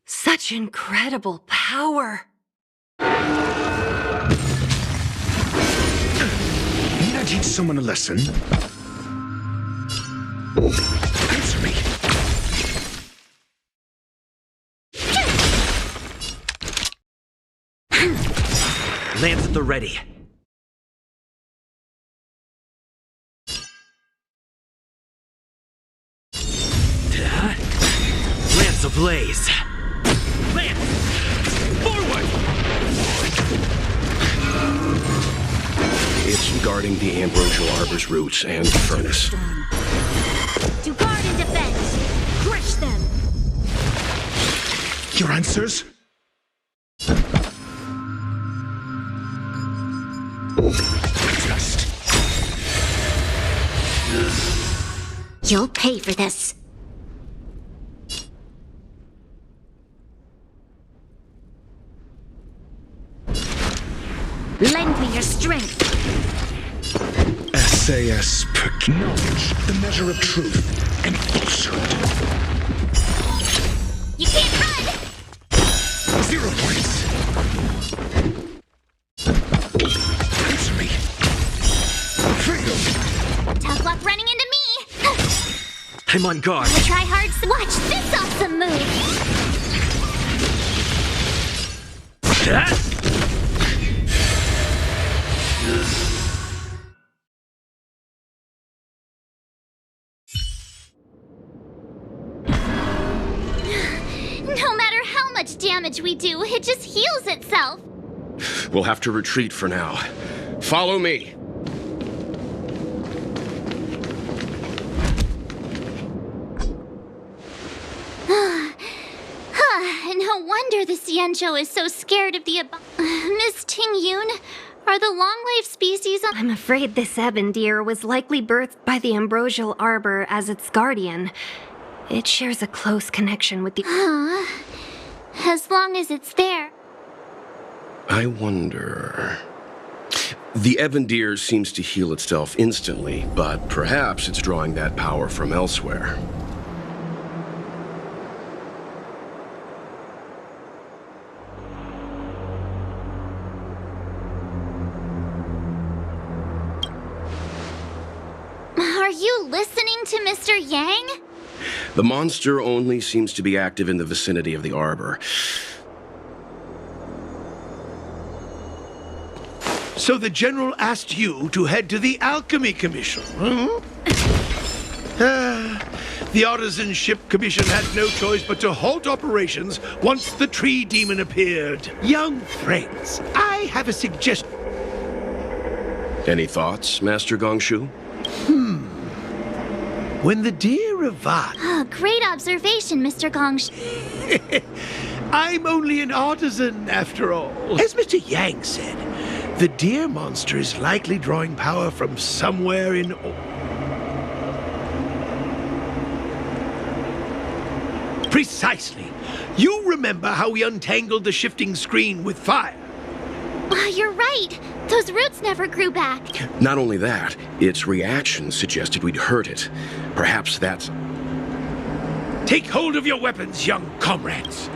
Such incredible power! Need I teach someone a lesson? Answer me. Lance at the ready. Lance ablaze. Lance! Forward! It's guarding the ambrosial arbor's roots and the furnace. To guard and defend. Crush them. Your answers? Trust. You'll pay for this. Lend me your strength. SAS per knowledge, the measure of truth and falsehood. You can't run! 0 points. Answer me. Fail. Tough luck running into me! I'm on guard. Wanna try hard? Watch this awesome move! No matter how much damage we do, it just heals itself. We'll have to retreat for now. Follow me. No wonder the Xianzhou is so scared of the Miss Ting Yun, are the long-life species on— I'm afraid this ebon deer was likely birthed by the ambrosial arbor as its guardian. It shares a close connection with the— As long as it's there. I wonder... The ebon deer seems to heal itself instantly, but perhaps it's drawing that power from elsewhere. Are you listening to Mr. Yang? The monster only seems to be active in the vicinity of the arbor. So the General asked you to head to the Alchemy Commission, huh? The Artisanship Commission had no choice but to halt operations once the tree demon appeared. Young friends, I have a suggestion. Any thoughts, Master Gongshu? When the deer revived... Great observation, Mr. Gongsh. I'm only an artisan, after all. As Mr. Yang said, the deer monster is likely drawing power from somewhere in... Precisely. You remember how we untangled the shifting screen with fire? You're right. Those roots never grew back. Not only that, its reaction suggested we'd hurt it. Perhaps that's... Take hold of your weapons, young comrades.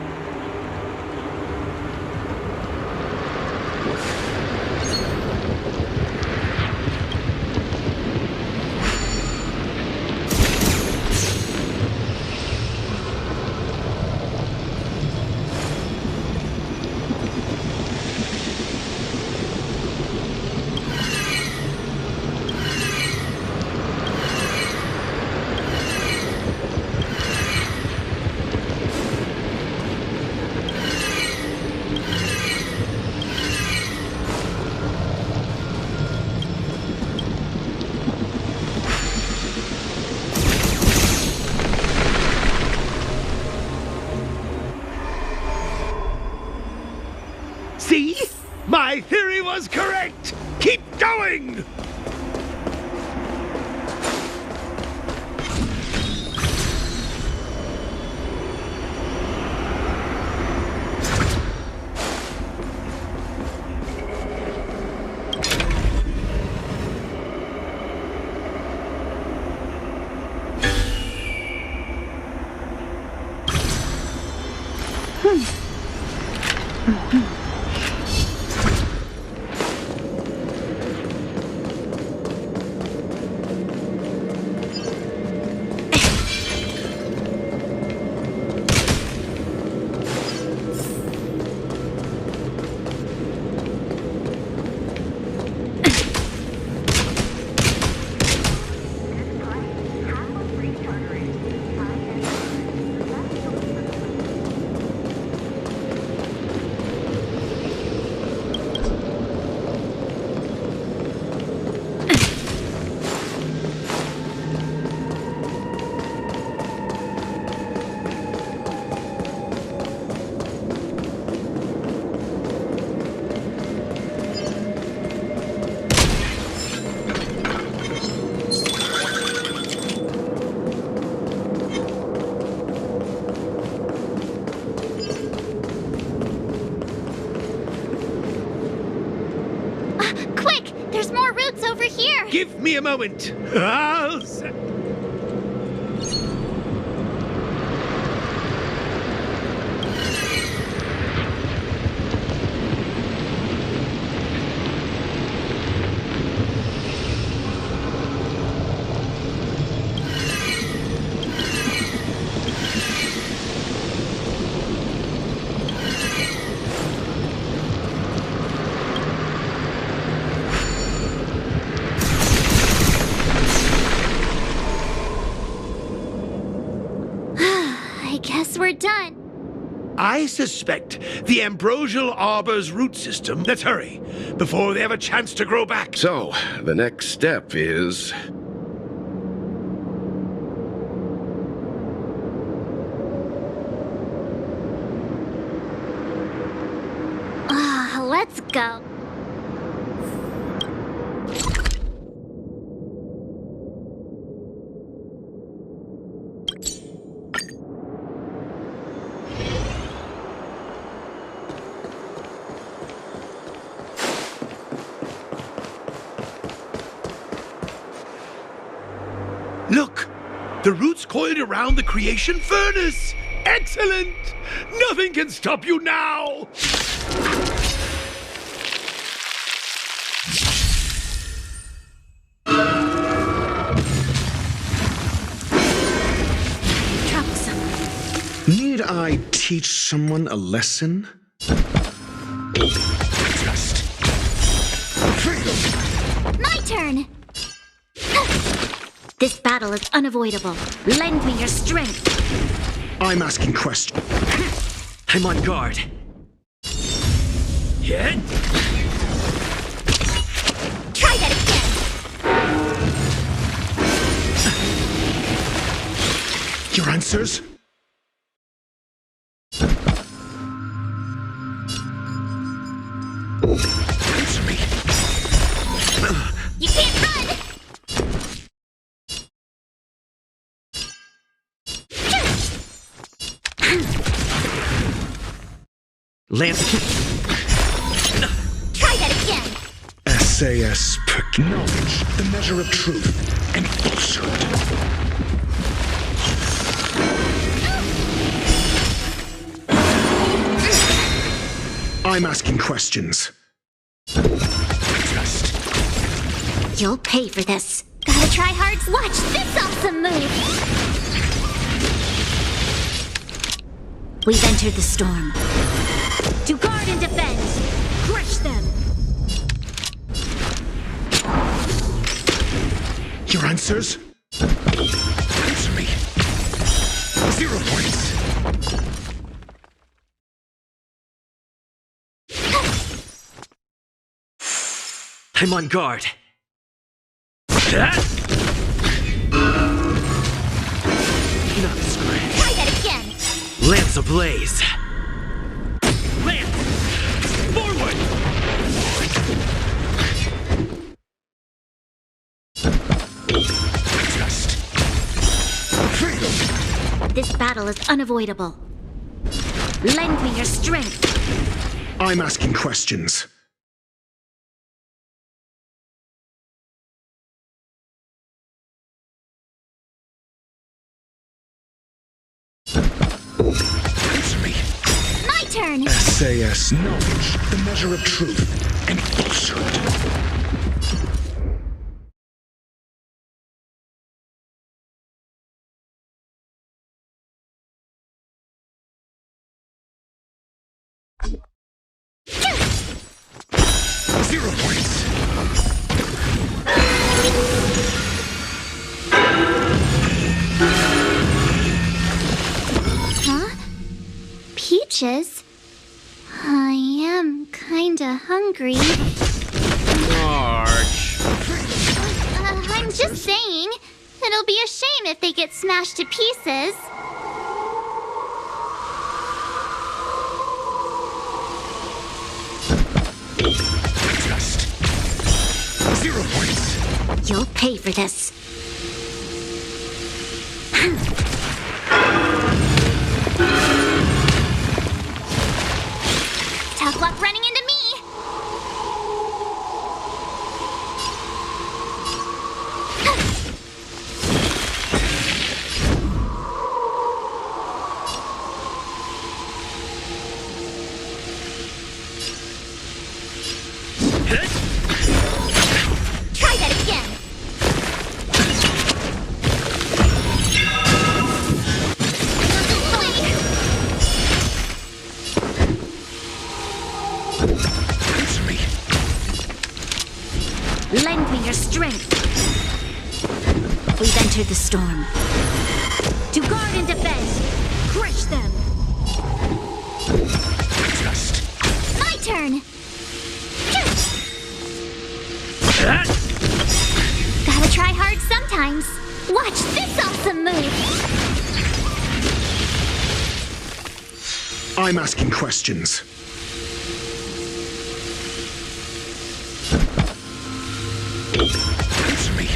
See? My theory was correct! Keep going! Over here! Give me a moment. I'll set... Guess we're done. I suspect the ambrosial arbor's root system. Let's hurry, before they have a chance to grow back. So, the next step is... Let's go. Look! The roots coiled around the creation furnace! Excellent! Nothing can stop you now! Troublesome. Need I teach someone a lesson? My turn! This battle is unavoidable. Lend me your strength. I'm asking questions. I'm on guard. Yeah. Try that again. Your answers? Answer me. You can't run! Lance. Try that again. SAS per knowledge, the measure of truth and falsehood. I'm asking questions. You'll pay for this. Gotta try hard. Watch this awesome move. We've entered the storm. To guard and defend. Crush them. Your answers? Answer me. 0 points. I'm on guard. Try that again. Lance ablaze. Lance! Forward! This battle is unavoidable. Lend me your strength. I'm asking questions. Answer me. My turn. SAS knowledge, the measure of truth and falsehood. Peaches? I am kinda hungry. March. I'm just saying. It'll be a shame if they get smashed to pieces. Just 0 points. You'll pay for this. Tough luck running into me. Try that again. Answer me. Lend me your strength. We've entered the storm. To guard and defend. Crush them. Just My turn. Gotta try hard sometimes. Watch this awesome move. I'm asking questions. Answer me.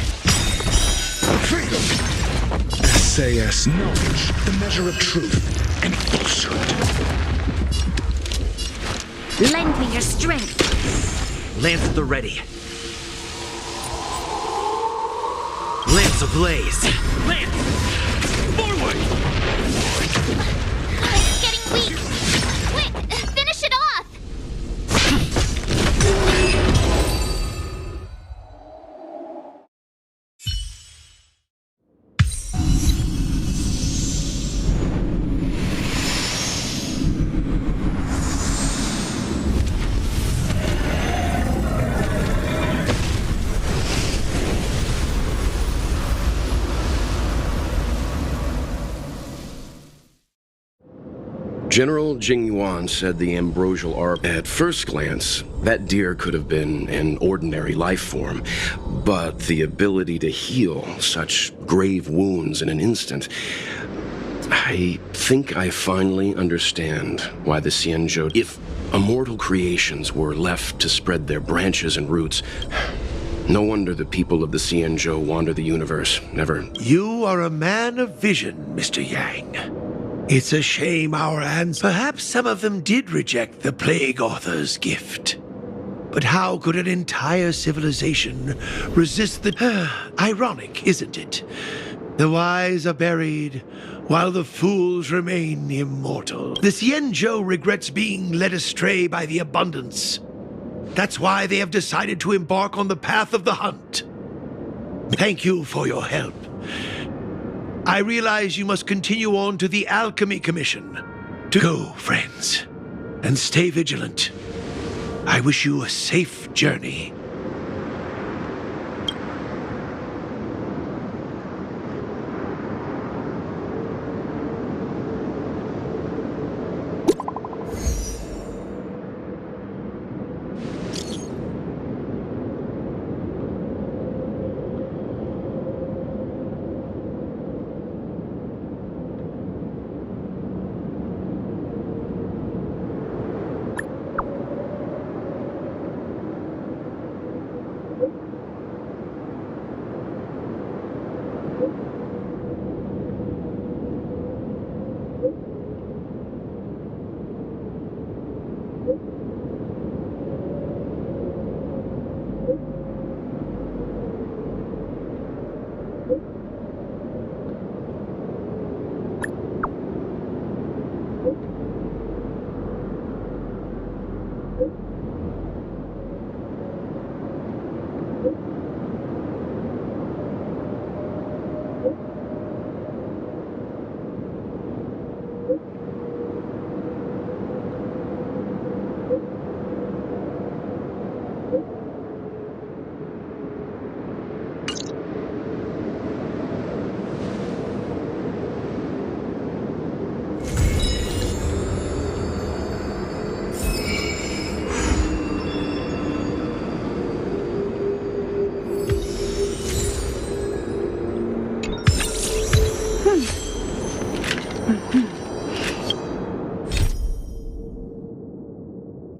SAS knowledge, the measure of truth and falsehood. Lend me your strength. Lance at the ready. Lance ablaze. Lance! Forward! It's getting weak. Quick, finish it off. General Jing Yuan said the ambrosial orb. At first glance, that deer could have been an ordinary life form, but the ability to heal such grave wounds in an instant. I think I finally understand why the Xianzhou, if immortal creations were left to spread their branches and roots, no wonder the people of the Xianzhou wander the universe, never. You are a man of vision, Mr. Yang. It's a shame our ancestors. Perhaps some of them did reject the Plague Author's gift. But how could an entire civilization resist the... Ironic, isn't it? The wise are buried, while the fools remain immortal. The Xianzhou regrets being led astray by the abundance. That's why they have decided to embark on the path of the hunt. Thank you for your help. I realize you must continue on to the Alchemy Commission. To go, friends, and stay vigilant. I wish you a safe journey. you